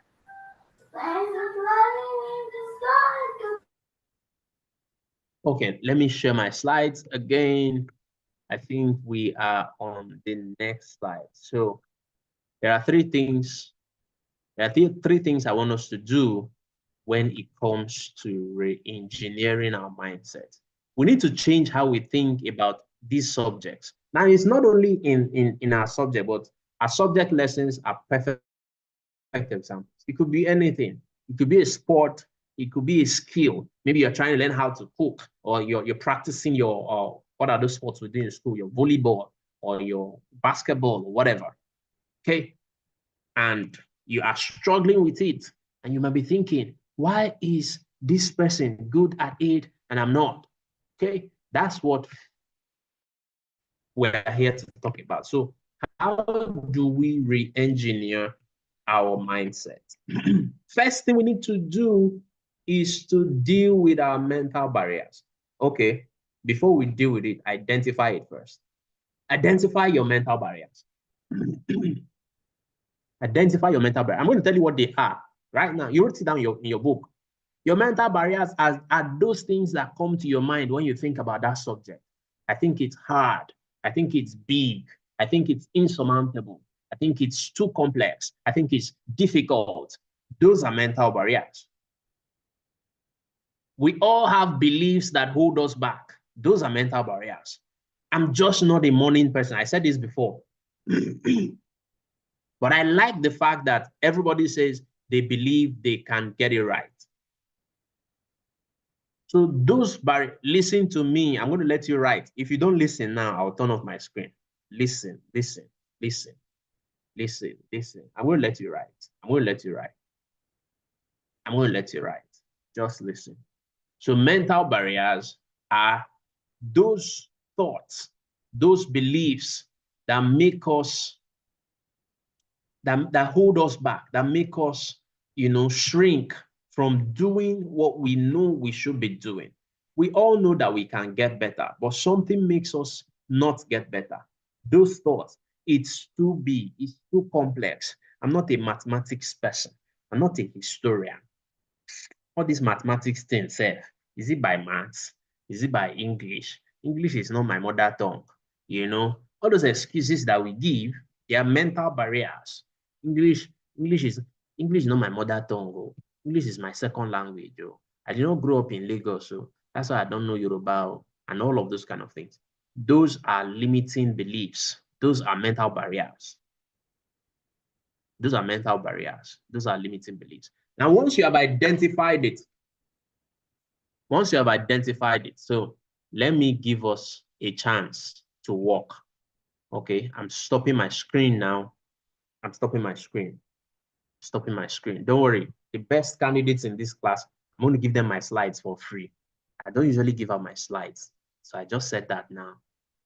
Okay, let me share my slides again. I think we are on the next slide. So there are three things. There are three things I want us to do when it comes to re-engineering our mindset. We need to change how we think about these subjects. Now, it's not only in our subject, but our subject lessons are perfect examples. It could be anything. It could be a sport. It could be a skill. Maybe you're trying to learn how to cook, or you're practicing your what are those sports we do in school? Your volleyball or your basketball or whatever. Okay, and you are struggling with it, and you might be thinking, why is this person good at it and I'm not? Okay, that's what we're here to talk about. So how do we re-engineer our mindset? First thing we need to do is to deal with our mental barriers. Okay, before we deal with it, identify it first. Identify your mental barriers. Identify your mental barriers. I'm going to tell you what they are right now. You wrote it down in your book. Your mental barriers are those things that come to your mind when you think about that subject. I think it's hard. I think it's big. I think it's insurmountable. I think it's too complex. I think it's difficult. Those are mental barriers. We all have beliefs that hold us back. Those are mental barriers. I'm just not a morning person. I said this before. But I like the fact that everybody says they believe they can get it right. So those barriers, listen to me. I'm going to let you write. If you don't listen now, I'll turn off my screen. Listen, listen, listen, listen, listen. I'm going to let you write. I'm going to let you write. I'm going to let you write. Just listen. So mental barriers are those thoughts, those beliefs that make us, that hold us back, that make us, shrink from doing what we know we should be doing. We all know that we can get better, but something makes us not get better. Those thoughts, it's too big, it's too complex. I'm not a mathematics person. I'm not a historian. All these mathematics things, is it by maths? Is it by English? English is not my mother tongue. All those excuses that we give, they are mental barriers. English is not my mother tongue. Oh. English is my second language. Oh. I did not grow up in Lagos, so that's why I don't know Yoruba and all of those kind of things. Those are limiting beliefs. Those are mental barriers. Those are mental barriers. Those are limiting beliefs. Now, once you have identified it, so let me give us a chance to walk. Okay, I'm stopping my screen now. I'm stopping my screen. Stopping my screen. Don't worry. The best candidates in this class, I'm going to give them my slides for free. I don't usually give out my slides. So I just said that now.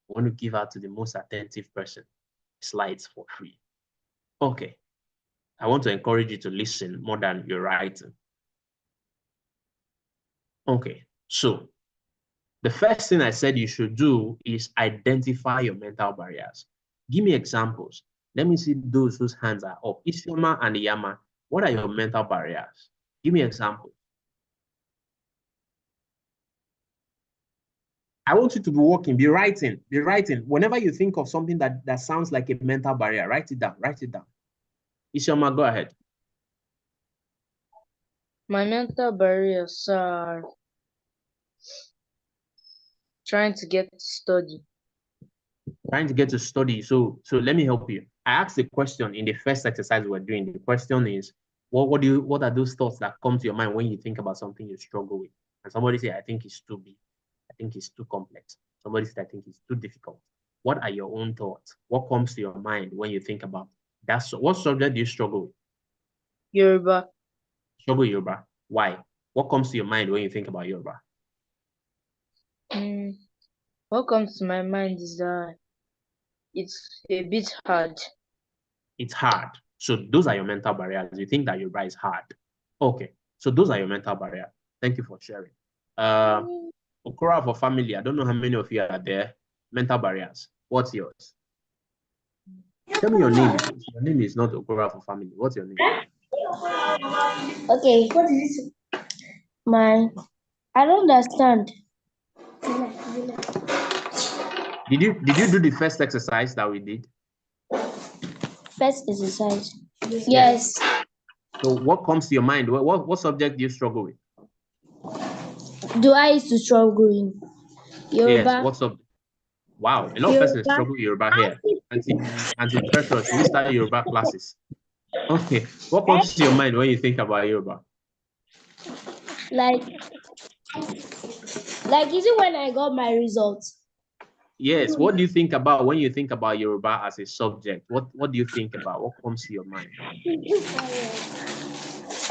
I want to give out to the most attentive person slides for free. Okay. I want to encourage you to listen more than you're writing. Okay. So the first thing I said you should do is identify your mental barriers. Give me examples. Let me see those whose hands are up. Isioma and Iyama, what are your mental barriers? Give me examples. I want you to be working, be writing. Whenever you think of something that sounds like a mental barrier, write it down. Isioma, go ahead. My mental barriers are trying to get to study. Trying to get to study. So let me help you. I asked the question in the first exercise we're doing. The question is, what are those thoughts that come to your mind when you think about something you struggle with? And somebody say, I think it's too big. I think it's too complex. Somebody said, I think it's too difficult. What are your own thoughts? What comes to your mind when you think about that? What subject do you struggle with? Yoruba. Struggle with Yoruba. Why? What comes to your mind when you think about Yoruba? What comes to my mind is that it's a bit hard. It's hard. So those are your mental barriers. You think that Yoruba is hard. Okay. So those are your mental barriers. Thank you for sharing. Okora for family. I don't know how many of you are there. Mental barriers. What's yours? Tell me your name. Your name is not Okora for family. What's your name? Okay. What is it? I don't understand. Did you do the first exercise that we did? First exercise. Yes. So what comes to your mind? What subject do you struggle with? Do I used to struggle in Yoruba? Yes, what subject? Wow, a lot of persons struggle with Yoruba here. Anti Precious, should we start Yoruba classes? Okay. What comes to your mind when you think about Yoruba? Like is it when I got my results? Yes. What do you think about when you think about Yoruba as a subject? What do you think about? What comes to your mind?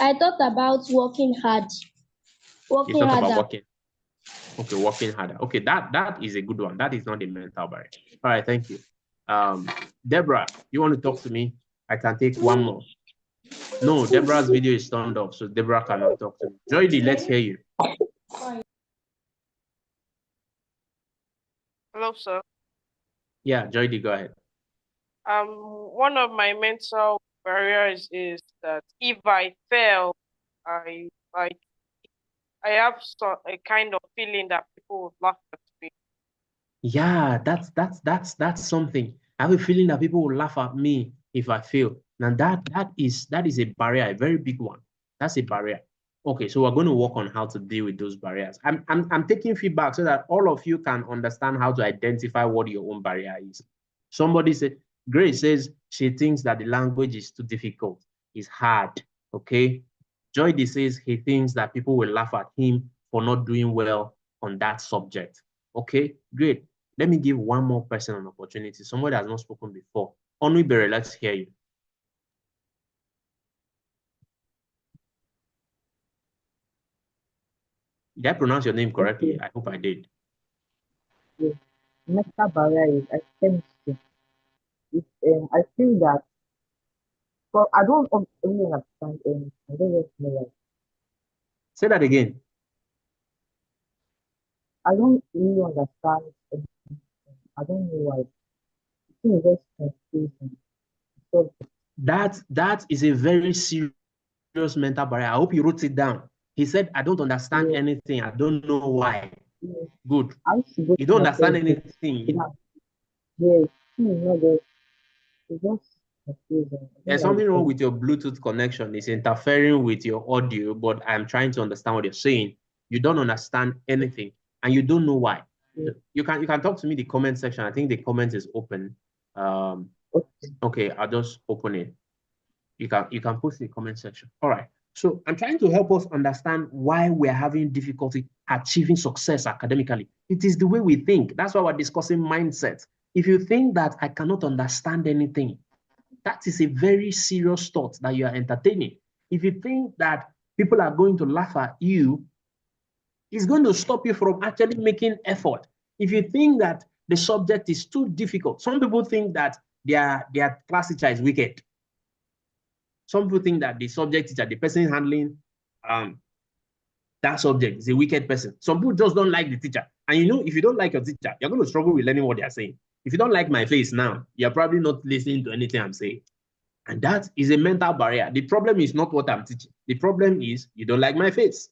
I thought about working hard. You Working thought about harder. working. Okay, working harder. Okay, that is a good one. That is not a mental barrier. All right, thank you. Deborah, you want to talk to me? I can take one more. No, Deborah's video is turned off, so Deborah cannot talk to me. Joydy, let's hear you. Hello, sir. Yeah, Joydy, go ahead. One of my mental barriers is that if I fail, I like I have a kind of feeling that people will laugh at me. Yeah, that's something. I have a feeling that people will laugh at me if I fail. Now that is a barrier, a very big one. That's a barrier. Okay, so we're going to work on how to deal with those barriers. I'm taking feedback so that all of you can understand how to identify what your own barrier is. Somebody said, Grace says she thinks that the language is too difficult, it's hard. Okay. Joydy says he thinks that people will laugh at him for not doing well on that subject. Okay, great. Let me give one more person an opportunity. Somebody has not spoken before. Onwibere, let's hear you. Did I pronounce your name correctly? Okay. I hope I did. Yes. Mental barrier is chemistry. I feel that, but I don't really understand anything. I don't just know why. Say that again. I don't really understand anything. I don't know why. I think it's just confusing. So That is a very serious mental barrier. I hope you wrote it down. He said, I don't understand anything. I don't know why. Good. You don't understand anything. Yes, it's just confusing. There's something wrong with your Bluetooth connection. It's interfering with your audio, but I'm trying to understand what you're saying. You don't understand anything, and you don't know why. You can talk to me in the comment section. I think the comment is open. Okay, I'll just open it. You can post in the comment section. All right. So I'm trying to help us understand why we're having difficulty achieving success academically. It is the way we think. That's why we're discussing mindset. If you think that I cannot understand anything, that is a very serious thought that you are entertaining. If you think that people are going to laugh at you, it's going to stop you from actually making effort. If you think that the subject is too difficult, some people think that their class teacher is wicked. Some people think that the subject teacher, the person handling that subject, is a wicked person. Some people just don't like the teacher. And you know, if you don't like your teacher, you're going to struggle with learning what they are saying. If you don't like my face now, you're probably not listening to anything I'm saying. And that is a mental barrier. The problem is not what I'm teaching. The problem is you don't like my face.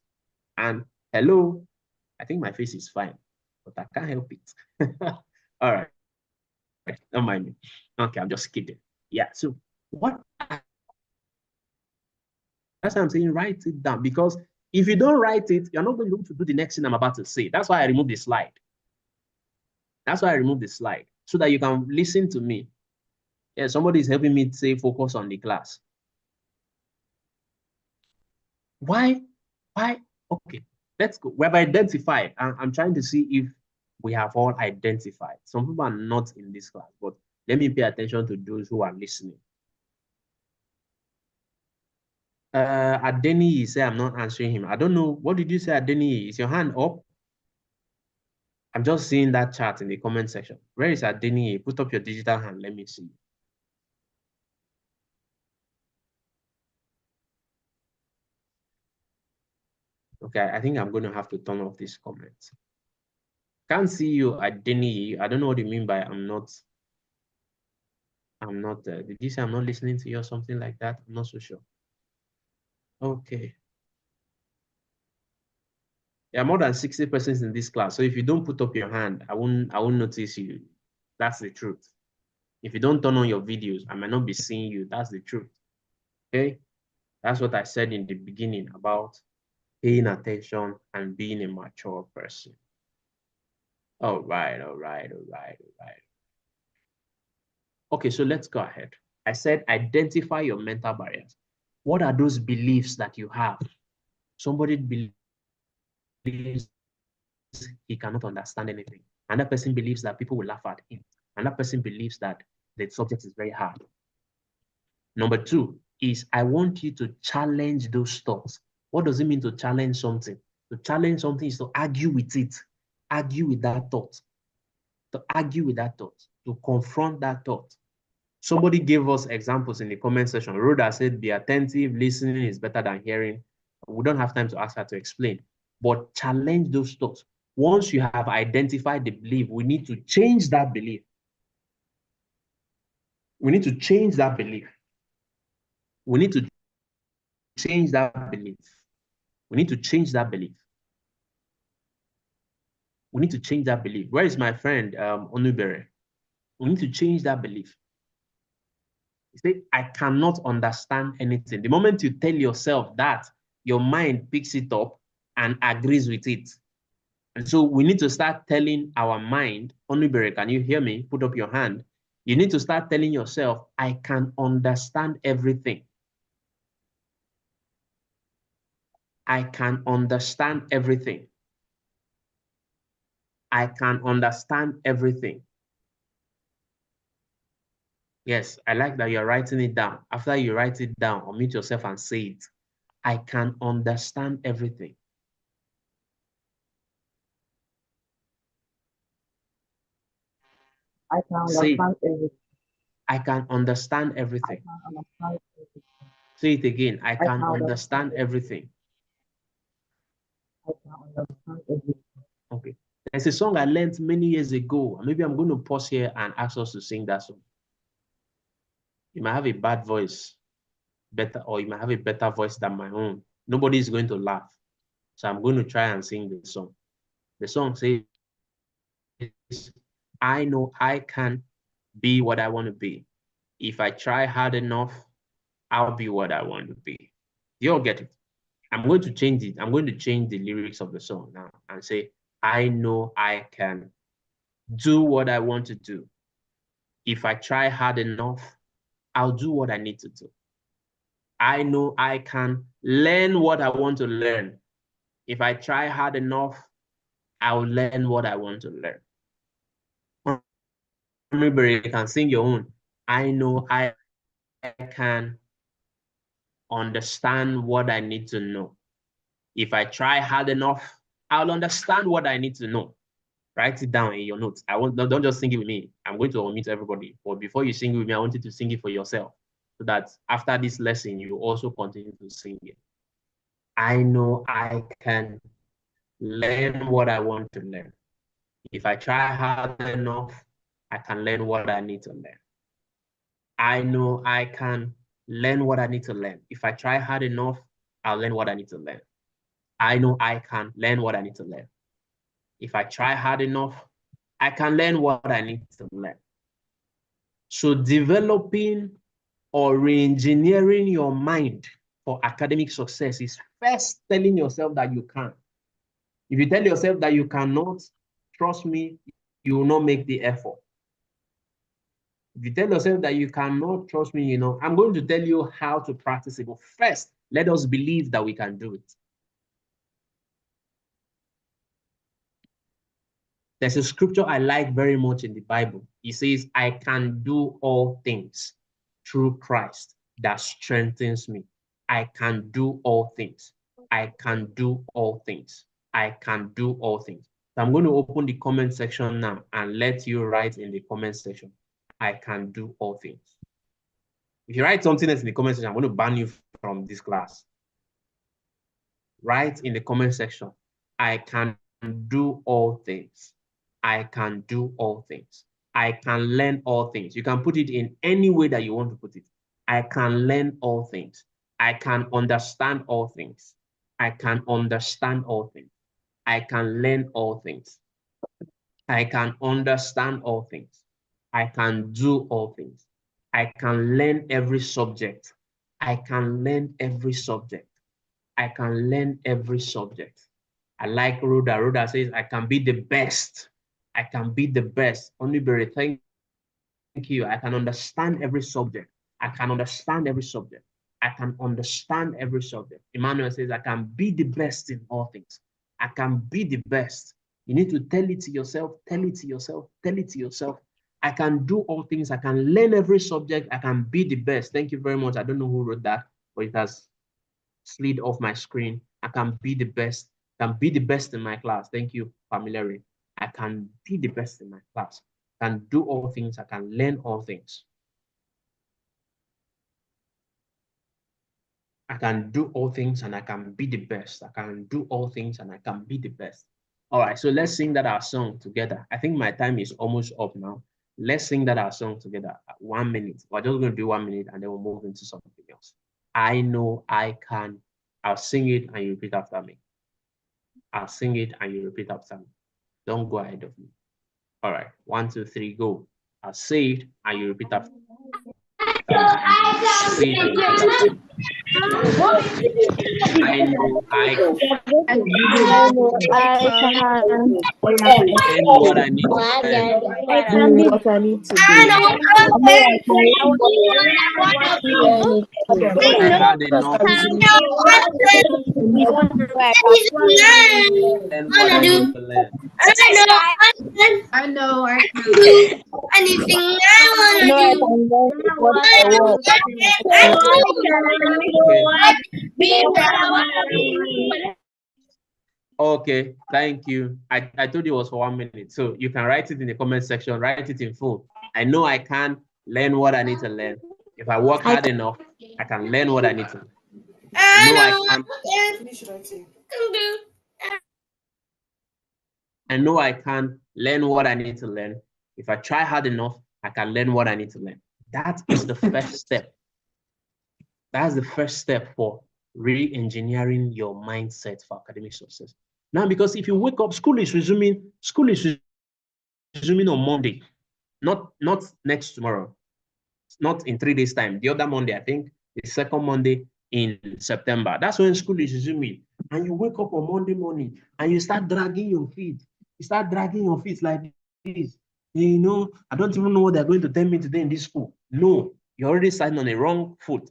And hello, I think my face is fine, but I can't help it. All right. Don't mind me. Okay, I'm just kidding. Yeah, so that's why I'm saying write it down, because if you don't write it, you're not going to be able to do the next thing I'm about to say. That's why I removed the slide. That's why I removed the slide, so that you can listen to me. Yeah, somebody is helping me say focus on the class. Why? Okay, let's go. We have identified. I'm trying to see if we have all identified. Some people are not in this class, but let me pay attention to those who are listening. Adeni, say I'm not answering him. I don't know. What did you say, Adeni? Is your hand up? I'm just seeing that chat in the comment section. Where is Adeni? Put up your digital hand. Let me see. Okay, I think I'm going to have to turn off these comments. Can't see you, Adeni. I don't know what you mean by I'm not. Did you say I'm not listening to you or something like that? I'm not so sure. Okay. There are more than 60 persons in this class. So if you don't put up your hand, I won't notice you. That's the truth. If you don't turn on your videos, I might not be seeing you. That's the truth. Okay? That's what I said in the beginning about paying attention and being a mature person. All right. Okay, so let's go ahead. I said, identify your mental barriers. What are those beliefs that you have? Somebody believes he cannot understand anything. Another person believes that people will laugh at him. Another person believes that the subject is very hard. Number two is I want you to challenge those thoughts. What does it mean to challenge something? To challenge something is to argue with it, argue with that thought, to argue with that thought, to confront that thought. Somebody gave us examples in the comment section. Rhoda said, be attentive, listening is better than hearing. We don't have time to ask her to explain, but challenge those thoughts. Once you have identified the belief, we need to change that belief. We need to change that belief. We need to change that belief. We need to change that belief. We need to change that belief. Where is my friend, Onubere? We need to change that belief. You say, I cannot understand anything. The moment you tell yourself that, your mind picks it up and agrees with it. And so we need to start telling our mind, Onubere, can you hear me? Put up your hand. You need to start telling yourself, I can understand everything. I can understand everything. I can understand everything. Yes, I like that you're writing it down. After you write it down, unmute yourself and say it. I can understand everything. I can understand everything. I can understand everything. I can understand everything. Say it again. I can can understand everything. I can understand everything. Okay. There's a song I learned many years ago. Maybe I'm going to pause here and ask us to sing that song. You might have a bad voice, or you might have a better voice than my own. Nobody is going to laugh. So I'm going to try and sing the song. The song says, I know I can be what I want to be. If I try hard enough, I'll be what I want to be. You all get it? I'm going to change it. I'm going to change the lyrics of the song now and say, I know I can do what I want to do. If I try hard enough, I'll do what I need to do. I know I can learn what I want to learn. If I try hard enough, I'll learn what I want to learn. Remember, you can sing your own. I know I can understand what I need to know. If I try hard enough, I'll understand what I need to know. Write it down in your notes. Don't just sing it with me. I'm going to omit everybody. But before you sing it with me, I want you to sing it for yourself, so that after this lesson, you also continue to sing it. I know I can learn what I want to learn. If I try hard enough, I can learn what I need to learn. I know I can learn what I need to learn. If I try hard enough, I'll learn what I need to learn. I know I can learn what I need to learn. If I try hard enough, I can learn what I need to learn. So developing or re-engineering your mind for academic success is first telling yourself that you can. If you tell yourself that you cannot, trust me, you will not make the effort. If you tell yourself that you cannot, trust me, I'm going to tell you how to practice it. But first, let us believe that we can do it. There's a scripture I like very much in the Bible. It says, I can do all things through Christ that strengthens me. I can do all things. I can do all things. I can do all things. So I'm going to open the comment section now and let you write in the comment section, I can do all things. If you write something else in the comment section, I'm going to ban you from this class. Write in the comment section, I can do all things. I can do all things. I can learn all things. You can put it in any way that you want to put it. I can learn all things. I can understand all things. I can understand all things. I can learn all things. I can understand all things. I can do all things. I can learn every subject. I can learn every subject. I can learn every subject. I like Rhoda. Rhoda says, I can be the best. I can be the best. Only thank you. I can understand every subject. I can understand every subject. I can understand every subject. Emmanuel says, I can be the best in all things. I can be the best. You need to tell it to yourself, tell it to yourself, tell it to yourself. I can do all things. I can learn every subject. I can be the best. Thank you very much. I don't know who wrote that, but it has slid off my screen. I can be the best. I can be the best in my class. Thank you, familiarity. I can be the best in my class. I can do all things. I can learn all things. I can do all things and I can be the best. I can do all things and I can be the best. All right, so let's sing that our song together. I think my time is almost up now. Let's sing that our song together. 1 minute. We're just going to do 1 minute and then we'll move into something else. I know I can. I'll sing it and you repeat after me. I'll sing it and you repeat after me. Don't go ahead of me. All right, 1, 2, 3, go. I'll say it and you repeat after me. Say it and you repeat after me. I know I can. I know I can. Learn what I need to learn. I can do what I need to do. I know I can. If I try hard enough, learn what I need to learn. I know I can. Anything I want to do. What I want. Okay, thank you. I told you it was for 1 minute. So you can write it in the comment section, write it in full. I know I can learn what I need to learn. If I work hard enough, I can learn what I need to learn. I know I can. I know I can learn what I need to learn. If I try hard enough, I can learn what I need to learn. That is the first step. That's the first step for re-engineering your mindset for academic success. Now, because if you wake up, school is resuming on Monday, not next tomorrow, not in 3 days' time. The other Monday, I think, the second Monday in September. That's when school is resuming. And you wake up on Monday morning and you start dragging your feet. You start dragging your feet like this. You know, I don't even know what they're going to tell me today in this school. No, you're already starting on a wrong foot.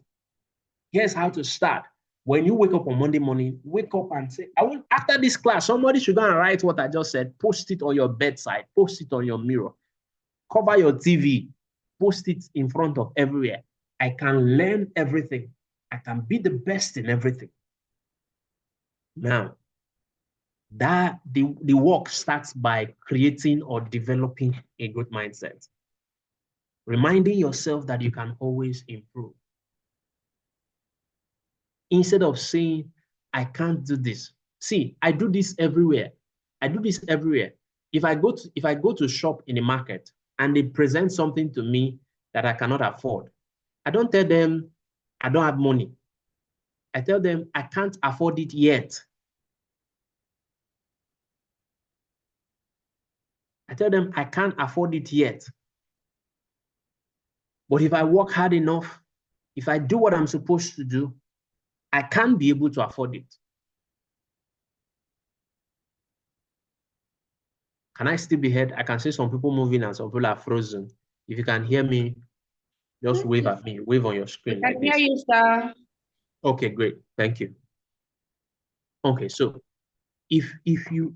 Here's how to start. When you wake up on Monday morning, wake up and say, I want, after this class, somebody should go and write what I just said, post it on your bedside, post it on your mirror, cover your TV, post it in front of everywhere. I can learn everything. I can be the best in everything. Now, that the work starts by creating or developing a good mindset. Reminding yourself that you can always improve. Instead of saying, I can't do this. See, I do this everywhere. I do this everywhere. If I go to shop in the market and they present something to me that I cannot afford, I don't tell them I don't have money. I tell them I can't afford it yet. I tell them I can't afford it yet. But if I work hard enough, if I do what I'm supposed to do, I can be able to afford it. Can I still be heard? I can see some people moving and some people are frozen. If you can hear me, just wave at me, wave on your screen. I can hear you, sir. Okay, great. Thank you. Okay, so if you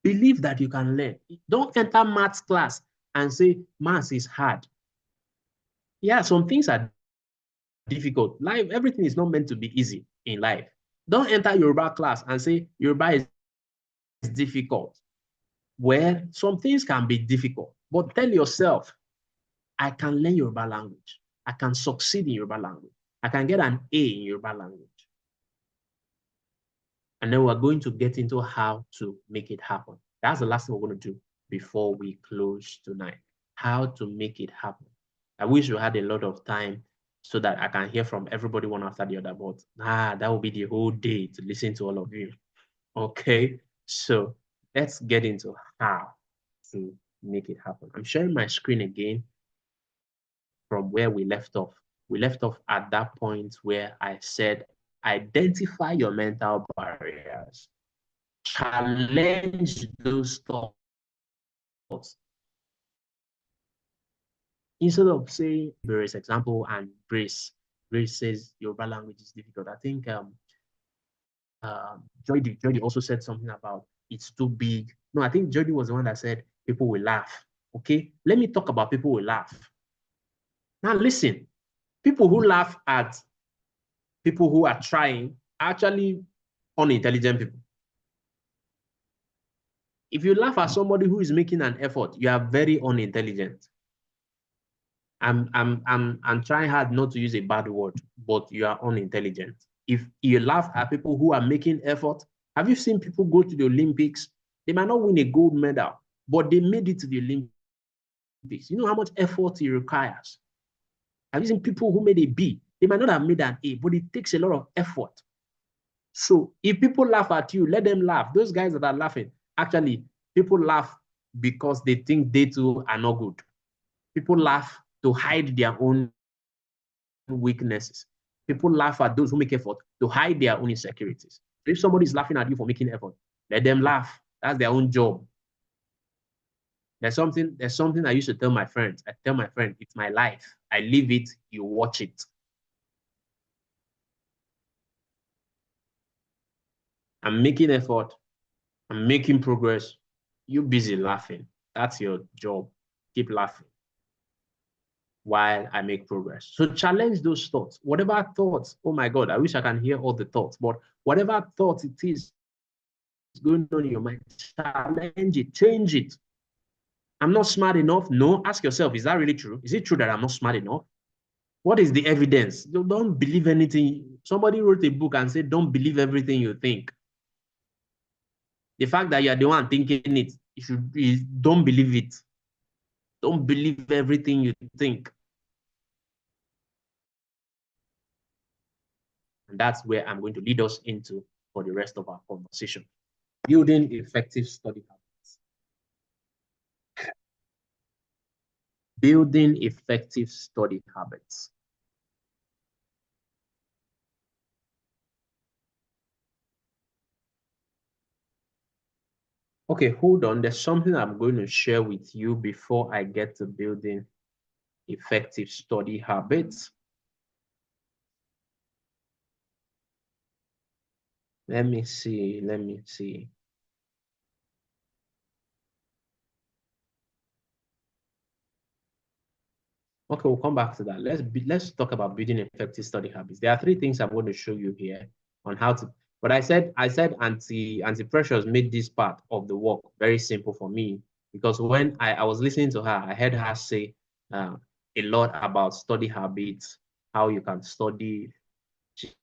believe that you can learn, don't enter maths class and say maths is hard. Yeah, some things are difficult. Life, everything is not meant to be easy in life. Don't enter Yoruba class and say Yoruba is difficult. Well, some things can be difficult, but tell yourself, I can learn Yoruba language. I can succeed in Yoruba language. I can get an A in Yoruba language. And then we're going to get into how to make it happen. That's the last thing we're going to do before we close tonight. How to make it happen. I wish we had a lot of time so that I can hear from everybody one after the other, but that will be the whole day to listen to all of you. Okay, so let's get into how to make it happen. I'm sharing my screen again from where we left off. We left off at that point where I said, identify your mental barriers. Challenge those thoughts. instead of saying Brace example and Brace says Yoruba language is difficult. I think Jody also said something about it's too big. No, I think Jody was the one that said people will laugh. Okay, let me talk about people will laugh. Now listen, people who laugh at people who are trying are actually unintelligent people. If you laugh at somebody who is making an effort, you are very unintelligent. I'm trying hard not to use a bad word, but you are unintelligent. If you laugh at people who are making effort, have you seen people go to the Olympics? They might not win a gold medal, but they made it to the Olympics. You know how much effort it requires. Have you seen people who made a B? They might not have made an A, but it takes a lot of effort. So if people laugh at you, let them laugh. Those guys that are laughing, actually, people laugh because they think they too are not good. People laugh to hide their own weaknesses. People laugh at those who make effort to hide their own insecurities. So if somebody is laughing at you for making effort, let them laugh. That's their own job. There's something I used to tell my friends. I tell my friend, it's my life. I live it, you watch it. I'm making effort. I'm making progress. You busy laughing. That's your job. Keep laughing while I make progress. So challenge those thoughts. Whatever thoughts, oh my God, I wish I can hear all the thoughts, but whatever thoughts it is going on in your mind, challenge it, change it. I'm not smart enough. No, ask yourself, is that really true? Is it true that I'm not smart enough? What is the evidence? Don't believe anything. Somebody wrote a book and said, don't believe everything you think. The fact that you're the one thinking it, don't believe it. Don't believe everything you think. And that's where I'm going to lead us into for the rest of our conversation. Building effective study habits. Building effective study habits. Okay, hold on. There's something I'm going to share with you before I get to building effective study habits. Let me see. Okay, we'll come back to that. Let's talk about building effective study habits. There are 3 things I'm going to show you here on how to. But I said Auntie Precious made this part of the work very simple for me, because when I was listening to her, I heard her say a lot about study habits, how you can study. She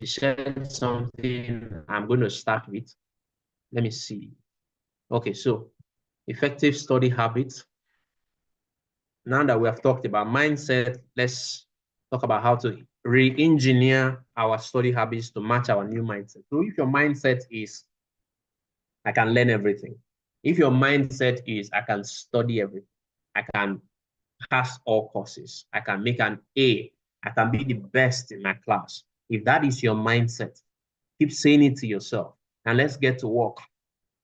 shared something I'm going to start with. Let me see. Okay, so effective study habits. Now that we have talked about mindset, let's talk about how to re-engineer our study habits to match our new mindset. So if your mindset is, I can learn everything. If your mindset is, I can study everything. I can pass all courses. I can make an A. I can be the best in my class. If that is your mindset, keep saying it to yourself. And let's get to work.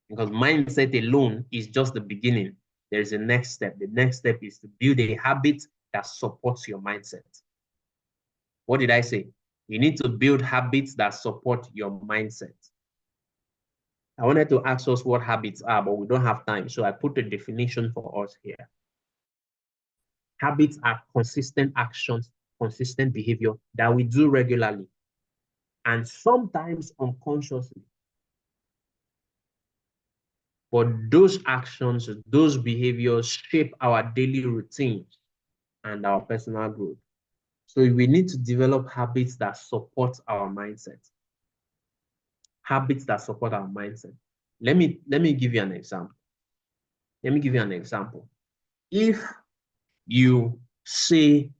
Because mindset alone is just the beginning. There is a next step. The next step is to build a habit that supports your mindset. What did I say? You need to build habits that support your mindset. I wanted to ask us what habits are, but we don't have time. So I put a definition for us here. Habits are consistent actions, consistent behavior that we do regularly, and sometimes unconsciously. But those actions, those behaviors shape our daily routines and our personal growth. So we need to develop habits that support our mindset. Habits that support our mindset. Let me give you an example. If you say,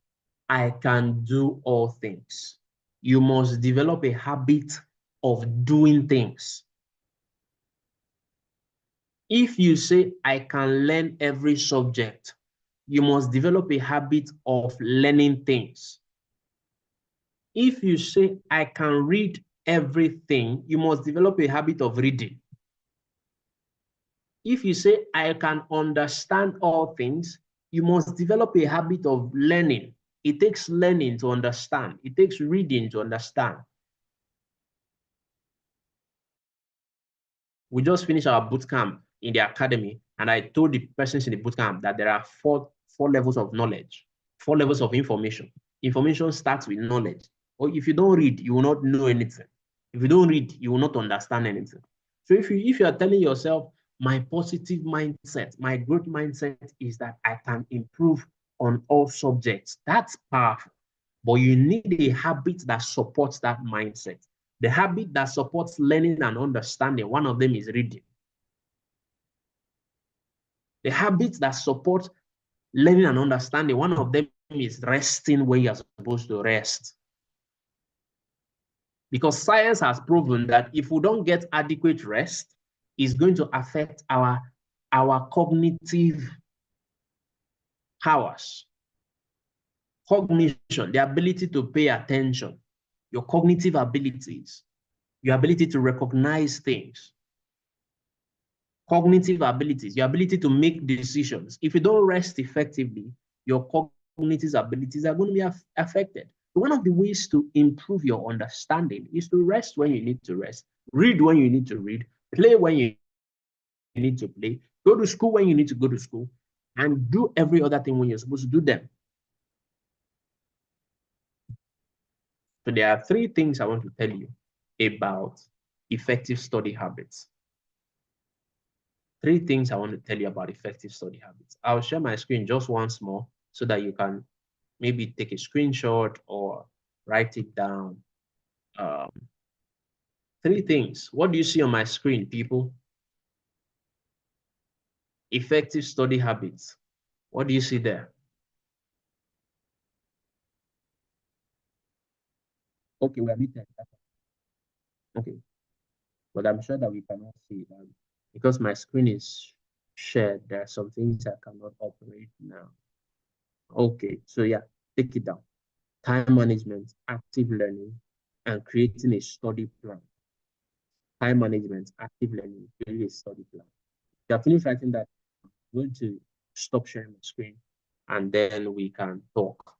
I can do all things, you must develop a habit of doing things. If you say, I can learn every subject, you must develop a habit of learning things. If you say, I can read everything, you must develop a habit of reading. If you say, I can understand all things, you must develop a habit of learning. It takes learning to understand. It takes reading to understand. We just finished our boot camp in the academy, and I told the persons in the boot camp that there are four levels of knowledge, 4 levels of information. Information starts with knowledge. Or if you don't read, you will not know anything. If you don't read, you will not understand anything. So if you are telling yourself, my positive mindset, my growth mindset is that I can improve on all subjects, that's powerful. But you need a habit that supports that mindset. The habit that supports learning and understanding, one of them is reading. The habits that support learning and understanding, one of them is resting when you're supposed to rest. Because science has proven that if we don't get adequate rest, it's going to affect our cognitive powers. Cognition, the ability to pay attention, your cognitive abilities, your ability to recognize things, cognitive abilities, your ability to make decisions. If you don't rest effectively, your cognitive abilities are going to be affected. One of the ways to improve your understanding is to rest when you need to rest, read when you need to read, play when you need to play, go to school when you need to go to school, and do every other thing when you're supposed to do them. So there are 3 things I want to tell you about effective study habits. 3 things I want to tell you about effective study habits. I'll share my screen just once more so that you can maybe take a screenshot or write it down. 3 things. What do you see on my screen, people? Effective study habits. What do you see there? Okay, we are muted. Okay, but I'm sure that we cannot see it because my screen is shared. There are some things I cannot operate now. Okay, so yeah, take it down. Time management, active learning, and creating a study plan. Time management, active learning, creating a study plan. If you are finished writing that, I'm going to stop sharing my screen and then we can talk.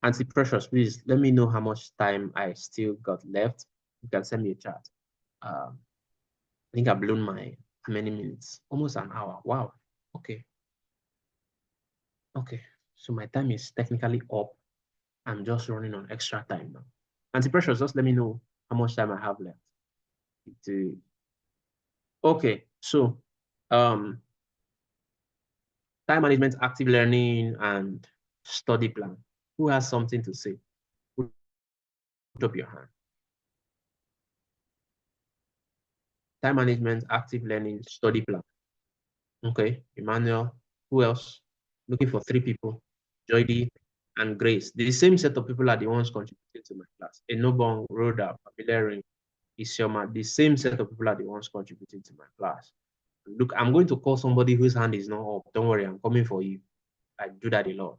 Auntie Precious, please let me know how much time I still got left. You can send me a chat. I think I've blown my how many minutes? Almost an hour. Wow. Okay. Okay. So my time is technically up. I'm just running on extra time now. Auntie Precious, just let me know how much time I have left. Okay. So time management, active learning, and study plan. Who has something to say? Put up your hand. Time management, active learning, study plan. Okay, Emmanuel. Who else? Looking for 3 people. Joydy and Grace. The same set of people are the ones contributing to my class. Enobong, Rhoda, Papilerin, Isioma. The same set of people are the ones contributing to my class. Look, I'm going to call somebody whose hand is not up. Don't worry, I'm coming for you. I do that a lot.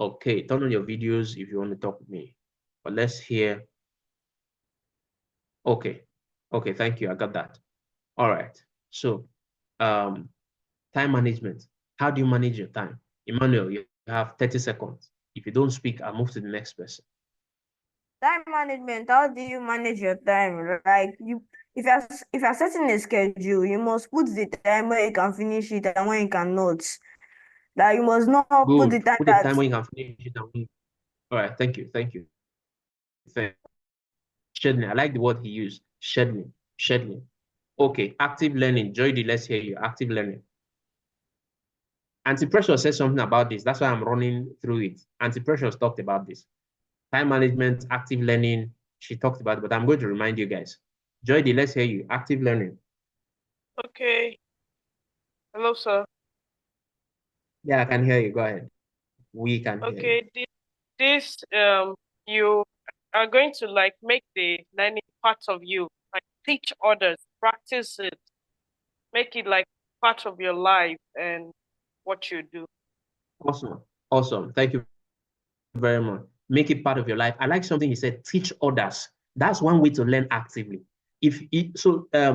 Okay, turn on your videos if you want to talk with me. But let's hear. Okay, thank you. I got that. All right. So, time management. How do you manage your time? Emmanuel, you have 30 seconds. If you don't speak, I'll move to the next person. Time management, how do you manage your time? Like if you're setting a schedule, you must put the time where you can finish it and when you cannot. Like you must not put the time Put the time when you can finish it. All right, thank you. Scheduling. I like the word he used. Scheduling. Okay, active learning. Joydy, let's hear you. Active learning. Auntie Precious said something about this. That's why I'm running through it. Auntie Precious talked about this. Time management, active learning. She talked about it, but I'm going to remind you guys. Joydy, let's hear you. Active learning. Okay. Hello, sir. Yeah, I can hear you. Go ahead. We can hear you. Okay, this you are going to like make the learning part of you, like teach others, practice it, make it like part of your life and what you do. Awesome. Thank you very much. Make it part of your life. I like something he said, teach others. That's one way to learn actively.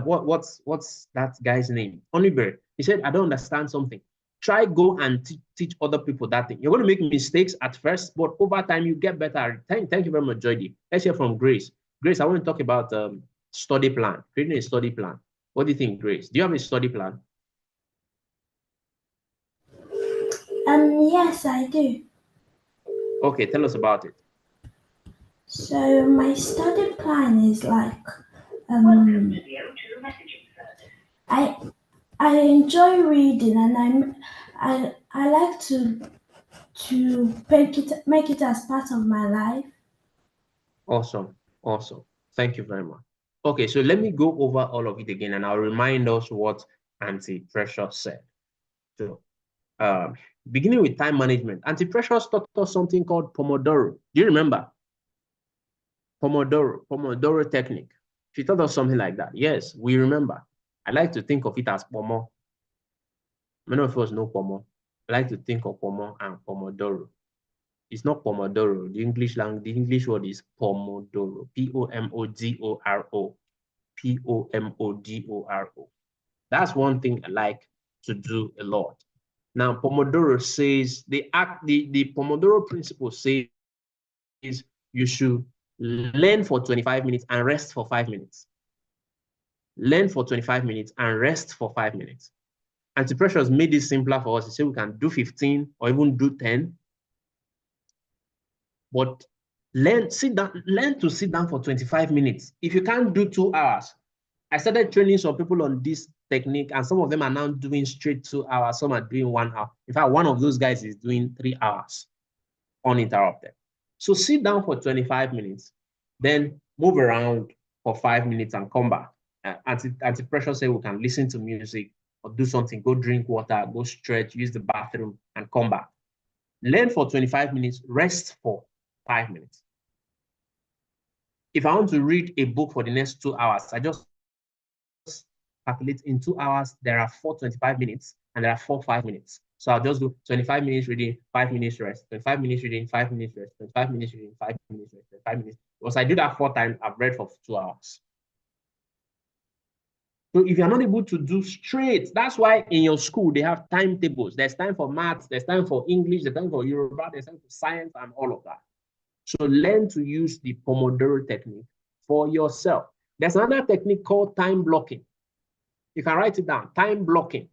what's that guy's name? Oliver. He said, I don't understand something. Try go and teach other people that thing. You're going to make mistakes at first, but over time you get better. Thank you very much, Jody. Let's hear from Grace. Grace, I want to talk about study plan, creating a study plan. What do you think, Grace? Do you have a study plan? Yes, I do. Okay, tell us about it. So my study plan is like I enjoy reading, and I like to make it as part of my life. Awesome. Thank you very much. Okay, so let me go over all of it again, and I'll remind us what Auntie Precious said. So, beginning with time management, Auntie Precious taught us something called Pomodoro. Do you remember? Pomodoro technique. She taught us something like that. Yes, we remember. I like to think of it as Pomo. Many of us know Pomo. I like to think of Pomo and Pomodoro. It's not Pomodoro. The English word is Pomodoro. Pomodoro. Pomodoro. That's one thing I like to do a lot. Now, Pomodoro says the Pomodoro principle says you should learn for 25 minutes and rest for 5 minutes. Learn for 25 minutes and rest for 5 minutes. Auntie Precious made it simpler for us. He said we can do 15 or even do 10. But learn to sit down for 25 minutes. If you can't do 2 hours, I started training some people on this technique, and some of them are now doing straight 2 hours. Some are doing 1 hour. In fact, one of those guys is doing 3 hours uninterrupted. So sit down for 25 minutes, then move around for 5 minutes and come back. Auntie Precious said we can listen to music or do something, go drink water, go stretch, use the bathroom, and come back. Learn for 25 minutes, rest for 5 minutes. If I want to read a book for the next 2 hours, I just calculate in 2 hours, there are 4 25 minutes and there are 4 5 minutes. So I'll just do 25 minutes reading, 5 minutes rest, 25 minutes reading, 5 minutes rest, 25 minutes reading, 5 minutes rest, 25 minutes. Because I do that 4 times, I've read for 2 hours. So if you're not able to do straight, that's why in your school they have timetables. There's time for maths, there's time for English, there's time for Yoruba, there's time for science and all of that. So learn to use the Pomodoro technique for yourself. There's another technique called time blocking. You can write it down, time blocking.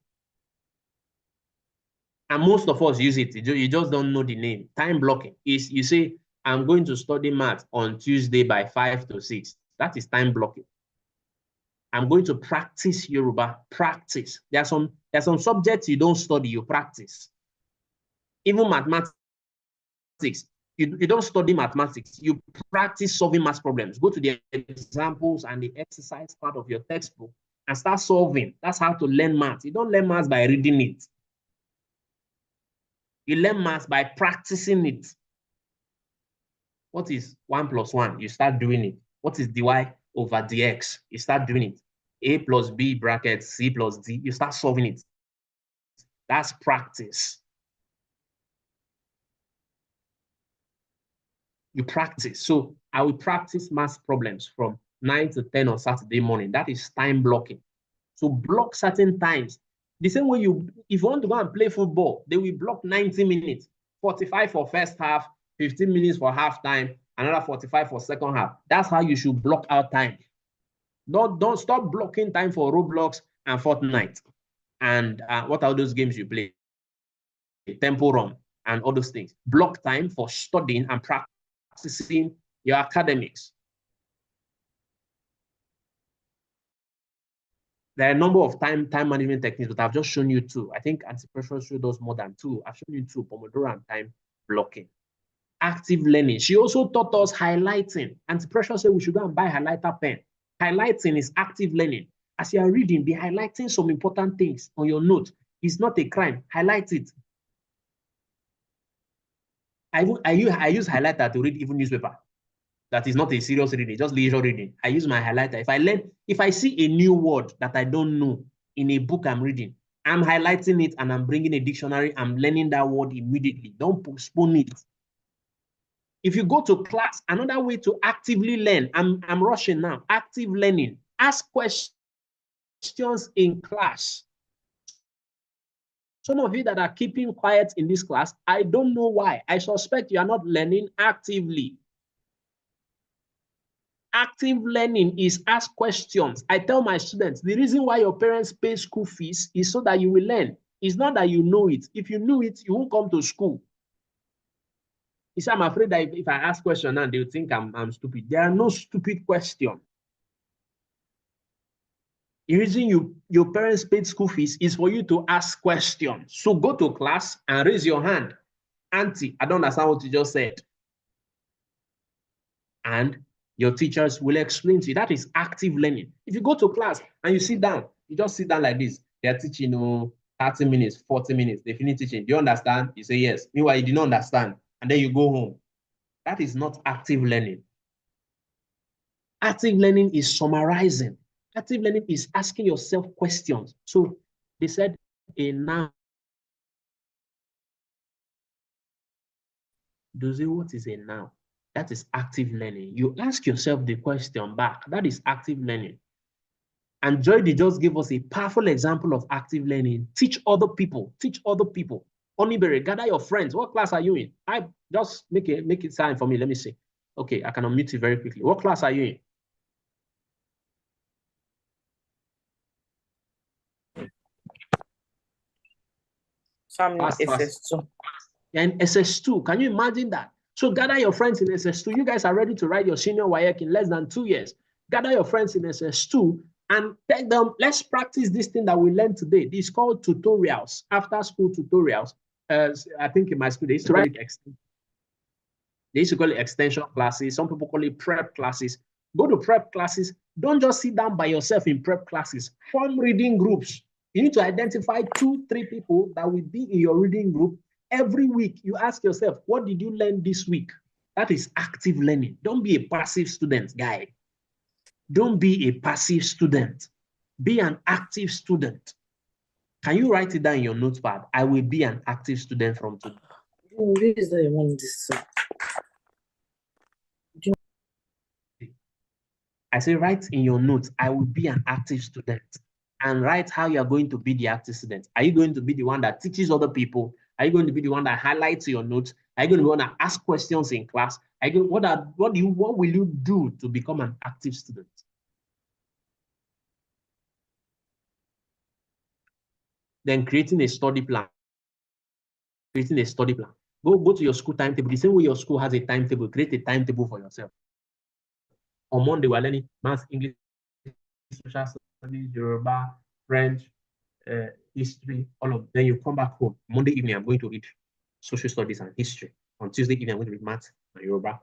And most of us use it. You just don't know the name. Time blocking is you say, I'm going to study math on Tuesday by 5 to 6. That is time blocking. I'm going to practice Yoruba. Practice. There are some subjects you don't study, you practice. Even mathematics. You don't study mathematics. You practice solving math problems. Go to the examples and the exercise part of your textbook and start solving. That's how to learn math. You don't learn math by reading it. You learn math by practicing it. What is 1 plus 1? You start doing it. What is dy over dx? You start doing it. A plus b bracket c plus d. You start solving it. That's practice. You practice. So I will practice math problems from 9 to 10 on Saturday morning. That is time blocking. So block certain times. The same way if you want to go and play football, they will block 90 minutes, 45 for first half, 15 minutes for half time, another 45 for second half. That's how you should block out time. Don't stop blocking time for Roblox and Fortnite. And what are those games you play? Temple Run and all those things. Block time for studying and practicing your academics. There are a number of time management techniques, but I've just shown you 2. I think Auntie Precious showed us more than 2. I've shown you 2, Pomodoro and time blocking. Active learning. She also taught us highlighting. Auntie Precious said we should go and buy a highlighter pen. Highlighting is active learning. As you are reading, be highlighting some important things on your note. It's not a crime. Highlight it. I use highlighter to read even newspaper. That is not a serious reading, just leisure reading. I use my highlighter. If I see a new word that I don't know in a book I'm reading, I'm highlighting it and I'm bringing a dictionary. I'm learning that word immediately. Don't postpone it. If you go to class, another way to actively learn, I'm rushing now. Active learning. ask questions in class. Some of you that are keeping quiet in this class, I don't know why. I suspect you are not learning actively. Active learning is ask questions. I tell my students, the reason why your parents pay school fees is so that you will learn. It's not that you know it. If you knew it, you won't come to school. You see, I'm afraid that if I ask questions now, they'll think I'm stupid. There are no stupid questions. The reason your parents paid school fees is for you to ask questions. So go to class and raise your hand. Auntie, I don't understand what you just said. And your teachers will explain to you. That is active learning. If you go to class and you sit down, you just sit down like this. They're teaching 30 minutes, 40 minutes. They finish teaching. Do you understand? You say yes. Meanwhile, you did not understand. And then you go home. That is not active learning. Active learning is summarizing. Active learning is asking yourself questions. So they said a noun. Chiedozie, what is a noun? That is active learning. You ask yourself the question back. That is active learning. And Joy just gave us a powerful example of active learning. Teach other people. Teach other people. Onibere, gather your friends. What class are you in? I just make it sign for me. Let me see. Okay, I can unmute you very quickly. What class are you in? SS2. And SS2, can you imagine that? So gather your friends in SS2. You guys are ready to write your senior WAEC in less than 2 years. Gather your friends in SS2 and tell them, let's practice this thing that we learned today. It's called tutorials, after school tutorials. I think in my school, they used to write extension. They used to call it extension classes. Some people call it prep classes. Go to prep classes. Don't just sit down by yourself in prep classes. Form reading groups. You need to identify 2-3 people that will be in your reading group. Every week, you ask yourself, what did you learn this week? That is active learning. Don't be a passive student, guy. Don't be a passive student. Be an active student. Can you write it down in your notepad? I will be an active student from today. I say, write in your notes, I will be an active student. And write how you are going to be the active student. Are you going to be the one that teaches other people? Are you going to be the one that highlights your notes? Are you going to be the one that asks questions in class? What will you do to become an active student? Then creating a study plan. Creating a study plan. Go to your school timetable. The same way your school has a timetable, create a timetable for yourself. On Monday, we're learning math, English, social studies, Yoruba, French, history, all of them. Then you come back home. Monday evening, I'm going to read social studies and history. On Tuesday evening, I'm going to read math and Yoruba.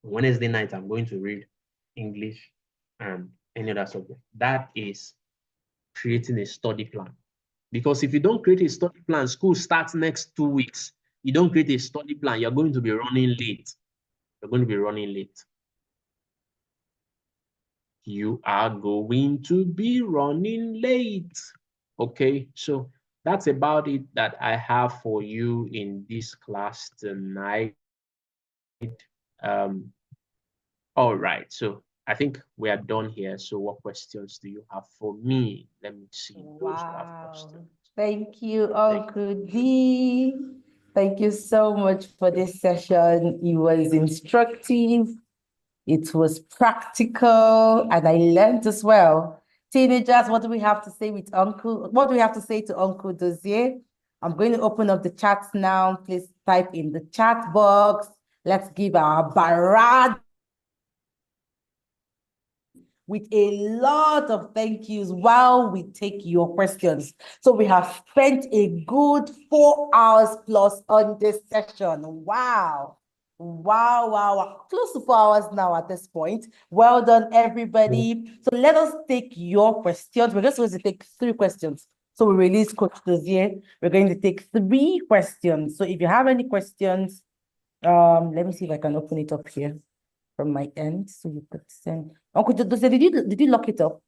On Wednesday night, I'm going to read English and any other subject. That is creating a study plan. Because if you don't create a study plan, school starts next 2 weeks. You don't create a study plan, you're going to be running late. You're going to be running late. You are going to be running late. Okay, so that's about it that I have for you in this class tonight. All right, so I think we are done here. So what questions do you have for me? Let me see those who have questions. Thank you, Uncle D. Thank you so much for this session. It was instructive. It was practical, and I learned as well. Teenagers, what do we have to say with Uncle? What do we have to say to Uncle Chiedozie? I'm going to open up the chats now. Please type in the chat box. Let's give our barrage with a lot of thank yous while we take your questions. So we have spent a good 4 hours plus on this session. Wow. Wow. Close to 4 hours now at this point. Well done, everybody. So let us take your questions. We're just going to take 3 questions. So we release Coach Chiedozie. We're going to take 3 questions. So if you have any questions, let me see if I can open it up here from my end, so you could send. Uncle Chiedozie, did you lock it up?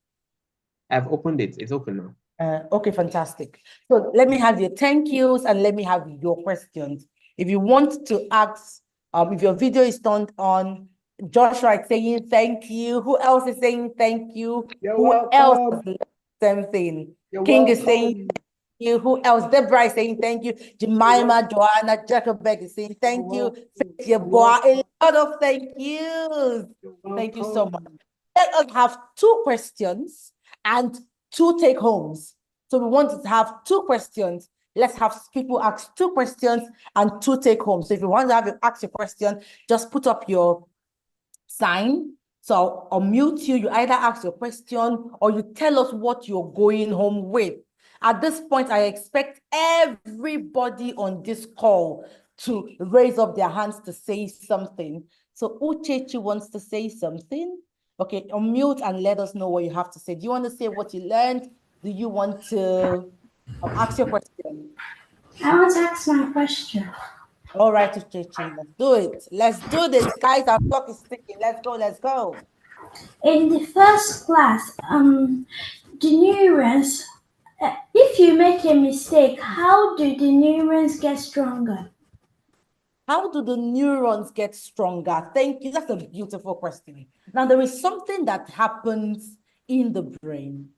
I've opened it. It's open now. Okay, fantastic. So let me have your thank yous and let me have your questions. If you want to ask, if your video is turned on, Joshua is saying thank you. Who else is saying thank you? You're Who else has learned something? You're King is saying welcome. thank you. Who else? Deborah is saying thank you. Jemima, Joanna, Jacobbeck is saying thank you. Faith Yeboah, a lot of thank yous. Thank you so much. Let us have 2 questions and 2 take homes. So we want to have 2 questions. Let's have people ask 2 questions and 2 take homes. So if you want to ask your question, just put up your sign. So I'll unmute you. You either ask your question or you tell us what you're going home with. At this point, I expect everybody on this call to raise up their hands to say something. So Uchechi wants to say something. Okay, unmute and let us know what you have to say. Do you want to say what you learned? Do you want to ask your question? I want to ask my question. All right, Uchechi, let's do it. Let's do this, guys. Our clock is ticking. Let's go, let's go. In the first class, the neurons, if you make a mistake, how do the neurons get stronger? How do the neurons get stronger? Thank you. That's a beautiful question. Now, there is something that happens in the brain.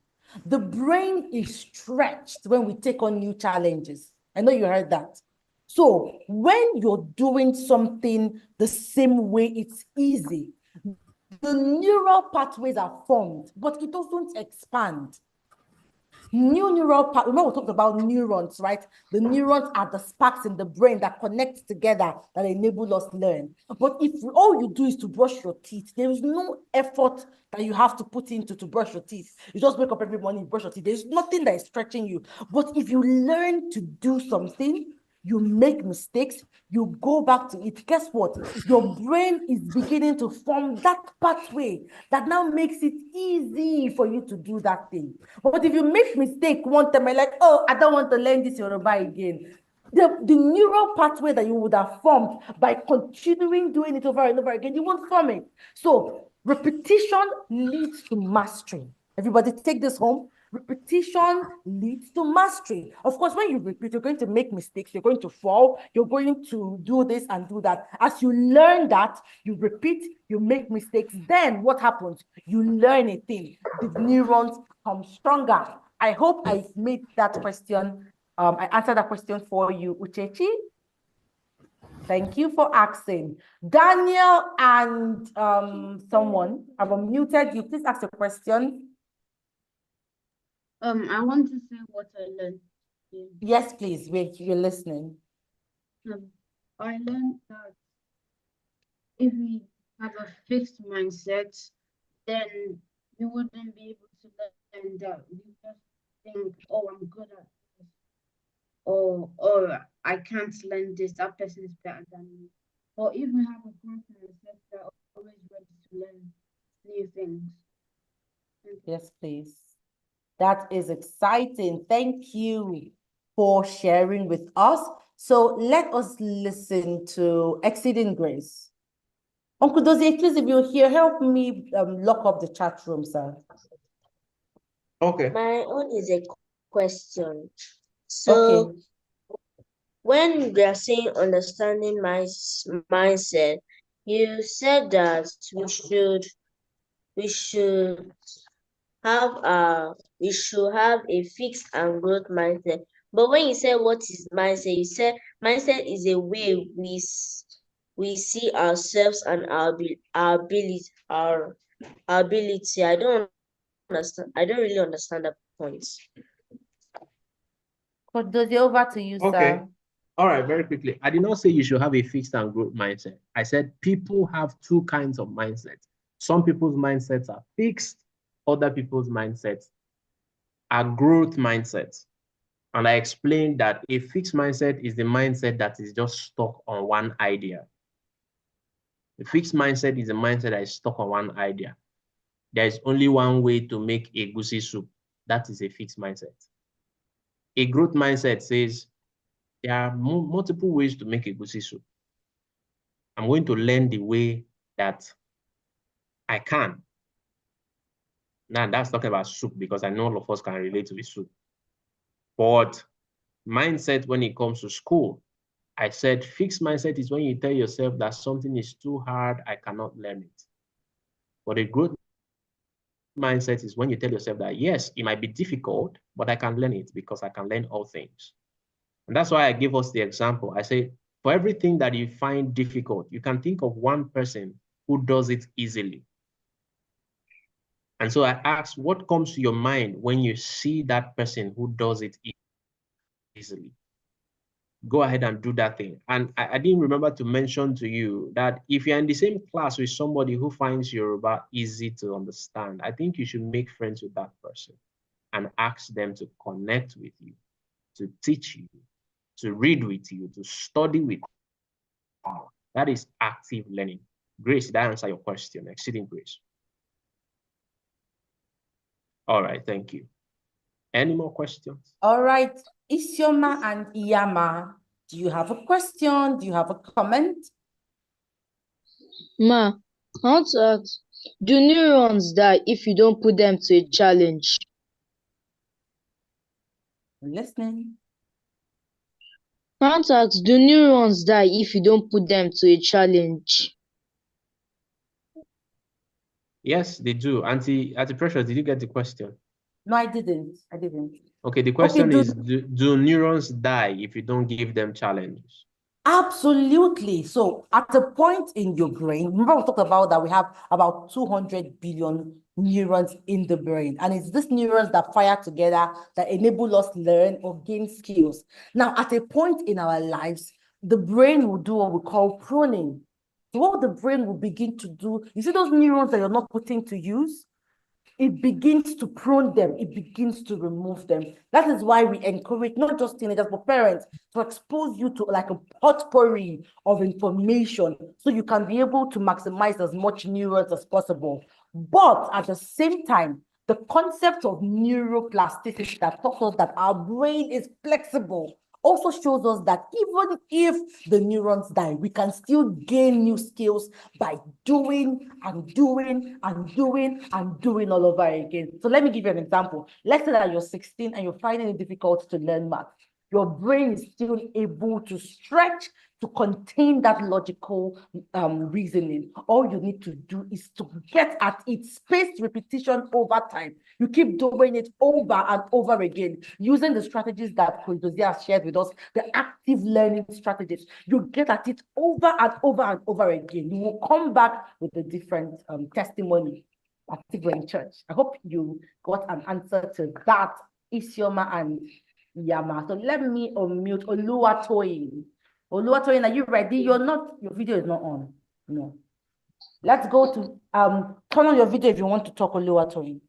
The brain is stretched when we take on new challenges. I know you heard that. So when you're doing something the same way, it's easy. The neural pathways are formed, but it doesn't expand. New neural pathways, remember we talked about neurons, right? The neurons are the sparks in the brain that connect together that enable us learn. But if all you do is to brush your teeth, there is no effort that you have to put into to brush your teeth. You just wake up every morning, brush your teeth. There's nothing that is stretching you. But if you learn to do something, you make mistakes, you go back to it. Guess what? Your brain is beginning to form that pathway that now makes it easy for you to do that thing. But if you make mistake one time, you're like, oh, I don't want to learn this Yoruba again. The neural pathway that you would have formed by continuing doing it over and over again, you won't form it. So repetition leads to mastery. Everybody take this home. Repetition leads to mastery. Of course, when you repeat, you're going to make mistakes, you're going to fall, you're going to do this and do that. As you learn that, you repeat, you make mistakes, then what happens? You learn a thing. The neurons become stronger. I hope I made that question, I answered that question for you, Uchechi. Thank you for asking. Daniel and someone, I've unmuted you. Please ask a question. I want to say what I learned. Yes, please. You're listening. I learned that if we have a fixed mindset, then you wouldn't be able to learn that. You just think, oh, I'm good at this, or I can't learn this. That person is better than me. Or if we have a growth mindset, we're always ready to learn new things. Yes, please. That is exciting. Thank you for sharing with us. So let us listen to Exceeding Grace. Uncle Dozie, please, if you're here, help me lock up the chat room, sir. Okay. My own is a question. So, okay. When we are saying understanding my mindset, you said that we should have a fixed and growth mindset. But when you say what is mindset, you said mindset is a way we see ourselves and our ability. I don't understand. I don't really understand that point. Dozie, over to you, Okay. sir. All right, very quickly. I did not say you should have a fixed and growth mindset. I said people have 2 kinds of mindsets. Some people's mindsets are fixed, other people's mindsets are growth mindsets. And I explained that a fixed mindset is the mindset that is just stuck on one idea. A fixed mindset is a mindset that is stuck on one idea. There is only one way to make a goosey soup. That is a fixed mindset. A growth mindset says there are multiple ways to make a goosey soup. I'm going to learn the way that I can. Now that's talking about soup because I know all of us can relate to the soup. But mindset when it comes to school, I said fixed mindset is when you tell yourself that something is too hard, I cannot learn it. But a growth mindset is when you tell yourself that, yes, it might be difficult, but I can learn it because I can learn all things. And that's why I give us the example. I say, for everything that you find difficult, you can think of one person who does it easily. And so I ask, what comes to your mind when you see that person who does it easily? Go ahead and do that thing. And I didn't remember to mention to you that if you're in the same class with somebody who finds Yoruba easy to understand, I think you should make friends with that person and ask them to connect with you, to teach you, to read with you, to study with you. That is active learning. Grace, did I answer your question? Exceeding grace. All right, thank you. Any more questions? All right, Isioma and Iyama, do you have a question? Do you have a comment? Ma, I want to ask, do neurons die if you don't put them to a challenge? I'm listening. I want to ask, do neurons die if you don't put them to a challenge? Yes, they do. Auntie Precious, did you get the question? No, I didn't. Okay, the question Okay, is, do neurons die if you don't give them challenges? Absolutely. So at a point in your brain, remember we talked about that we have about 200 billion neurons in the brain. And it's these neurons that fire together that enable us to learn or gain skills. Now, at a point in our lives, the brain will do what we call pruning. So what the brain will begin to do, you see those neurons that you're not putting to use? It begins to prune them, it begins to remove them. That is why we encourage not just teenagers, but parents to expose you to like a potpourri of information so you can be able to maximize as much neurons as possible. But at the same time, the concept of neuroplasticity that talks us that our brain is flexible also shows us that even if the neurons die, we can still gain new skills by doing and doing and doing and doing all over again. So let me give you an example. Let's say that you're 16 and you're finding it difficult to learn math. Your brain is still able to stretch to contain that logical reasoning. All you need to do is to get at it, spaced repetition over time. You keep doing it over and over again, using the strategies that Chiedozie has shared with us, the active learning strategies. You get at it over and over and over again. You will come back with a different testimony, particularly in church. I hope you got an answer to that, Isioma and Yama. So let me unmute Oluwatoyin. Oluwatoyin, are you ready? Your video is not on. No. Let's go to turn on your video if you want to talk, Oluwatoyin.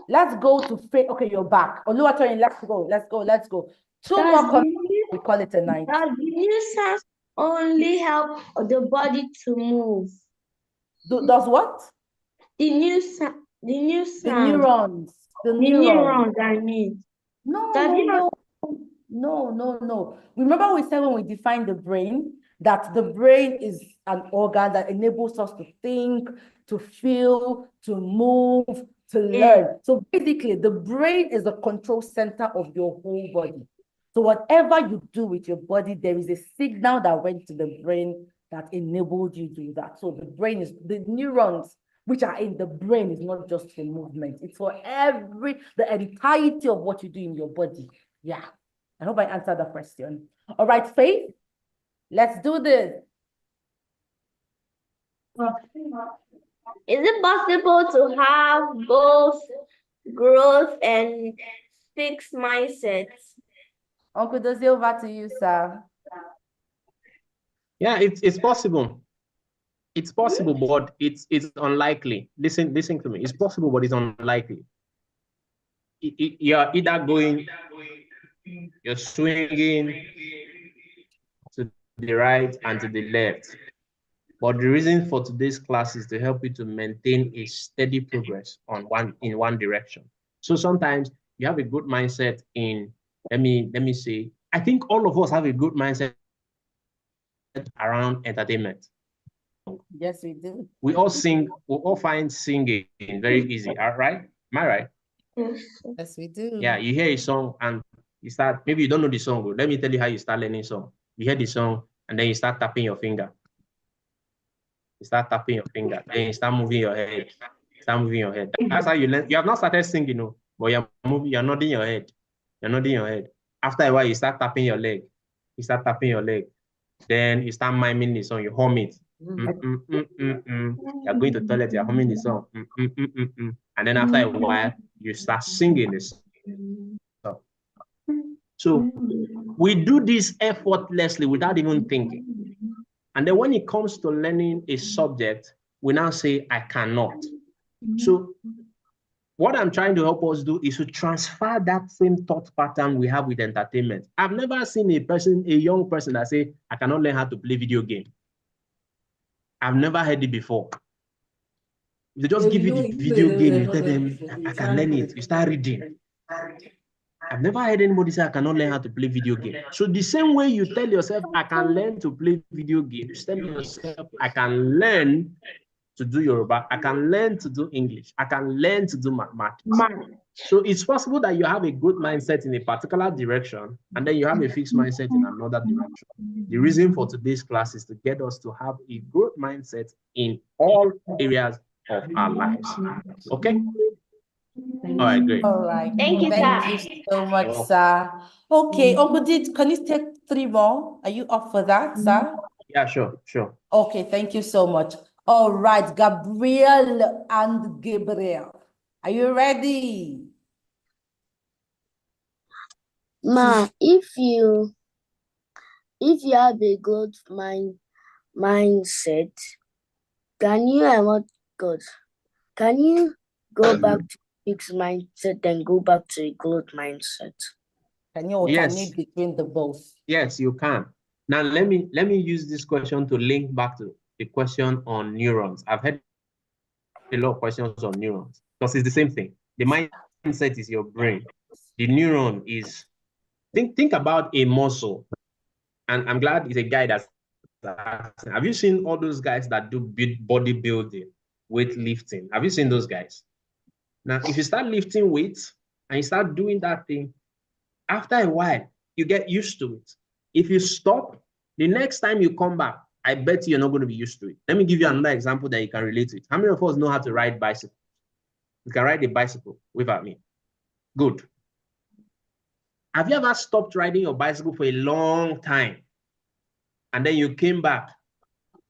Let's go to okay, you're back. Oluwatoyin, let's go. Two more comments. We call it a night. Does the new sounds only help the body to move? Does what? The new sound. The neurons. The neurons, I mean. No. Remember we said when we defined the brain that the brain is an organ that enables us to think, to feel, to move, to learn. So basically, the brain is the control center of your whole body. So whatever you do with your body, there is a signal that went to the brain that enabled you to do that. So the brain is, the neurons which are in the brain is not just the movement. It's for the entirety of what you do in your body. Yeah. I hope I answered the question. All right, Faith, let's do this. Is it possible to have both growth and fixed mindsets? Uncle Dozie, over to you, sir. Yeah, it's possible. It's possible, but it's unlikely. Listen to me. It's possible, but it's unlikely. You're either you're swinging to the right and to the left. But the reason for today's class is to help you to maintain a steady progress in one direction. So sometimes you have a good mindset in, let me say, I think all of us have a good mindset around entertainment. Yes, we do. We all find singing very easy, right? Am I right? Yes, we do. Yeah, you hear a song and you start, maybe you don't know the song, but let me tell you how you start learning song. You hear the song, and then you start tapping your finger. You start tapping your finger, then you start moving your head. Start moving your head. That's how you learn. You have not started singing, no, but you're moving, you're nodding your head. You're nodding your head. After a while, you start tapping your leg. You start tapping your leg. Then you start miming the song, you hum it. You're going to the toilet, you're humming the song. And then after a while, you start singing the song. So we do this effortlessly without even thinking. And then when it comes to learning a subject, we now say, I cannot. So what I'm trying to help us do is to transfer that same thought pattern we have with entertainment. I've never seen a young person that say, I cannot learn how to play video game. I've never heard it before. They just give you the video game, you tell them, I can learn it. You start reading. I've never heard anybody say, I cannot learn how to play video game. So the same way you tell yourself, I can learn to play video games, tell yourself, I can learn to do Yoruba, I can learn to do English, I can learn to do mathematics. So it's possible that you have a good mindset in a particular direction, and then you have a fixed mindset in another direction. The reason for today's class is to get us to have a growth mindset in all areas of our lives. Okay? All right, great. All right. Thank you, Thank sir. you so much, sir. Okay, Uncle Did, can you take 3 more? Are you up for that, sir? Yeah, sure. Okay, thank you so much. All right, Gabriel and Gabriel. Are you ready? Ma, if you have a growth mindset, can you go back to fixed mindset and go back to a growth mindset? Can you alternate between the both? Yes, you can. Now let me use this question to link back to the question on neurons. I've had a lot of questions on neurons because it's the same thing. The mindset is your brain. The neuron is think about a muscle. And I'm glad it's a guy that's asking. Have you seen all those guys that do bodybuilding, weightlifting? Have you seen those guys? Now, if you start lifting weights and you start doing that thing, after a while, you get used to it. If you stop, the next time you come back, I bet you're not going to be used to it. Let me give you another example that you can relate to it. How many of us know how to ride bicycle? You can ride a bicycle. Wave at me. Good. Have you ever stopped riding your bicycle for a long time and then you came back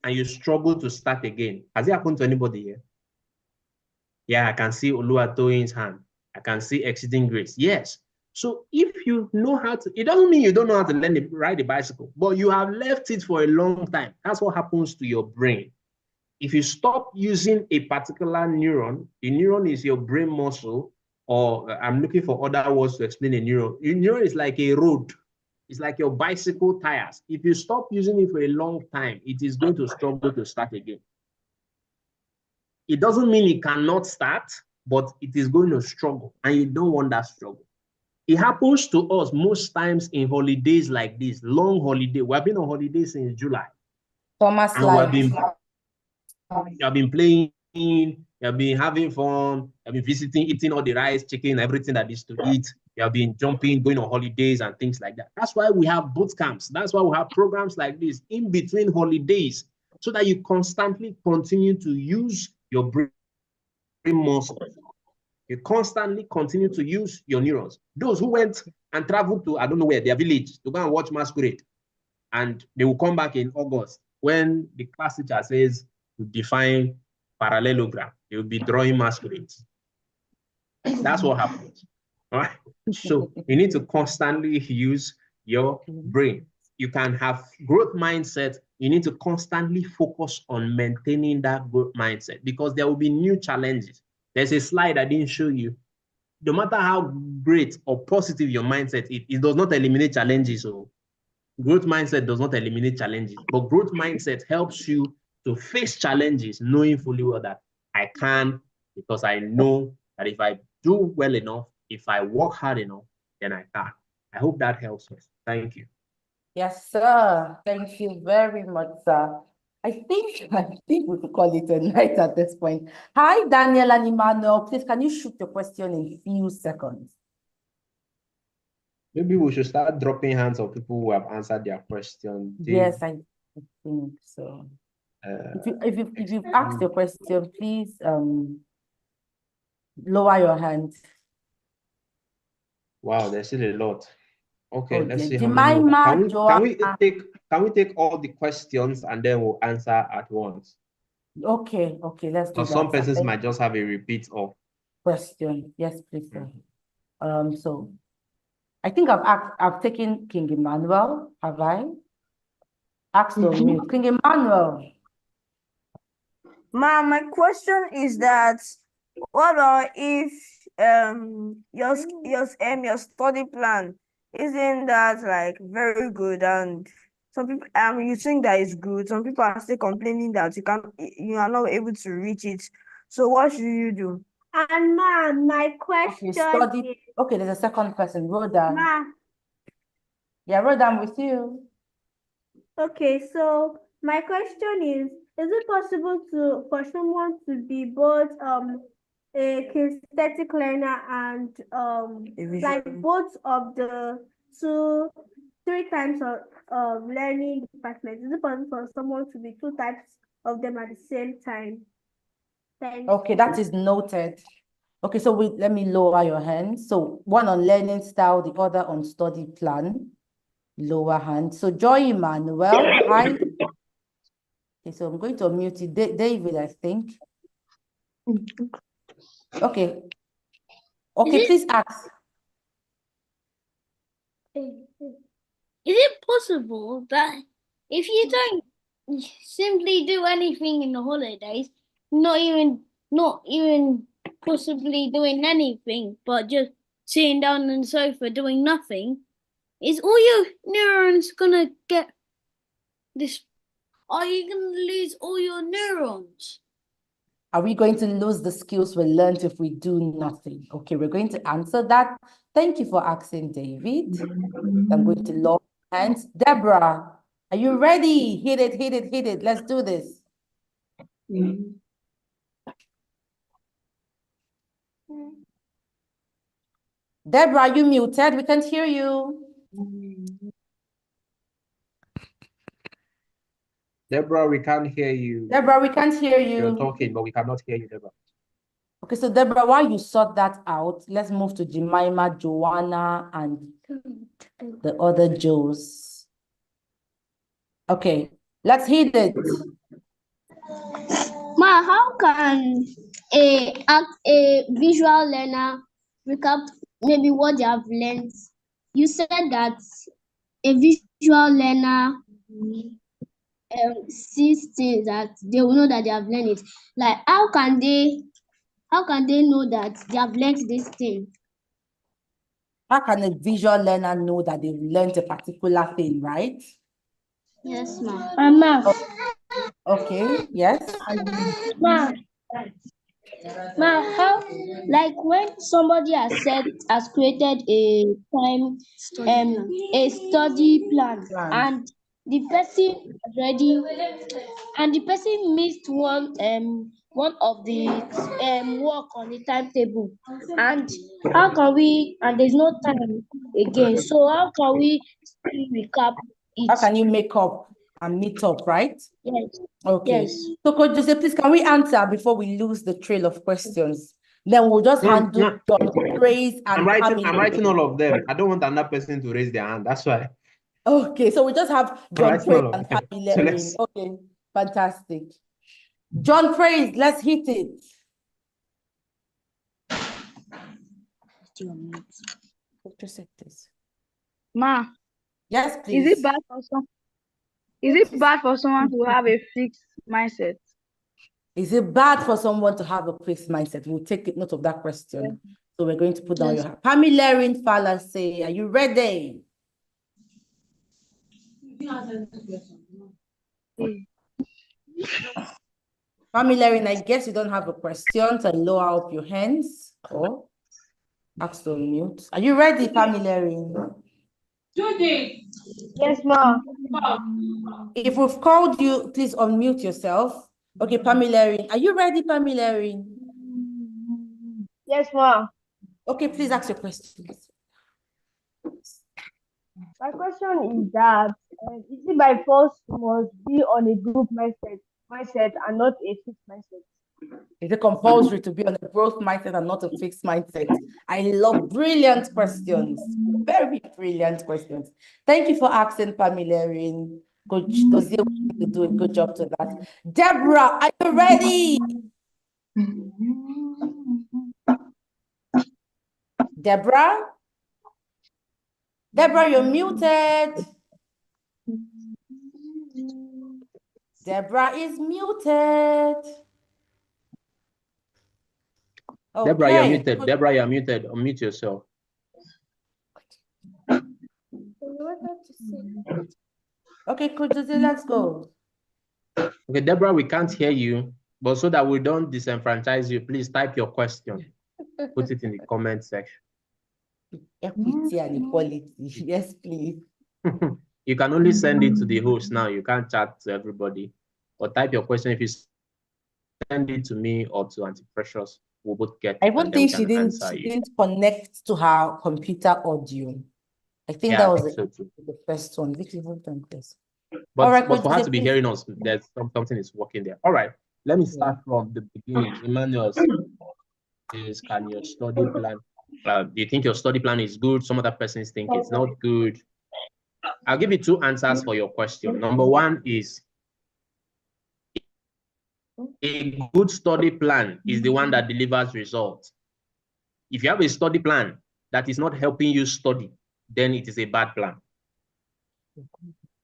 and you struggled to start again? Has it happened to anybody here? Yeah, I can see Oluwatoyin's hand. I can see Exceeding Grace. Yes. So if you know how to, it doesn't mean you don't know how to learn to ride a bicycle, but you have left it for a long time. That's what happens to your brain. If you stop using a particular neuron, the neuron is your brain muscle, or I'm looking for other words to explain a neuron. Your neuron is like a road. It's like your bicycle tires. If you stop using it for a long time, it is going to struggle to start again. It doesn't mean it cannot start, but it is going to struggle, and you don't want that struggle. It happens to us most times in holidays like this, long holiday. We have been on holiday since July. Thomas and you have been playing, you have been having fun, you have been visiting, eating all the rice, chicken, everything that is to eat. You have been jumping, going on holidays and things like that. That's why we have boot camps. That's why we have programs like this in between holidays, so that you constantly continue to use your brain muscle. You constantly continue to use your neurons. Those who went and traveled to, I don't know where, their village to go and watch masquerade, and they will come back in August when the class teacher says to define parallelogram. They will be drawing masquerades. That's what happens. All right. So you need to constantly use your brain. You can have growth mindset. You need to constantly focus on maintaining that growth mindset, because there will be new challenges. There's a slide I didn't show you. No matter how great or positive your mindset is, it does not eliminate challenges. So growth mindset does not eliminate challenges, but growth mindset helps you to face challenges, knowing fully well that I can, because I know that if I do well enough, if I work hard enough, then I can. I hope that helps us. Thank you. Yes, sir. Thank you very much, sir. I think we could call it a night at this point. Hi, Daniel and Emmanuel. Please, can you shoot your question in a few seconds? Maybe we should start dropping hands of people who have answered their question. Yes, I think so. If you've asked your question, please lower your hand. Wow, there's still a lot. Okay, Oh, let's dear. see how many. Jemima, Can we take all the questions and then we'll answer at once? Okay, let's do Because that. some persons might just have a repeat of question. Yes, please. Sir. So I think I've taken King Emmanuel, have I? Asked on mute. King Emmanuel. Ma, my question is that what about if your study plan isn't that like very good, and some people you think that is good, some people are still complaining that you are not able to reach it. So what should you do? And Ma, my question is, Okay, there's a second person. Rhoda. Ma, Yeah, Rhoda, I'm with you. okay, so my question is it possible for someone to be both a kinesthetic learner and like both of the three types of learning departments? Is it possible for someone to be two types of them at the same time? Thanks. Okay, that is noted. Okay, so let me lower your hand. So one on learning style, the other on study plan. Lower hand. So Joy Emmanuel, hi. Okay, so I'm going to unmute you. David, I think. Okay. Okay, please ask. Is it possible that if you don't simply do anything in the holidays, not even possibly doing anything, but just sitting down on the sofa doing nothing, is all your neurons gonna get this? Are you gonna lose all your neurons? Are we going to lose the skills we learned if we do nothing? Okay, we're going to answer that. Thank you for asking, David. I'm going to lower hands. Deborah, are you ready? Hit it, hit it, hit it. Let's do this. Deborah, are you muted? We can't hear you. Deborah, we can't hear you. Deborah, we can't hear you. You're talking, but we cannot hear you, Deborah. Okay, so Deborah, while you sort that out, let's move to Jemima, Joanna, and the other Joes. Okay, let's hit it. Ma, how can a visual learner recap maybe what they have learned? You said that a visual learner sees things that they will know that they have learned it. Like how can they know that they have learned this thing? How can a visual learner know that they've learned a particular thing, right? Yes, ma'am. Okay, yes. Ma, how, like when somebody has created a study plan, and the person missed one of the work on the timetable, and there's no time again, so how can we still recap it? How can you make up and meet up, right? Yes. Okay. Yes. So Coach Joseph, please, can we answer before we lose the trail of questions? Then we'll just handle John Praise and I'm writing all of them. I don't want another person to raise their hand. That's why. Okay, so we just have John Praise and So Family. Okay, fantastic. John Praise, let's hit it. Ma. Yes, please. Is it bad for someone to have a fixed mindset? Is it bad for someone to have a fixed mindset? We'll take note of that question. Yeah. So we're going to put down your hand. Pamilerin Fallacy, are you ready? Pamilerin, I guess you don't have a question, so lower up your hands. Or ask to mute. Are you ready, Pamilerin? Yes, ma'am. If we've called you, please unmute yourself. Okay, Pamilerin. Are you ready, Pamilerin? Yes, ma'am. Okay, please ask your questions. My question is that is it by force must be on a group mindset and not a fixed mindset? Is it compulsory to be on a growth mindset and not a fixed mindset? I love brilliant questions. Very brilliant questions. Thank you for asking, Pamela. Coach Dozie to do a good job to that. Deborah, are you ready? Deborah? Deborah, you're muted. Deborah is muted. Okay. Deborah, you're muted. Deborah, you're muted. Unmute yourself. Okay, Coach Dozie, let's go. Okay, Deborah, we can't hear you, but so that we don't disenfranchise you, please type your question. Put it in the comment section. Equity and equality. Yes, please. You can only send it to the host now. You can't chat to everybody. Or type your question. If you send it to me or to Auntie Precious, we'll both get it. I don't think she didn't connect to her computer audio. I think that was the first one. But, all right, but for her to be hearing us, there's something is working there. All right, let me start from the beginning. Emmanuel is, can your study plan, do you think your study plan is good? Some other persons think it's not good. I'll give you two answers for your question. Number one is, a good study plan is the one that delivers results. If you have a study plan that is not helping you study, then it is a bad plan.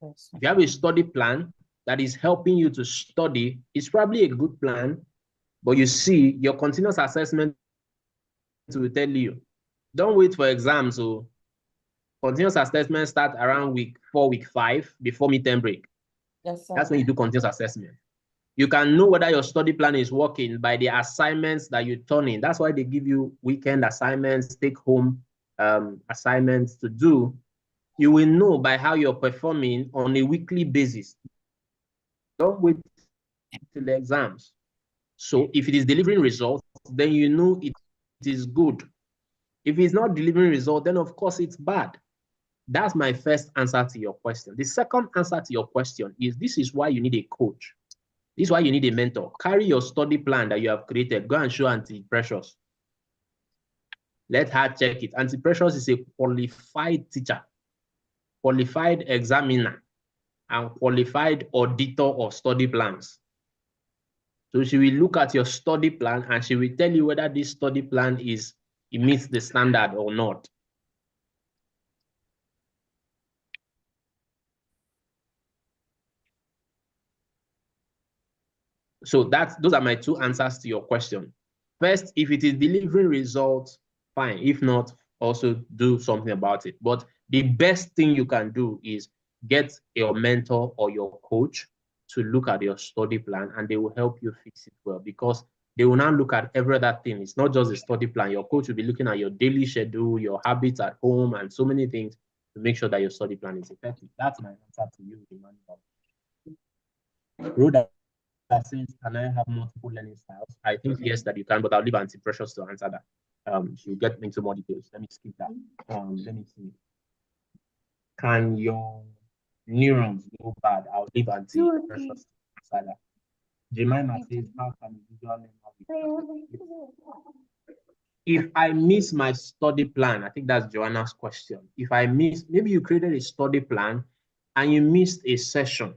If you have a study plan that is helping you to study, it's probably a good plan, but you see, your continuous assessment will tell you, don't wait for exams. So continuous assessment start around week 4, week 5, before midterm break. Yes, sir. That's when you do continuous assessment. You can know whether your study plan is working by the assignments that you turn in. That's why they give you weekend assignments, take-home assignments to do. You will know by how you're performing on a weekly basis. Don't wait till the exams. So if it is delivering results, then you know it is good. If it's not delivering results, then of course it's bad. That's my first answer to your question. The second answer to your question is, this is why you need a coach. This is why you need a mentor. Carry your study plan that you have created. Go and show Auntie Precious. Let her check it. Auntie Precious is a qualified teacher, qualified examiner, and qualified auditor of study plans. So she will look at your study plan and she will tell you whether this study plan it meets the standard or not. So those are my two answers to your question. First, if it is delivering results, fine. If not, also do something about it. But the best thing you can do is get your mentor or your coach to look at your study plan, and they will help you fix it well, because they will now look at every other thing. It's not just the study plan. Your coach will be looking at your daily schedule, your habits at home, and so many things to make sure that your study plan is effective. That's my answer to you, Emmanuel. Rhoda says, can I have multiple learning styles? I think yes, that you can, but I'll leave Auntie Precious to answer that. She'll get into more details. Let me skip that. Let me see. Can your neurons go bad? I'll leave Auntie Precious to answer that. Jemima says, how can visual learner be? If I miss my study plan, I think that's Joanna's question. If I miss, maybe you created a study plan and you missed a session.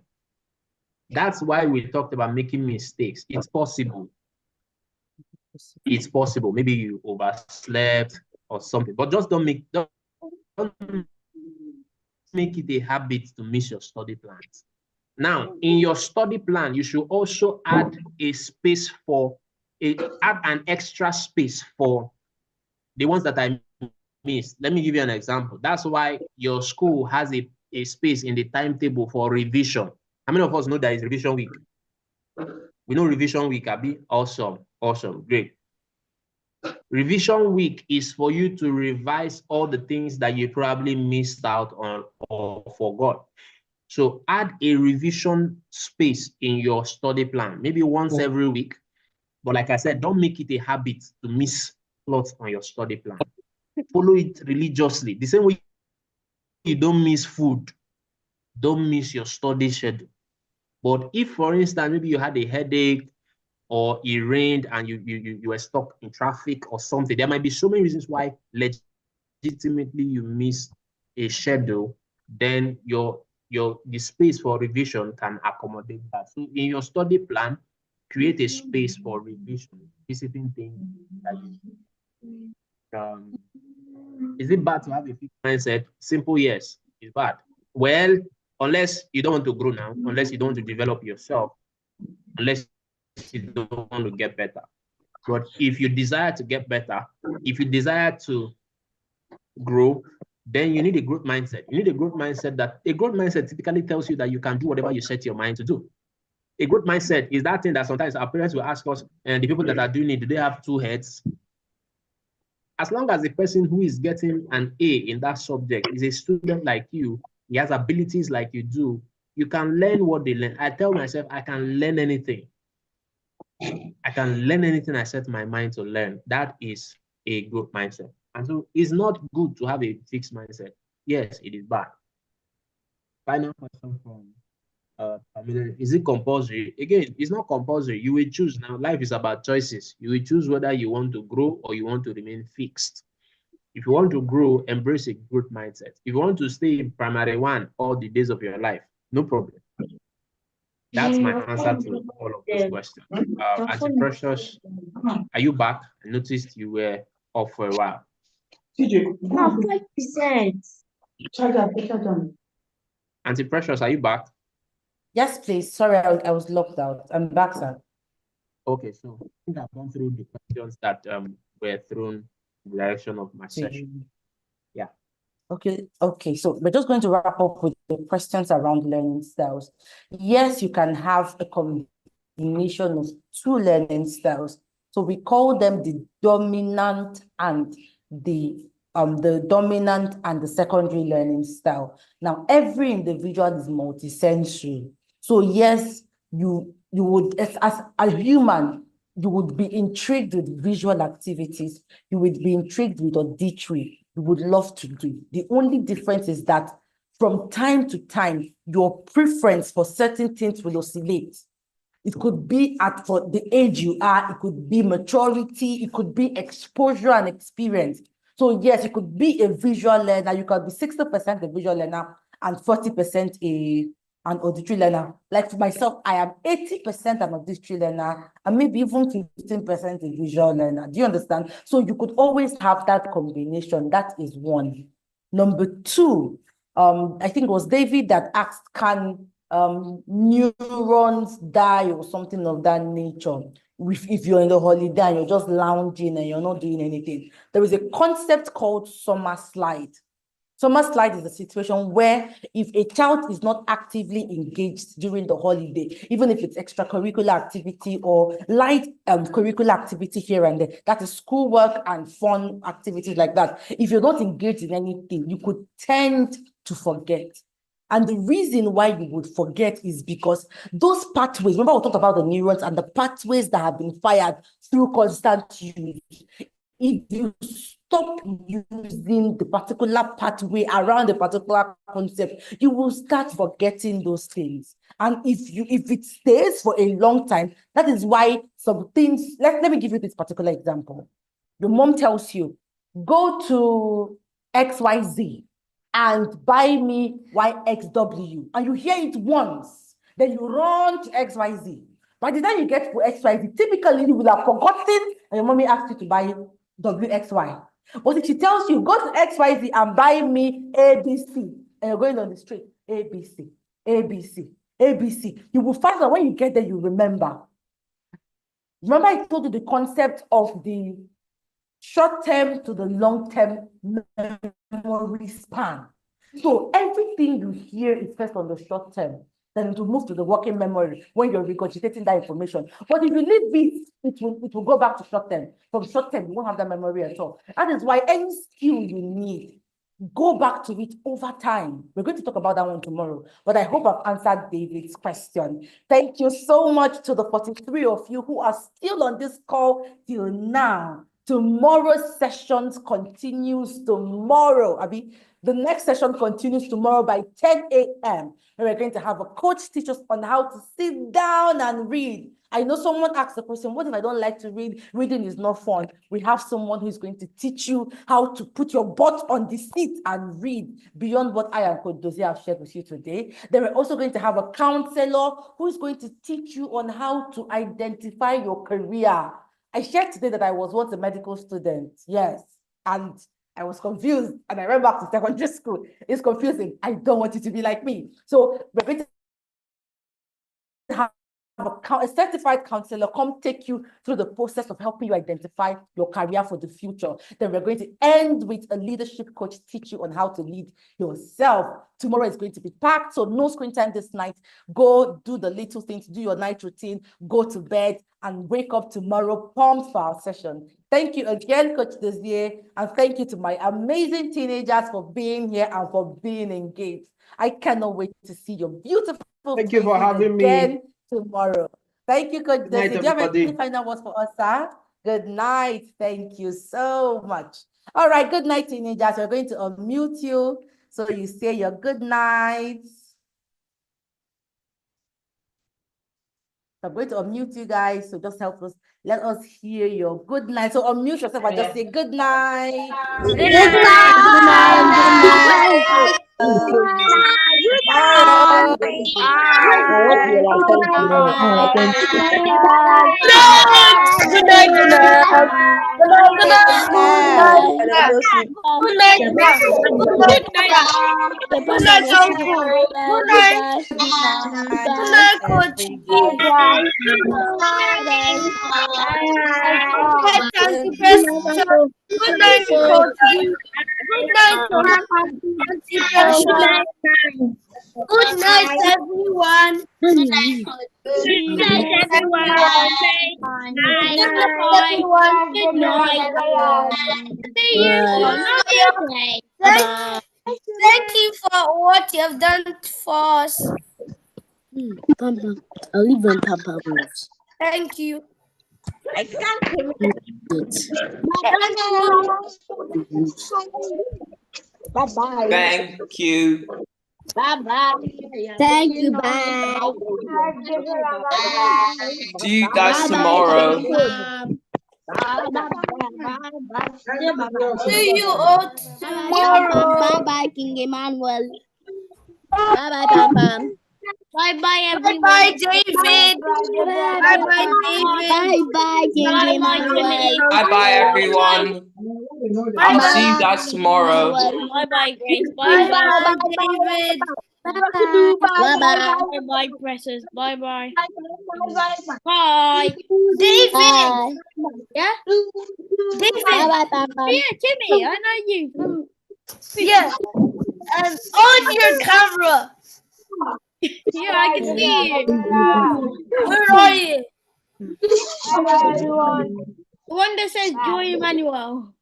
That's why we talked about making mistakes. It's possible. It's possible. Maybe you overslept or something, but just don't make it a habit to miss your study plans. Now, in your study plan, you should also add a space add an extra space for the ones that I missed. Let me give you an example. That's why your school has a space in the timetable for revision. How many of us know that it's revision week? We know revision week, Abi. Awesome, great. Revision week is for you to revise all the things that you probably missed out on or forgot. So add a revision space in your study plan, maybe once every week. But like I said, don't make it a habit to miss plots on your study plan. Follow it religiously. The same way you don't miss food, don't miss your study schedule. But if, for instance, maybe you had a headache or it rained and you were stuck in traffic or something, there might be so many reasons why legitimately you miss a schedule, then the space for revision can accommodate that. So in your study plan, create a space for revision, visiting things that is it bad to have a fixed mindset? Simple yes, it's bad. Well, unless you don't want to grow now, unless you don't want to develop yourself, unless you don't want to get better. But if you desire to get better, if you desire to grow, then you need a growth mindset. You need a growth mindset typically tells you that you can do whatever you set your mind to do. A growth mindset is that thing that sometimes our parents will ask us, and the people that are doing it, do they have two heads? As long as the person who is getting an A in that subject is a student like you, he has abilities like you do, you can learn what they learn. I tell myself, I can learn anything. I can learn anything I set my mind to learn. That is a growth mindset. And so it's not good to have a fixed mindset. Yes, it is bad. Final question from is it compulsory? Again, it's not compulsory. You will choose. Now, life is about choices. You will choose whether you want to grow or you want to remain fixed. If you want to grow, embrace a growth mindset. If you want to stay in primary one all the days of your life, no problem. That's my answer to all of those questions. Auntie Precious, are you back? I noticed you were off for a while. No, 5%. Auntie Precious, are you back? Yes, please. Sorry, I was locked out. I'm back, sir. Okay, so I think I've gone through the questions that were thrown in the direction of my session. Yeah. Okay, so we're just going to wrap up with the questions around learning styles. Yes, you can have a combination of two learning styles. So we call them the dominant and the dominant and the secondary learning style. Now, every individual is multisensory. So yes, you would, as a human, you would be intrigued with visual activities. You would be intrigued with auditory. You would love to do. The only difference is that from time to time, your preference for certain things will oscillate. It could be for the age you are, it could be maturity, it could be exposure and experience. So yes, it could be a visual learner. You could be 60% a visual learner and 40% an auditory learner. Like for myself, I am 80% an auditory learner and maybe even 15% a visual learner. Do you understand? So you could always have that combination. That is one. Number two, I think it was David that asked, can neurons die or something of that nature if you're in the holiday and you're just lounging and you're not doing anything? There is a concept called summer slide. Summer slide is a situation where if a child is not actively engaged during the holiday, even if it's extracurricular activity or light curricular activity here and there, that is schoolwork and fun activities like that. If you're not engaged in anything, you could tend to forget. And the reason why you would forget is because those pathways, remember we talked about the neurons and the pathways that have been fired through constant use. If you stop using the particular pathway around the particular concept, you will start forgetting those things. And if it stays for a long time, that is why some things, let me give you this particular example. Your mom tells you, go to XYZ and buy me YXW. And you hear it once, then you run to XYZ. By the time you get to XYZ, typically you will have forgotten and your mommy asked you to buy WXY. But if she tells you, go to XYZ and buy me ABC, and you're going on the street, ABC, ABC, ABC, you will find that when you get there, you remember. Remember I told you the concept of the short-term to the long-term memory span. So everything you hear is first on the short term, then it will move to the working memory when you're regurgitating that information. But if you leave it will go back to short term. From short term, you won't have that memory at all. That is why any skill you need, go back to it over time. We're going to talk about that one tomorrow, but I hope I've answered David's question. Thank you so much to the 43 of you who are still on this call till now. Tomorrow's sessions continues tomorrow. Abi, The next session continues tomorrow by 10 a.m. We're going to have a coach teach us on how to sit down and read. I know someone asked the question, what if I don't like to read? Reading is not fun. We have someone who's going to teach you how to put your butt on the seat and read beyond what I and Chiedozie have shared with you today. Then we're also going to have a counselor who's going to teach you on how to identify your career. I shared today that I was once a medical student, yes, and I was confused, and I went back to secondary school. It's confusing. I don't want it to be like me. So we're going to have a certified counselor come take you through the process of helping you identify your career for the future. Then we're going to end with a leadership coach teach you on how to lead yourself. Tomorrow is going to be packed, so no screen time this night. Go do the little things, do your night routine, go to bed, and wake up tomorrow pumped for our session. Thank you again, Coach Chiedozie, and thank you to my amazing teenagers for being here and for being engaged. I cannot wait to see your beautiful Thank you for faces having again me. tomorrow. Thank you, Coach Good night, Chiedozie. Do you have everybody. any final words for us, sir? Good night. Thank you so much. All right, good night, teenagers. We're going to unmute you so you say your good nights. I'm going to unmute you guys, so just help us. Let us hear your good night. So unmute yourself and just say good night. Good Good night. Good night. Good night. Tomorrow. I hope you like thank you. Thank you. Good night, Janelle. Good night, Yes. Good night, Ma. Good night. Good night, Uncle. Good night. Good night, Coach. Good night, Auntie Precious. Good night, Coach. Good night, Auntie Precious. Good night, everyone. Good night, everyone. Good night, everyone. Good night. See you another day. Thank you for what you have done for us. Pampa. I'll leave when Pampa moves. Thank you. It. Bye-bye. Thank you. Bye-bye. Thank you. Bye. See you guys Bye. tomorrow. See you all tomorrow. Bye bye, King Emmanuel. Bye bye, Pam Pam. Bye bye, everyone. Bye, David. Bye, David. Bye bye, King Emmanuel. Bye bye, everyone. I'll see you guys tomorrow. Bye bye, Grace. Bye, Bye David. Bye bye. bye, Precious. Bye bye. Bye. David. Bye. Yeah? David. Bye bye, Pam Pam. Yeah, Timmy, I know you from. Yeah. And on your camera. Yeah, I can see you. Where are you? The one that says Joy Emmanuel.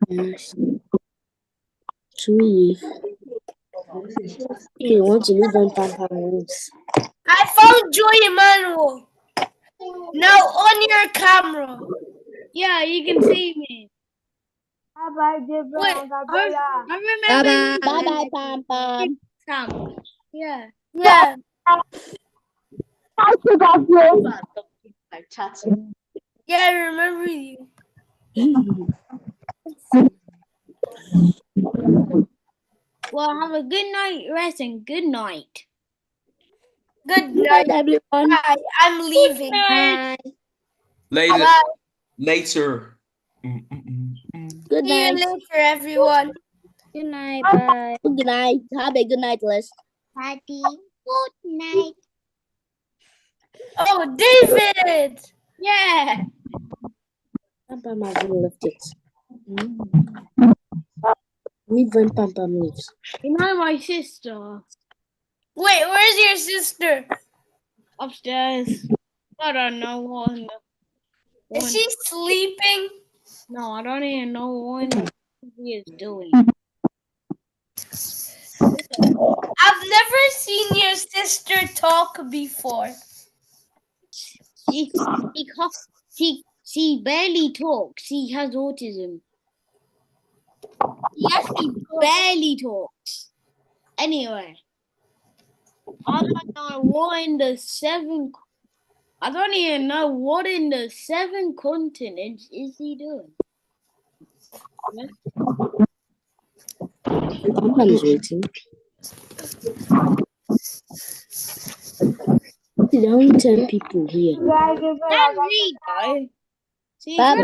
Yes. To leave. Okay, want to leave when Pam Pam moves. I found Joy Emmanuel. Now on your camera. Yeah, you can see me. Wait, I Bye remember. bye. Bye bye, Pam Pam. Sam. Yeah. yeah. Yeah, I remember you. Well, have a good night, rest, and good night. Good Good night. night, everyone. Bye. I'm leaving. Bye. Later. Bye. Later. Good See you night. later, everyone. Good night. Bye. Good night. Have a good night, Les. Patty. Good night. Oh, David. Yeah. Pam Pam hasn't left it. Leave when Pam Pam leaves. You know my sister Wait, where's your sister? upstairs. I don't know what. Is she sleeping? No, I don't even know what he is doing. I've never seen your sister talk before. She speak She barely talks. She has autism. Yes, he barely talks. Anyway, I don't know what in the I don't even know what in the 7 continents is he doing. Somebody's waiting. There are only 10 people here. That's me, though. See, Bye-bye.